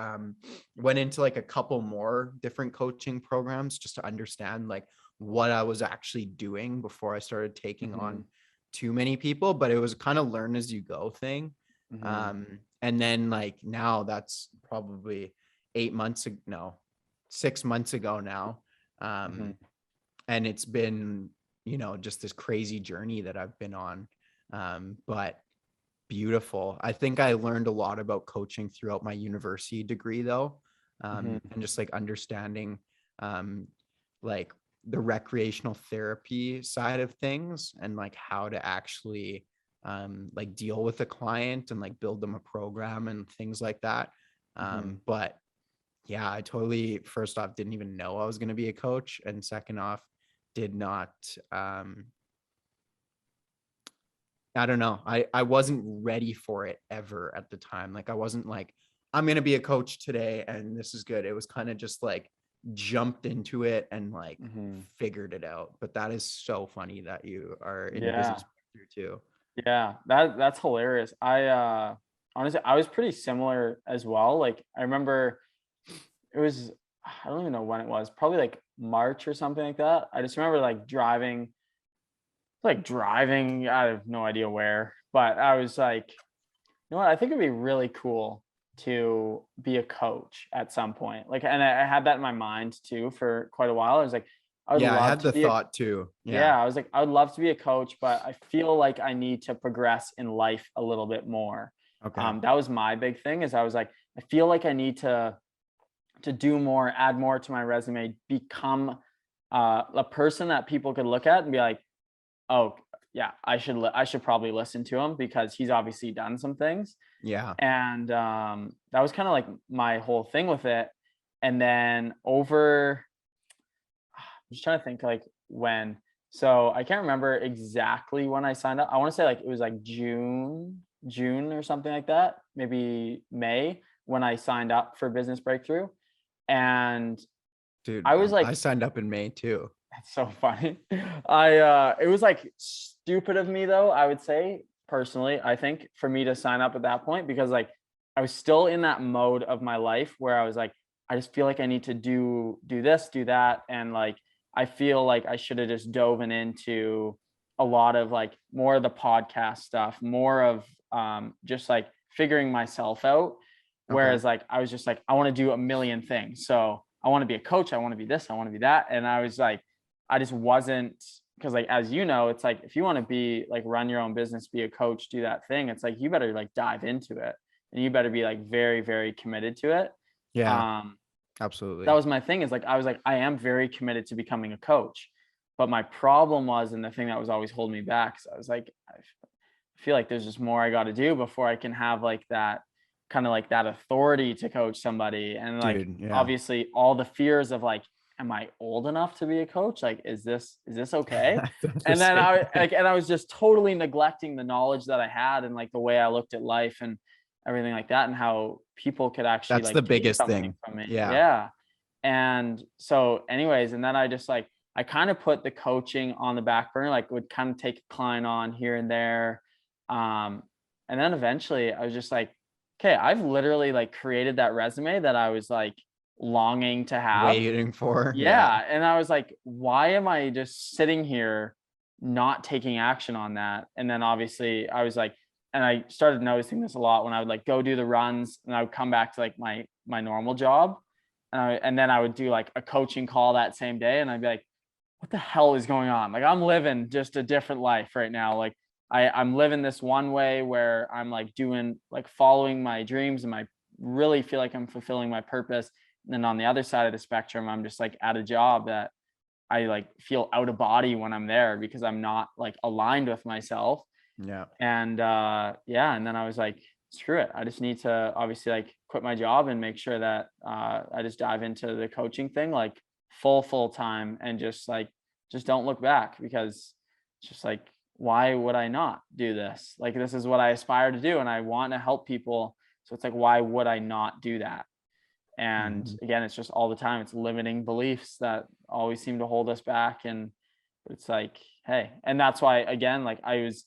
Speaker 1: Went into like a couple more different coaching programs just to understand like what I was actually doing before I started taking on too many people. But it was kind of learn as you go thing. And then like now that's probably 6 months ago now. And it's been, you know, just this crazy journey that I've been on. But beautiful. I think I learned a lot about coaching throughout my university degree though. And just like understanding like the recreational therapy side of things, and like how to actually like deal with a client and like build them a program and things like that. But yeah, I totally, first off, didn't even know I was going to be a coach. And second off, did not, I don't know. I wasn't ready for it ever at the time. Like I wasn't like, I'm going to be a coach today and this is good. It was kind of just like jumped into it and like figured it out. But that is so funny that you are in business too.
Speaker 2: Yeah, that's hilarious. I honestly, I was pretty similar as well. Like I remember it was, I don't even know when it was, probably like March or something like that. I just remember like driving, I have no idea where, but I was like, you know what, I think it'd be really cool to be a coach at some point. Like, and I had that in my mind too for quite a while. I was like,
Speaker 1: I had the thought too.
Speaker 2: Yeah, I was like, I would love to be a coach, but I feel like I need to progress in life a little bit more.
Speaker 1: Okay.
Speaker 2: That was my big thing, is I was like, I feel like I need to do more, add more to my resume, become a person that people could look at and be like, oh yeah, I should probably listen to him because he's obviously done some things.
Speaker 1: Yeah.
Speaker 2: And that was kind of like my whole thing with it. And then I'm just trying to think like when. So I can't remember exactly when I signed up. I want to say like it was like June or something like that, maybe May, when I signed up for Business Breakthrough. And
Speaker 1: dude,
Speaker 2: I was like,
Speaker 1: I signed up in May too.
Speaker 2: That's so funny. It was like stupid of me though, I would say personally, I think, for me to sign up at that point, because like I was still in that mode of my life where I was like, I just feel like I need to do this, do that. And like, I feel like I should have just dove into a lot of like more of the podcast stuff, more of just like figuring myself out. Whereas like, I was just like, I want to do a million things. So I want to be a coach. I want to be this, I want to be that. And I was like, I just wasn't, because like, as you know, it's like, if you want to be like, run your own business, be a coach, do that thing, it's like, you better like dive into it and you better be like very, very committed to it.
Speaker 1: Yeah. Absolutely.
Speaker 2: That was my thing, is like, I was like, I am very committed to becoming a coach. But my problem was, and the thing that was always holding me back, so I was like, I feel like there's just more I got to do before I can have like that kind of like that authority to coach somebody. And like, obviously all the fears of like am I old enough to be a coach? Like, is this okay?
Speaker 1: I felt the
Speaker 2: And then
Speaker 1: same way.
Speaker 2: I was just totally neglecting the knowledge that I had and like the way I looked at life and everything like that, and how people could actually
Speaker 1: That's the
Speaker 2: like take
Speaker 1: biggest
Speaker 2: something
Speaker 1: thing.
Speaker 2: from me.
Speaker 1: Yeah.
Speaker 2: Yeah. And so anyways, and then I just like, I kind of put the coaching on the back burner, like would kind of take a client on here and there. Um, and then eventually I was just like, okay, I've literally like created that resume that I was like longing to have.
Speaker 1: Waiting for. Yeah.
Speaker 2: Yeah. And I was like, why am I just sitting here not taking action on that? And then obviously I was like, and I started noticing this a lot when I would like go do the runs and I would come back to like my normal job. And then I would do like a coaching call that same day. And I'd be like, what the hell is going on? Like I'm living just a different life right now. Like I'm living this one way where I'm like doing like following my dreams and I really feel like I'm fulfilling my purpose. And then on the other side of the spectrum, I'm just like at a job that I like feel out of body when I'm there because I'm not like aligned with myself.
Speaker 1: Yeah.
Speaker 2: And yeah, and then I was like, screw it. I just need to obviously like quit my job and make sure that I just dive into the coaching thing like full time and just don't look back, because it's just like, why would I not do this? Like this is what I aspire to do and I want to help people. So it's like, why would I not do that? And
Speaker 1: Mhm.
Speaker 2: again, it's just all the time, it's limiting beliefs that always seem to hold us back. And it's like, hey, and that's why again, like I was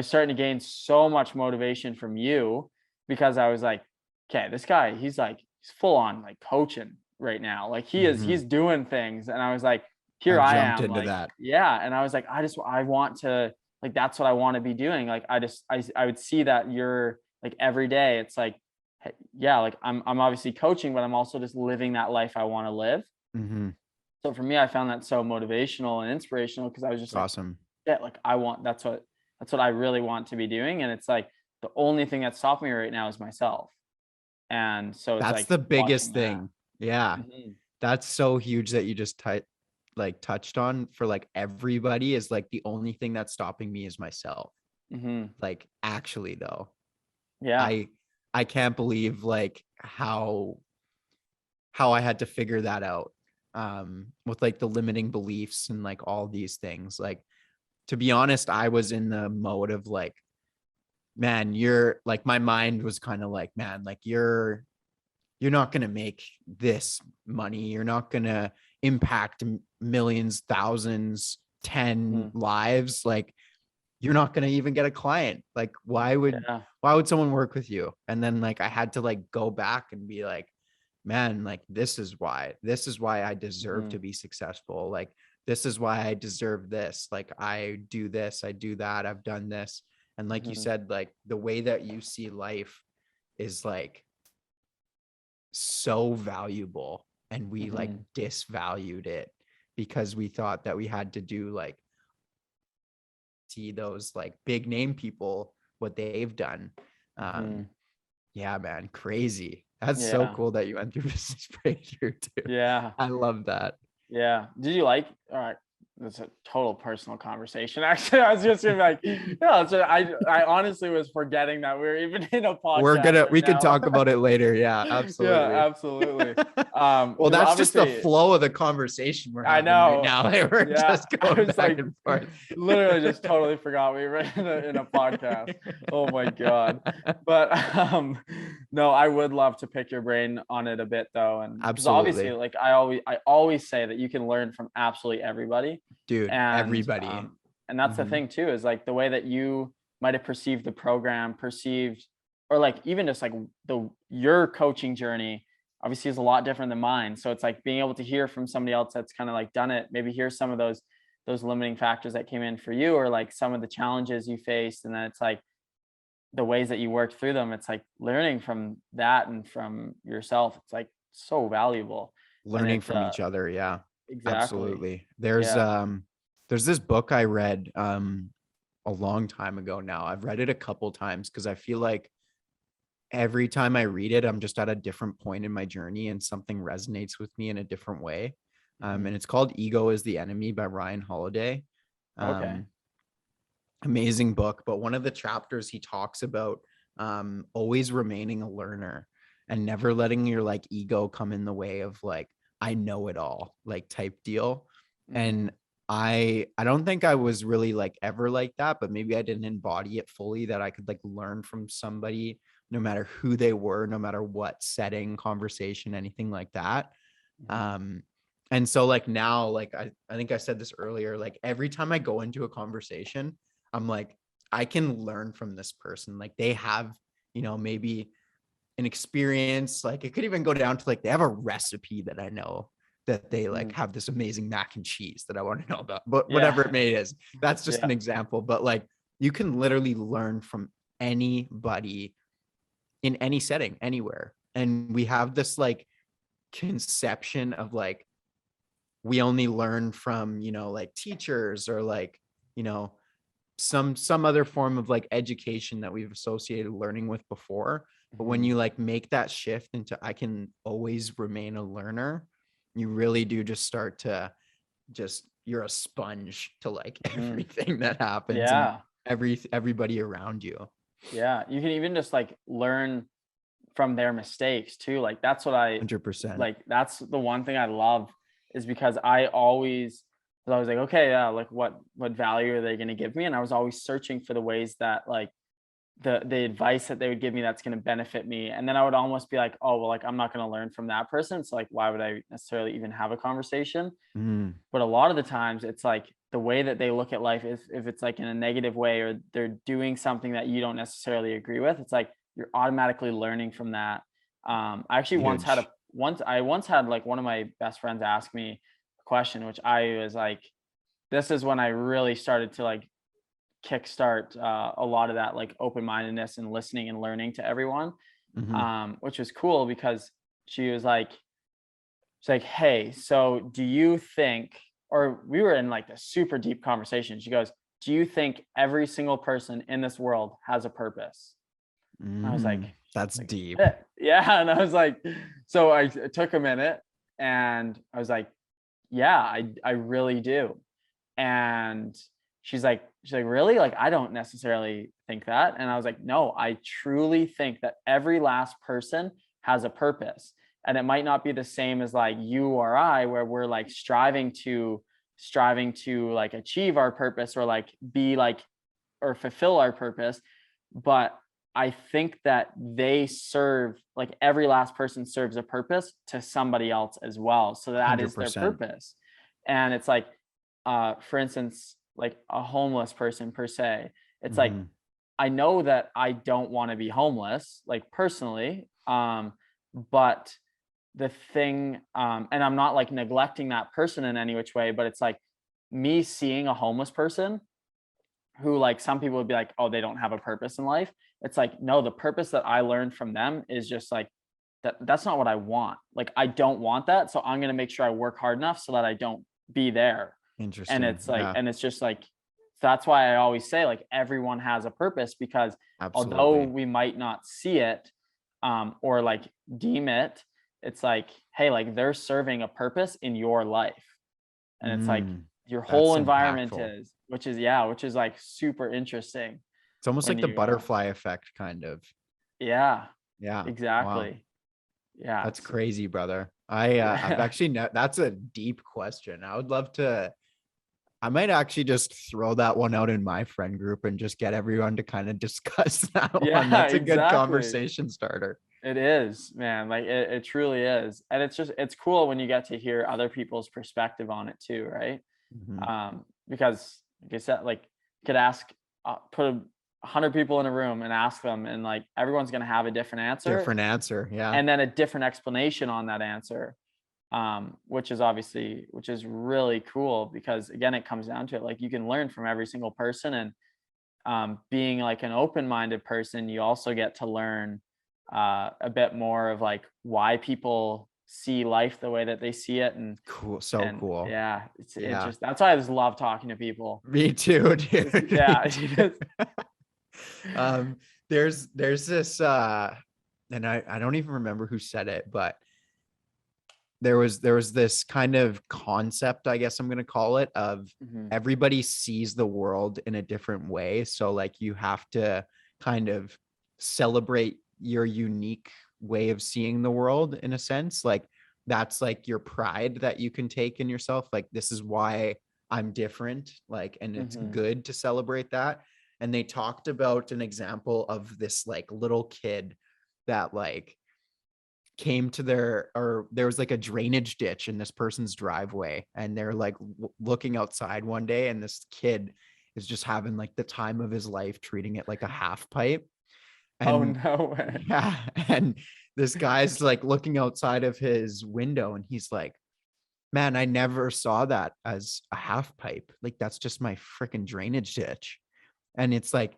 Speaker 2: starting to gain so much motivation from you, because I was like, okay, this guy, he's full on like coaching right now. Like he's
Speaker 1: Mhm.
Speaker 2: doing things. And I was like,
Speaker 1: I
Speaker 2: here I
Speaker 1: jumped
Speaker 2: am,
Speaker 1: into
Speaker 2: like,
Speaker 1: that.
Speaker 2: yeah. And I was like, I want to, like, that's what I want to be doing. Like, I would see that you're like every day, it's like, hey, yeah, like I'm obviously coaching, but I'm also just living that life I want to live.
Speaker 1: Mhm.
Speaker 2: So for me, I found that so motivational and inspirational, because I was just
Speaker 1: It's
Speaker 2: like,
Speaker 1: awesome.
Speaker 2: yeah, like that's what I really want to be doing. And it's like the only thing that's stopping me right now is myself. And so it's
Speaker 1: That's
Speaker 2: like
Speaker 1: the
Speaker 2: watching
Speaker 1: biggest
Speaker 2: that.
Speaker 1: thing. Yeah.
Speaker 2: Mhm,
Speaker 1: That's so huge that you just like touched on for like everybody is like the only thing that's stopping me is myself.
Speaker 2: mhm.
Speaker 1: Like actually though,
Speaker 2: Yeah.
Speaker 1: I I can't believe like how I had to figure that out with like the limiting beliefs and like all these things. Like to be honest, I was in the mode of like, man, you're like my mind was kind of like, man, like you're not going to make this money. You're not going to impact millions, thousands, 10
Speaker 2: Mhm.
Speaker 1: lives. Like you're not going to even get a client. Like
Speaker 2: Yeah.
Speaker 1: why would someone work with you? And then like I had to like go back and be like, man, like this is why I deserve to
Speaker 2: Mhm,
Speaker 1: be successful. Like this is why I deserve this. Like I do this, I do that, I've done this. And like you
Speaker 2: mhm,
Speaker 1: said, like the way that you see life is like so valuable, and we like
Speaker 2: mhm,
Speaker 1: disvalued it because we thought that we had to do like see those like big name people what they've done. um
Speaker 2: mhm.
Speaker 1: yeah, man, crazy. That's so
Speaker 2: Yeah.
Speaker 1: cool that you went through business breakthrough too.
Speaker 2: Yeah.
Speaker 1: I love that.
Speaker 2: Yeah. Did you like, all right, that's a total personal conversation. Actually, I was just gonna be like, yeah, so I honestly was forgetting that we were even in a podcast right
Speaker 1: We could
Speaker 2: now.
Speaker 1: talk about it later. Yeah,
Speaker 2: Yeah,
Speaker 1: absolutely.
Speaker 2: absolutely.
Speaker 1: Well,
Speaker 2: Because
Speaker 1: that's just the
Speaker 2: obviously
Speaker 1: flow of the conversation we're
Speaker 2: I
Speaker 1: having right
Speaker 2: know.
Speaker 1: now. We're
Speaker 2: Yeah,
Speaker 1: just
Speaker 2: I
Speaker 1: going
Speaker 2: was
Speaker 1: back
Speaker 2: like,
Speaker 1: and forth.
Speaker 2: literally just totally forgot we were in a podcast. Oh my god. But no, I would love to pick your brain on it a bit though, and because obviously,
Speaker 1: Absolutely.
Speaker 2: like I always say that you can learn from absolutely everybody,
Speaker 1: Dude,
Speaker 2: and
Speaker 1: everybody.
Speaker 2: and that's the
Speaker 1: Mhm.
Speaker 2: thing too, is like the way that you might have perceived the program, perceived, or like even just like your coaching journey obviously is a lot different than mine. So it's like being able to hear from somebody else that's kind of like done it, maybe hear some of those limiting factors that came in for you, or like some of the challenges you faced, and then it's like the ways that you worked through them. It's like learning from that and from yourself. It's like so valuable. And
Speaker 1: Learning from each other. Yeah,
Speaker 2: exactly.
Speaker 1: absolutely.
Speaker 2: Yeah.
Speaker 1: There's this book I read a long time ago now. I've read it a couple times because I feel like every time I read it, I'm just at a different point in my journey and something resonates with me in a different way. And
Speaker 2: Mhm.
Speaker 1: it's called Ego is the Enemy by Ryan Holiday.
Speaker 2: Okay.
Speaker 1: Um, Amazing book. But one of the chapters he talks about always remaining a learner and never letting your like ego come in the way of like, I know it all like type deal.
Speaker 2: Mhm.
Speaker 1: And I don't think I was really like ever like that, but maybe I didn't embody it fully, that I could like learn from somebody no matter who they were, no matter what setting, conversation, anything like that.
Speaker 2: Mhm.
Speaker 1: And so like now, like I think I said this earlier, like every time I go into a conversation, I'm like, I can learn from this person. Like they have, maybe an experience. Like it could even go down to like they have a recipe that I know, that they like
Speaker 2: Mhm.
Speaker 1: have this amazing mac and cheese that I want to know about, but whatever
Speaker 2: Yeah.
Speaker 1: it may is, that's just
Speaker 2: Yeah.
Speaker 1: an example. But like you can literally learn from anybody in any setting, anywhere. And we have this like conception of like, we only learn from, like teachers or like, you know, some other form of like education that we've associated learning with before. But when
Speaker 2: Mhm.
Speaker 1: you like make that shift into I can always remain a learner, you really do just start to just, you're a sponge to like
Speaker 2: Mhm.
Speaker 1: everything that happens and
Speaker 2: Yeah.
Speaker 1: everybody around you.
Speaker 2: Yeah. You can even just like learn from their mistakes too. Like that's what I
Speaker 1: 100%.
Speaker 2: like. That's the one thing I love is because I was like, okay, yeah, like what value are they going to give me? And I was always searching for the ways that like the advice that they would give me that's going to benefit me. And then I would almost be like, oh, well, like I'm not going to learn from that person. So like, why would I necessarily even have a conversation?
Speaker 1: Mm,
Speaker 2: But a lot of the times it's like the way that they look at life, if it's like in a negative way or they're doing something that you don't necessarily agree with, it's like you're automatically learning from that. I actually
Speaker 1: huge.
Speaker 2: once had like one of my best friends ask me a question, which I was like, this is when I really started to like kickstart a lot of that like open-mindedness and listening and learning to everyone,
Speaker 1: Mhm.
Speaker 2: which was cool because she was like, she's like, hey, so do you think, or we were in like this super deep conversation. She goes, do you think every single person in this world has a purpose? And I was
Speaker 1: That's
Speaker 2: like,
Speaker 1: deep.
Speaker 2: yeah. And I was like, so I it took a minute and I was like, yeah, I really do. And she's like, really? Like, I don't necessarily think that. And I was like, no, I truly think that every last person has a purpose. And it might not be the same as like you or I, where we're like striving to like achieve our purpose or like be like or fulfill our purpose. But I think that they serve, like every last person serves a purpose to somebody else as well. So that is their
Speaker 1: 100%.
Speaker 2: purpose. And it's like, for instance, like a homeless person per se, it's like,
Speaker 1: Mhm.
Speaker 2: I know that I don't want to be homeless, like personally. But the thing, and I'm not like neglecting that person in any which way, but it's like me seeing a homeless person who like some people would be like, oh, they don't have a purpose in life. It's like, no, the purpose that I learned from them is just like that's not what I want. Like I don't want that. So I'm gonna make sure I work hard enough so that I don't be there. And
Speaker 1: Interesting.
Speaker 2: it's like,
Speaker 1: Yeah,
Speaker 2: and it's just like that's why I always say like everyone has a purpose because although
Speaker 1: absolutely.
Speaker 2: we might not see it or like deem it, it's like, hey, like they're serving a purpose in your life. And it's like
Speaker 1: Mm,
Speaker 2: your
Speaker 1: that's
Speaker 2: whole environment
Speaker 1: impactful.
Speaker 2: is, which is like super interesting
Speaker 1: It's almost
Speaker 2: when
Speaker 1: like the
Speaker 2: you
Speaker 1: butterfly effect, kind of.
Speaker 2: yeah,
Speaker 1: Yeah. Wow.
Speaker 2: exactly. Yeah.
Speaker 1: That's
Speaker 2: It's
Speaker 1: crazy, brother. I've
Speaker 2: yeah.
Speaker 1: actually that's a deep question. I would love to. I might actually just throw that one out in my friend group and just get everyone to kind of discuss that one.
Speaker 2: Yeah,
Speaker 1: That's a good
Speaker 2: exactly.
Speaker 1: conversation starter.
Speaker 2: It is, man. Like it truly is. And it's cool when you get to hear other people's perspective on it too, right?
Speaker 1: Mhm.
Speaker 2: Because like I said, like you could ask, put 100 people in a room and ask them, and like everyone's gonna have a different answer
Speaker 1: Different answer. Yeah.
Speaker 2: and then a different explanation on that answer. Which is really cool because again, it comes down to it. Like you can learn from every single person, and being like an open-minded person, you also get to learn a bit more of like why people see life the way that they see it,
Speaker 1: Cool. So
Speaker 2: and
Speaker 1: cool.
Speaker 2: yeah, it
Speaker 1: Yeah.
Speaker 2: just that's why I just love talking to people.
Speaker 1: Me too, dude. Me
Speaker 2: Yeah,
Speaker 1: too. um, there's this and I don't even remember who said it, but there was this kind of concept, I guess I'm gonna call it, of
Speaker 2: Mhm.
Speaker 1: everybody sees the world in a different way. So like you have to kind of celebrate your unique way of seeing the world in a sense. Like that's like your pride that you can take in yourself. Like, this is why I'm different. Like, and it's good to celebrate that. And they talked about an example of this like little kid that like came to there was like a drainage ditch in this person's driveway, and they're like looking outside one day, and this kid is just having like the time of his life, treating it like a half pipe.
Speaker 2: Oh,
Speaker 1: And
Speaker 2: no way.
Speaker 1: yeah, and this guy's like looking outside of his window, and he's like, man, I never saw that as a half pipe. Like, that's just my freaking drainage ditch. And it's like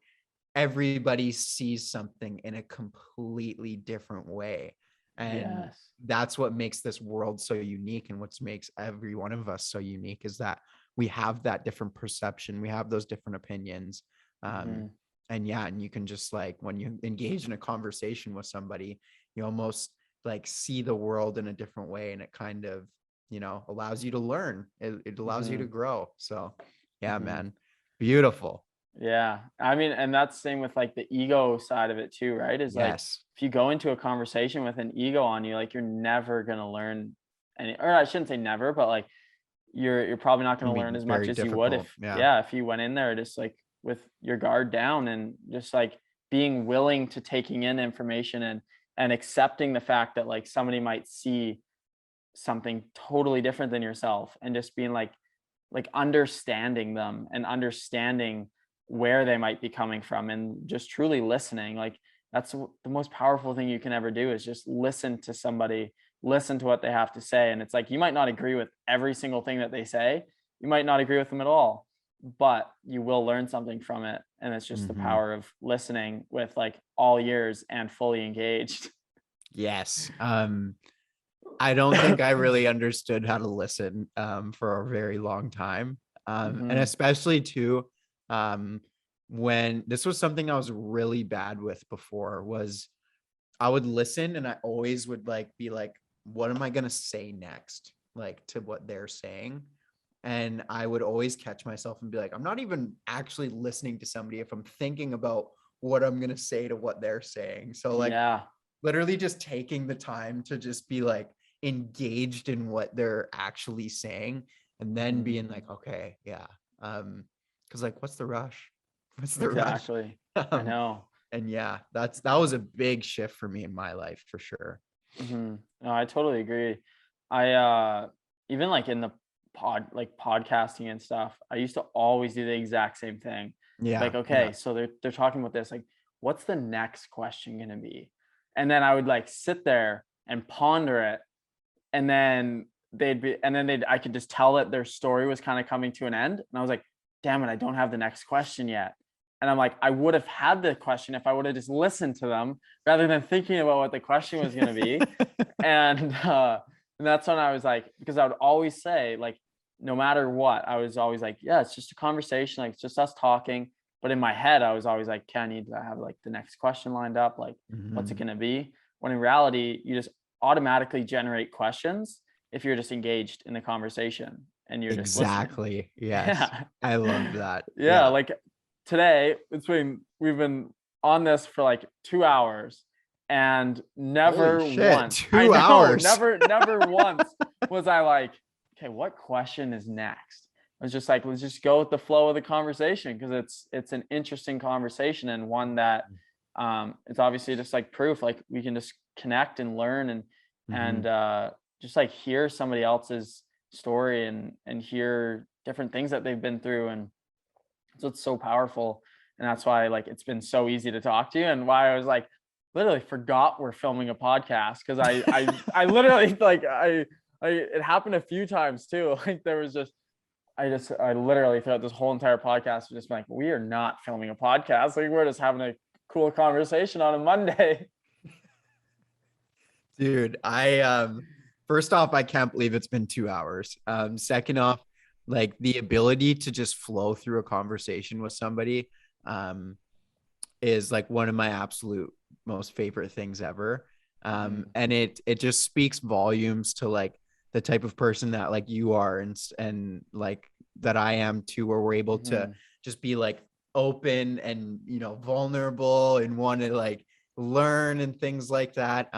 Speaker 1: everybody sees something in a completely different way. And
Speaker 2: Yes.
Speaker 1: that's what makes this world so unique, and what makes every one of us so unique, is that we have that different perception. We have those different opinions. And yeah, and you can just like, when you engage in a conversation with somebody, you almost like see the world in a different way, and it kind of, allows you to learn. It allows you to grow. So yeah, man, beautiful.
Speaker 2: Yeah. I mean, and that's the same with like the ego side of it too, right? Is like,
Speaker 1: Yes.
Speaker 2: if you go into a conversation with an ego on you, like you're never going to learn any, or I shouldn't say never, but like you're probably not
Speaker 1: Can
Speaker 2: going to
Speaker 1: be
Speaker 2: learn as much
Speaker 1: very
Speaker 2: as you would
Speaker 1: difficult.
Speaker 2: if,
Speaker 1: Yeah.
Speaker 2: yeah, if you went in there just like with your guard down and just like being willing to taking in information and accepting the fact that like somebody might see something totally different than yourself, and just being like understanding them and understanding where they might be coming from, and just truly listening. Like that's the most powerful thing you can ever do, is just listen to somebody, listen to what they have to say. And it's like, you might not agree with every single thing that they say, you might not agree with them at all, but you will learn something from it. And it's just the power of listening with like all ears and fully engaged.
Speaker 1: Yes. I don't think I really understood how to listen for a very long time. And especially too, when this was something I was really bad with before, was I would listen and I always would like be like, what am I going to say next? Like, to what they're saying. And I would always catch myself and be like, I'm not even actually listening to somebody if I'm thinking about what I'm going to say to what they're saying. So like,
Speaker 2: Yeah.
Speaker 1: literally just taking the time to just be like engaged in what they're actually saying, and then being like, okay, yeah. Because like, what's the rush? What's the rush?
Speaker 2: Exactly. I know.
Speaker 1: And yeah, that was a big shift for me in my life, for sure.
Speaker 2: No, I totally agree. I even like in the podcasting and stuff, I used to always do the exact same thing.
Speaker 1: Yeah.
Speaker 2: Like, okay, so they're talking about this, like, what's the next question gonna be? And then I would like sit there and ponder it, and then I could just tell that their story was kind of coming to an end. And I was like, damn it, I don't have the next question yet. And I'm like, I would have had the question if I would have just listened to them rather than thinking about what the question was going to be. And that's when I was like, because I would always say, like, no matter what, I was always like, yeah, it's just a conversation. Like, it's just us talking. But in my head, I was always like, okay, I need to have like the next question lined up. Like, what's it going to be? When in reality, you just automatically generate questions if you're just engaged in the conversation and you're just listening.
Speaker 1: Exactly. Yes.
Speaker 2: Yeah.
Speaker 1: I love that.
Speaker 2: Yeah. Like today, we've been on this for like 2 hours, and never
Speaker 1: Holy shit,
Speaker 2: once,
Speaker 1: 2 hours.
Speaker 2: never once was I like, okay, what question is next? I was just like, let's just go with the flow of the conversation, because it's an interesting conversation, and one that it's obviously just like proof, like we can just connect and learn and just like hear somebody else's story and hear different things that they've been through. And so it's so powerful. And that's why like it's been so easy to talk to you, and why I was like literally forgot we're filming a podcast, because I literally like I it happened a few times too. Like there was just I literally throughout this whole entire podcast was just like, we are not filming a podcast. Like we're just having a cool conversation on a Monday.
Speaker 1: Dude, first off, I can't believe it's been 2 hours. Second off, like the ability to just flow through a conversation with somebody is like one of my absolute most favorite things ever. And it just speaks volumes to like the type of person that like you are, and like that I am too, where we're able to just be like open and vulnerable and want to like learn and things like that.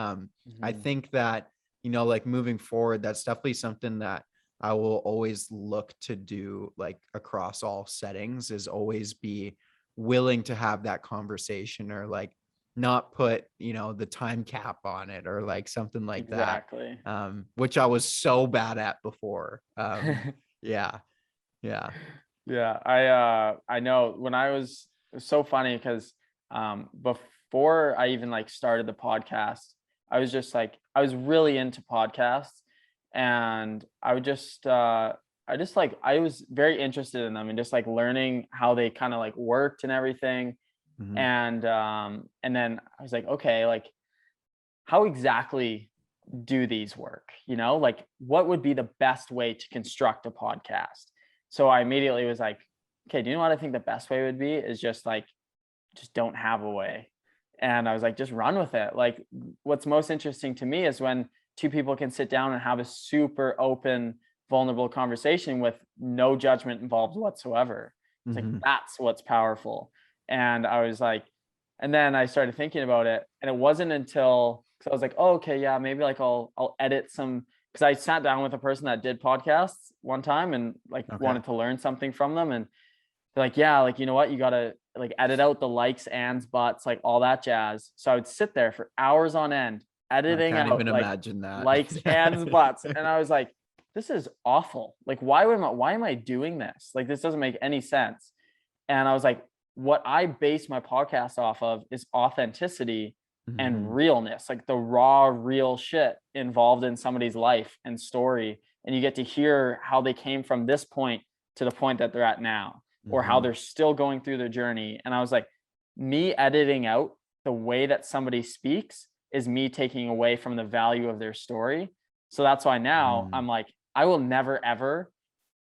Speaker 1: I think that like moving forward, that's definitely something that I will always look to do, like across all settings, is always be willing to have that conversation, or like not put, the time cap on it, or like something like that.
Speaker 2: Exactly.
Speaker 1: Which I was so bad at before. Yeah. Yeah.
Speaker 2: Yeah, I know when I was it was so funny because before I even like started the podcast, I was just like I was really into podcasts, and I was very interested in them and just like learning how they kind of like worked and everything.
Speaker 1: Mhm.
Speaker 2: And then I was like, okay, like how exactly do these work? Like what would be the best way to construct a podcast? So I immediately was like, okay, do you know what I think the best way would be is just don't have a way. And I was like, just run with it. Like what's most interesting to me is when two people can sit down and have a super open, vulnerable conversation with no judgment involved whatsoever. It's like
Speaker 1: Mhm.
Speaker 2: that's what's powerful. And I was like, and then I started thinking about it, and it wasn't until because I was like, oh, okay, yeah, maybe like I'll edit some because I sat down with a person that did podcasts one time and like
Speaker 1: Okay.
Speaker 2: wanted to learn something from them, and they're like, yeah, like you know what, you gotta like edit out the likes, ands, buts, like all that jazz. So I would sit there for hours on end
Speaker 1: I
Speaker 2: editing
Speaker 1: can't even
Speaker 2: out like
Speaker 1: imagine that.
Speaker 2: likes, ands, buts, and I was like, this is awful. Like why am I doing this? Like this doesn't make any sense. And I was like, what I base my podcast off of is authenticity and
Speaker 1: Mhm.
Speaker 2: realness, like the raw, real shit involved in somebody's life and story. And you get to hear how they came from this point to the point that they're at now, or how
Speaker 1: Mhm.
Speaker 2: they're still going through their journey. And I was like, me editing out the way that somebody speaks is me taking away from the value of their story. So that's why now I'm
Speaker 1: Mhm.
Speaker 2: like, I will never ever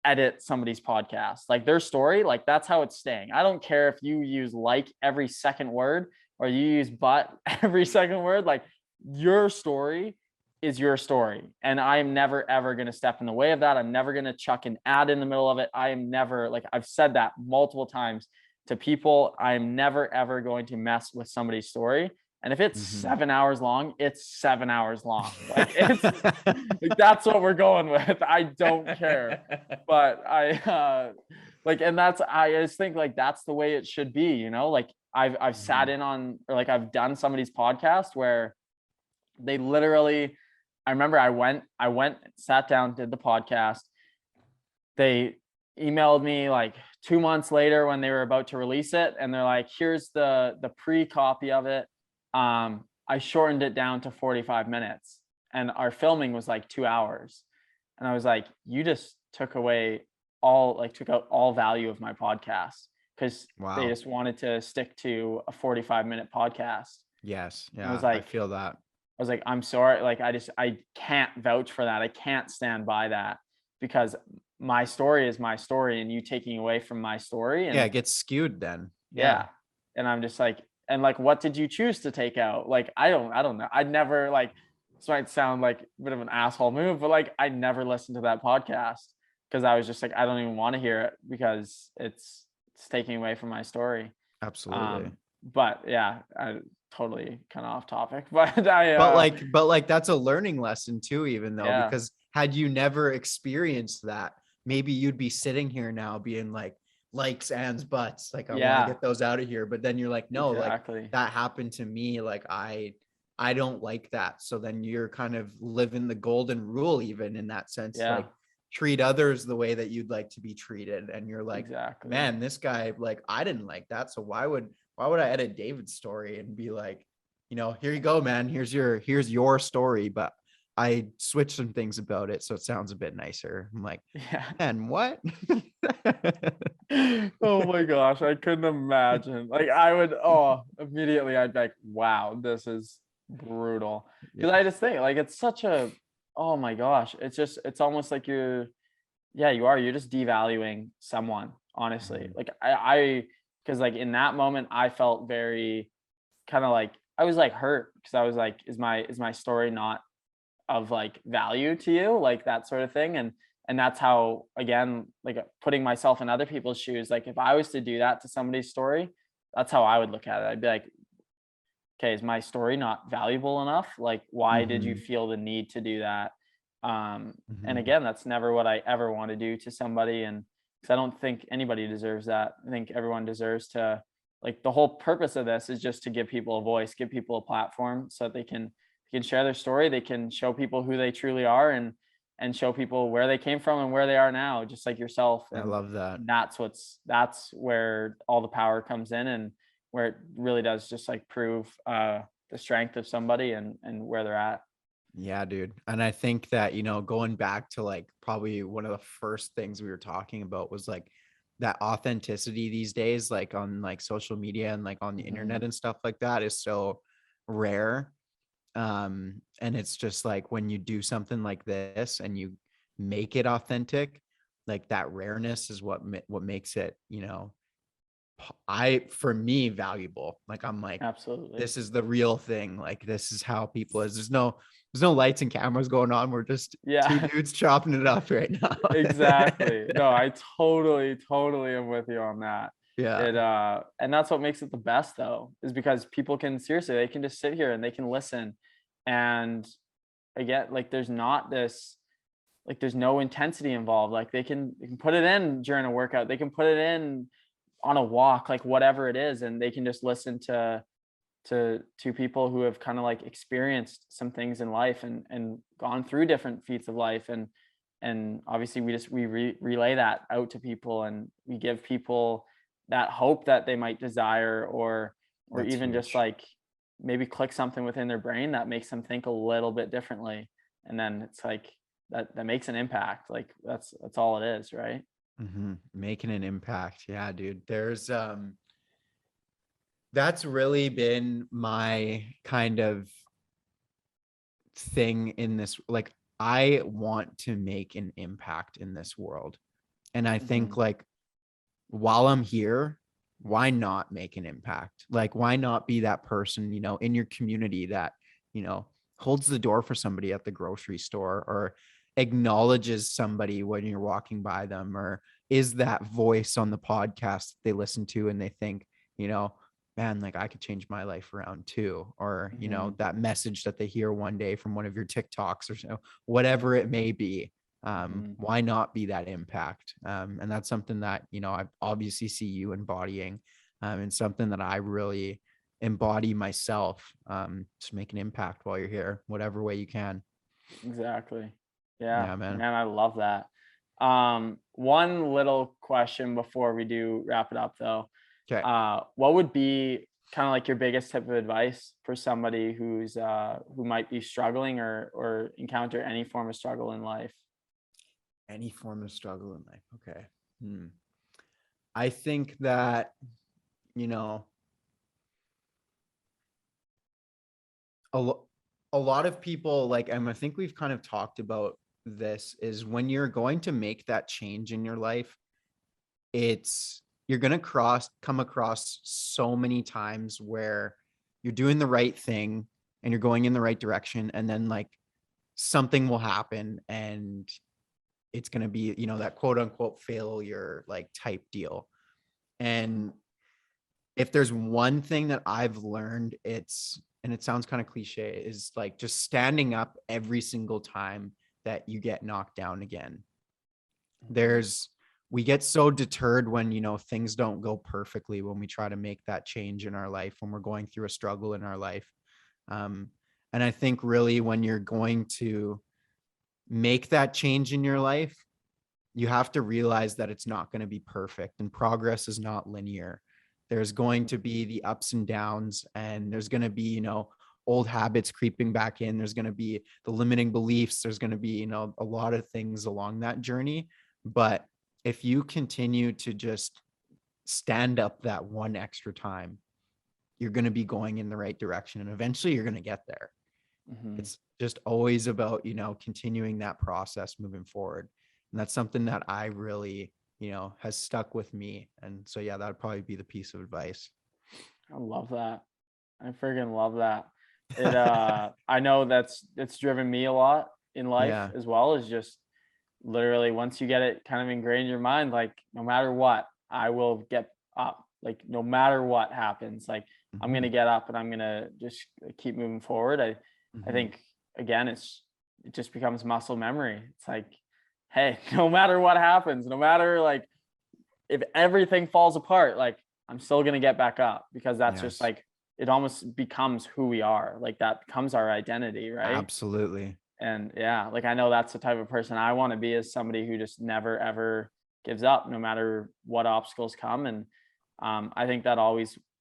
Speaker 2: edit somebody's podcast. Like their story, like that's how it's staying. I don't care if you use like every second word or you use but every second word. Like your story is your story. And I am never ever going to step in the way of that. I'm never going to chuck an ad in the middle of it. I am never, like I've said that multiple times to people. I am never ever going to mess with somebody's story. And if it's
Speaker 1: Mhm.
Speaker 2: 7 hours long, it's 7 hours long. Like it's like that's what we're going with. I don't care. But like, and that's I just think like that's the way it should be, like I've sat
Speaker 1: Mhm.
Speaker 2: in on, or like I've done somebody's podcast where they literally, I remember I went sat down, did the podcast. They emailed me like 2 months later when they were about to release it, and they're like, here's the pre-copy of it. I shortened it down to 45 minutes, and our filming was like 2 hours. And I was like, you just took out all value of my podcast because they
Speaker 1: Wow.
Speaker 2: just wanted to stick to a 45-minute podcast.
Speaker 1: Yes.
Speaker 2: And I was
Speaker 1: Yeah, I
Speaker 2: like,
Speaker 1: feel that.
Speaker 2: I'm sorry. Like, I can't vouch for that. I can't stand by that because my story is my story and you taking away from my story.
Speaker 1: Yeah,
Speaker 2: And
Speaker 1: it gets skewed then. Yeah.
Speaker 2: yeah. And I'm just like, and like, what did you choose to take out? Like, I don't know. I'd never like, this might sound like a bit of an asshole move, but like, I never listened to that podcast because I was just like, I don't even want to hear it because it's taking away from my story.
Speaker 1: Absolutely.
Speaker 2: But yeah, I totally kind of off topic, but
Speaker 1: But like that's a learning lesson too, even though,
Speaker 2: yeah,
Speaker 1: because had you never experienced that, maybe you'd be sitting here now being like, likes, ands, buts, like I want to
Speaker 2: yeah,
Speaker 1: get those out of here. But then you're like, no, like
Speaker 2: exactly.
Speaker 1: that happened to me. Like I don't like that. So then you're kind of living the golden rule, even in that sense,
Speaker 2: Yeah,
Speaker 1: like treat others the way that you'd like to be treated. And you're like,
Speaker 2: exactly.
Speaker 1: man, this guy, like I didn't like that. So why would I edit David's story and be like, here you go, man. Here's your story, but I switched some things about it so it sounds a bit nicer. I'm like,
Speaker 2: Yeah.
Speaker 1: man, what?
Speaker 2: Oh my gosh, I couldn't imagine. Like immediately I'd be like, wow, this is brutal. Because
Speaker 1: Yeah.
Speaker 2: I just think like it's such a, oh my gosh, it's almost like you're just devaluing someone, honestly.
Speaker 1: Mhm.
Speaker 2: Like because like in that moment I felt very kind of like I was like hurt because I was like, is my story not of like value to you, like that sort of thing. And that's how, again, like putting myself in other people's shoes, like if I was to do that to somebody's story, that's how I would look at it. I'd be like, okay, is my story not valuable enough? Like, why did you
Speaker 1: Hmm.
Speaker 2: feel the need to do that? And
Speaker 1: Hmm.
Speaker 2: again, that's never what I ever want to do to somebody. And because I don't think anybody deserves that. I think everyone deserves to, like, the whole purpose of this is just to give people a voice, give people a platform so that they can share their story, they can show people who they truly are, and show people where they came from and where they are now, just like yourself.
Speaker 1: I
Speaker 2: And
Speaker 1: love that.
Speaker 2: that's where all the power comes in, and where it really does just like prove the strength of somebody and where they're at.
Speaker 1: Yeah, dude. And I think that, going back to like probably one of the first things we were talking about was like that authenticity these days, like on like social media and like on the
Speaker 2: Mhm.
Speaker 1: internet and stuff like that is so rare. And it's just like when you do something like this and you make it authentic, like that rareness is what makes it, for me valuable. Like I'm like,
Speaker 2: Absolutely.
Speaker 1: this is the real thing. Like this is how people is. There's no lights and cameras going on. We're just two
Speaker 2: Yeah.
Speaker 1: dudes chopping it up right now.
Speaker 2: Exactly. No, I totally am with you on that.
Speaker 1: Yeah,
Speaker 2: And that's what makes it the best though, is because people can seriously, they can just sit here and they can listen. And again, like there's not this, like there's no intensity involved. Like they can put it in during a workout, they can put it in on a walk, like whatever it is, and they can just listen to people who have kind of like experienced some things in life and gone through different feats of life. And obviously we relay that out to people, and we give people that hope that they might desire, or
Speaker 1: that's
Speaker 2: even just
Speaker 1: huge.
Speaker 2: like maybe click something within their brain that makes them think a little bit differently. And then it's like that makes an impact. Like that's all it is, right?
Speaker 1: Making an impact. Yeah, dude. That's really been my kind of thing in this. Like, I want to make an impact in this world. And I
Speaker 2: Hmm.
Speaker 1: think like while I'm here, why not make an impact? Like, why not be that person, in your community that, you know, holds the door for somebody at the grocery store, or acknowledges somebody when you're walking by them, or is that voice on the podcast they listen to and they think, you know, man, like I could change my life around too. Or,
Speaker 2: Hmm.
Speaker 1: that message that they hear one day from one of your TikToks or so, whatever it may be.
Speaker 2: Hmm.
Speaker 1: Why not be that impact? And that's something that, I obviously see you embodying, and something that I really embody myself, to make an impact while you're here, whatever way you can.
Speaker 2: Exactly. Yeah,
Speaker 1: Yeah, man.
Speaker 2: man, I love that. One little question before we do wrap it up though.
Speaker 1: Okay.
Speaker 2: What would be kind of like your biggest tip of advice for somebody who might be struggling or encounter any form of struggle in life?
Speaker 1: Any form of struggle in life. Okay. Hmm. I think that, you know, a, lo- a lot of people like, and I think we've kind of talked about this, is when you're going to make that change in your life, you're going to come across so many times where you're doing the right thing and you're going in the right direction, and then like something will happen, and it's going to be, that quote unquote failure like type deal. And if there's one thing that I've learned, and it sounds kind of cliche, is like just standing up every single time that you get knocked down again.
Speaker 2: Mhm.
Speaker 1: there's We get so deterred when, things don't go perfectly, when we try to make that change in our life, when we're going through a struggle in our life. um, and I think really when you're going to make that change in your life, you have to realize that it's not going to be perfect, and progress is not linear. There's going to be the ups and downs, and there's going to be, old habits creeping back in. There's going to be the limiting beliefs. There's going to be, a lot of things along that journey. But if you continue to just stand up that one extra time, you're going to be going in the right direction, and eventually you're going to get there.
Speaker 2: Mhm.
Speaker 1: It's just always about, continuing that process moving forward. And that's something that I really, has stuck with me. And so, yeah, that would probably be the piece of advice.
Speaker 2: I love that. I freaking love that. I know it's driven me a lot in life
Speaker 1: Yeah.
Speaker 2: as well, is just literally once you get it kind of ingrained in your mind, like no matter what, I will get up. Like no matter what happens, like I'm
Speaker 1: Mhm.
Speaker 2: gonna get up and I'm gonna just keep moving forward. I
Speaker 1: Mhm.
Speaker 2: think again, it just becomes muscle memory. It's like, hey, no matter what happens, no matter like if everything falls apart, like I'm still gonna get back up because that's just
Speaker 1: Yes,
Speaker 2: like it almost becomes who we are. Like that becomes our identity, right?
Speaker 1: absolutely.
Speaker 2: And yeah, like I know that's the type of person I want to be, is somebody who just never ever gives up no matter what obstacles come. And I think that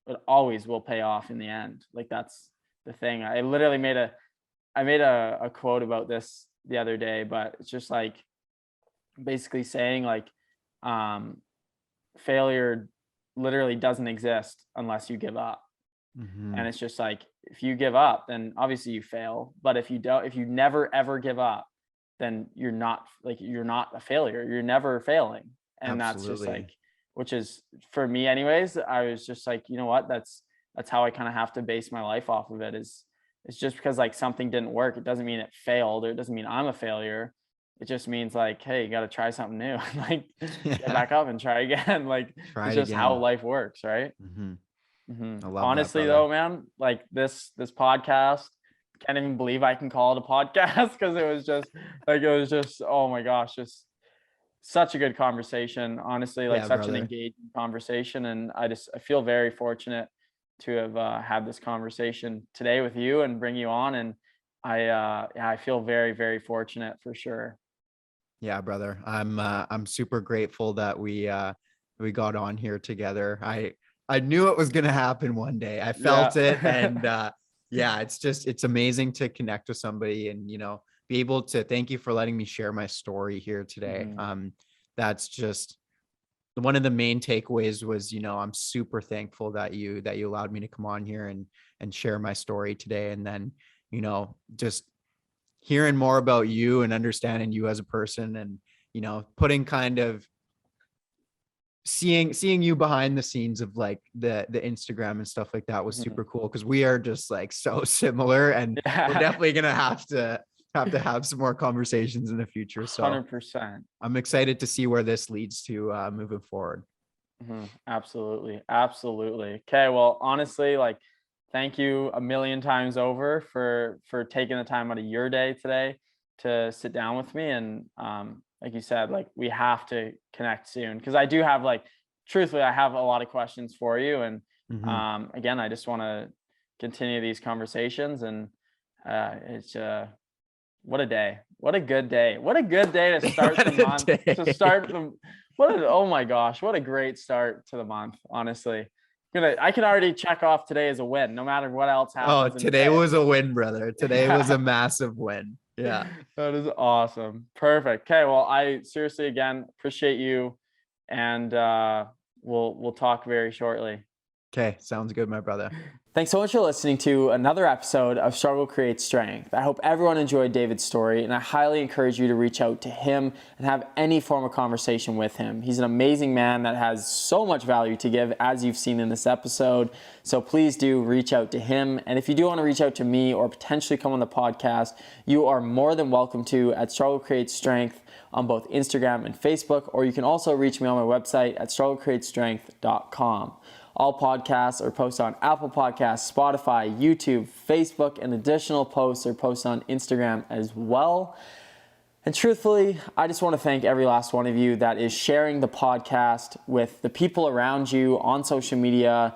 Speaker 2: it always will pay off in the end. Like that's the thing. I made a quote about this the other day, but it's just like basically saying like um failure literally doesn't exist unless you give up. And
Speaker 1: Mhm.
Speaker 2: it's just like if you give up, then obviously you fail. But if you never ever give up, then you're not a failure. You're never failing. And that's just like,
Speaker 1: Absolutely.
Speaker 2: which is for me anyways, I was just like, you know what? That's how I kind of have to base my life off of it. Is it's just because like something didn't work, it doesn't mean it failed, or it doesn't mean I'm a failure. It just means like, hey, you got to try something new. Like get
Speaker 1: Yeah.
Speaker 2: back up and try again. Like
Speaker 1: Try
Speaker 2: it's
Speaker 1: it
Speaker 2: just how
Speaker 1: again.
Speaker 2: life works, right?
Speaker 1: Mhm. I love that,
Speaker 2: Honestly,
Speaker 1: brother.
Speaker 2: though, man, like this podcast, can't even believe I can call it a podcast because it was just oh my gosh, just such a good conversation. Honestly, like
Speaker 1: Yeah,
Speaker 2: such an
Speaker 1: brother.
Speaker 2: engaging conversation, and I feel very fortunate to have had this conversation today with you and bring you on. And yeah, I feel very fortunate for sure.
Speaker 1: Yeah, brother. I'm super grateful that we got on here together. I knew it was gonna happen one day. I felt it, and
Speaker 2: Yeah.
Speaker 1: yeah, it's amazing to connect with somebody and be able to thank you for letting me share my story here today.
Speaker 2: Mhm.
Speaker 1: That's just one of the main takeaways was, I'm super thankful that you allowed me to come on here and share my story today. And then, just hearing more about you and understanding you as a person and, putting kind of seeing you behind the scenes of like the Instagram and stuff like that was
Speaker 2: Mhm.
Speaker 1: super cool because we are just like so similar and we're
Speaker 2: Yeah.
Speaker 1: definitely gonna have some more conversations in the future. So
Speaker 2: 100%.
Speaker 1: I'm excited to see where this leads to moving forward.
Speaker 2: Absolutely. Absolutely. Okay. Well, honestly, like, thank you a million times over for taking the time out of your day today to sit down with me. And like you said, like we have to connect soon because I do have like, truthfully, I have a lot of questions for you. And
Speaker 1: Mhm.
Speaker 2: again, I just want to continue these conversations. And it's what a day. What a good day. What a good day to start
Speaker 1: What
Speaker 2: the
Speaker 1: a
Speaker 2: month. To
Speaker 1: day.
Speaker 2: start the oh my gosh, what a great start to the month, honestly. I can already check off today as a win, no matter what else
Speaker 1: Oh,
Speaker 2: happens in the
Speaker 1: today
Speaker 2: day.
Speaker 1: was a win, brother. Today was
Speaker 2: Yeah.
Speaker 1: a massive win. Yeah.
Speaker 2: That is awesome. Perfect. Okay, well, I seriously again appreciate you, and we'll talk very shortly.
Speaker 1: Okay. Sounds good, my brother.
Speaker 2: Thanks so much for listening to another episode of Struggle Creates Strength. I hope everyone enjoyed David's story, and I highly encourage you to reach out to him and have any form of conversation with him. He's an amazing man that has so much value to give, as you've seen in this episode. So please do reach out to him. And if you do want to reach out to me or potentially come on the podcast, you are more than welcome to at Struggle Creates Strength on both Instagram and Facebook, or you can also reach me on my website at strugglecreatestrength.com. All podcasts are posted on Apple Podcasts, Spotify, YouTube, Facebook, and additional posts are posted on Instagram as well. And truthfully, I just want to thank every last one of you that is sharing the podcast with the people around you on social media,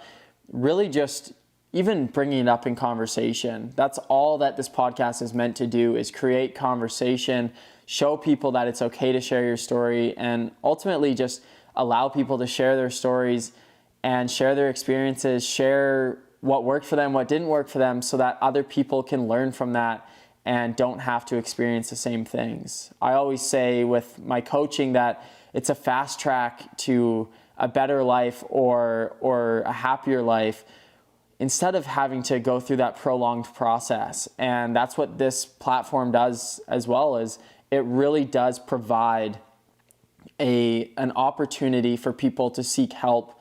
Speaker 2: really just even bringing it up in conversation. That's all that this podcast is meant to do, is create conversation, show people that it's okay to share your story, and ultimately just allow people to share their stories and share their experiences, share what worked for them, what didn't work for them, so that other people can learn from that and don't have to experience the same things. I always say with my coaching that it's a fast track to a better life or a happier life instead of having to go through that prolonged process. And that's what this platform does as well, is it really does provide an opportunity for people to seek help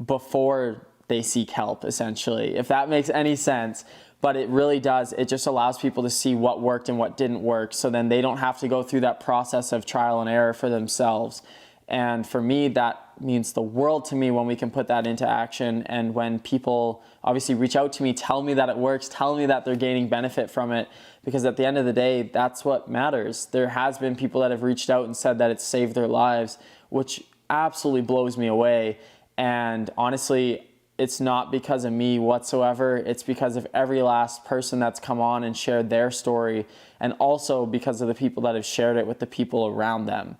Speaker 2: before they seek help, essentially, if that makes any sense. But it really does. It just allows people to see what worked and what didn't work, so then they don't have to go through that process of trial and error for themselves. And for me, that means the world to me when we can put that into action. And when people obviously reach out to me, tell me that it works, tell me that they're gaining benefit from it, because at the end of the day, that's what matters. There has been people that have reached out and said that it's saved their lives, which absolutely blows me away. And honestly, it's not because of me whatsoever. It's because of every last person that's come on and shared their story, and also because of the people that have shared it with the people around them.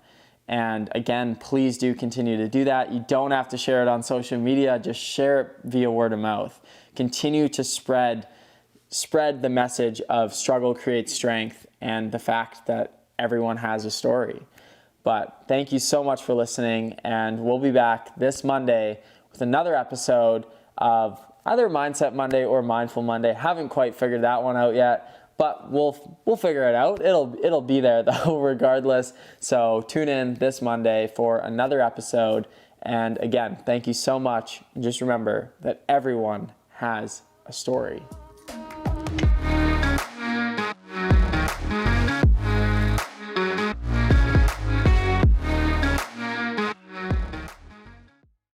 Speaker 2: And again, please do continue to do that. You don't have to share it on social media. Just share it via word of mouth. Continue to spread the message of struggle creates strength and the fact that everyone has a story. But thank you so much for listening, and we'll be back this Monday with another episode of either Mindset Monday or Mindful Monday. Haven't quite figured that one out yet, but we'll figure it out. It'll be there though, regardless. So tune in this Monday for another episode. And again, thank you so much. And just remember that everyone has a story.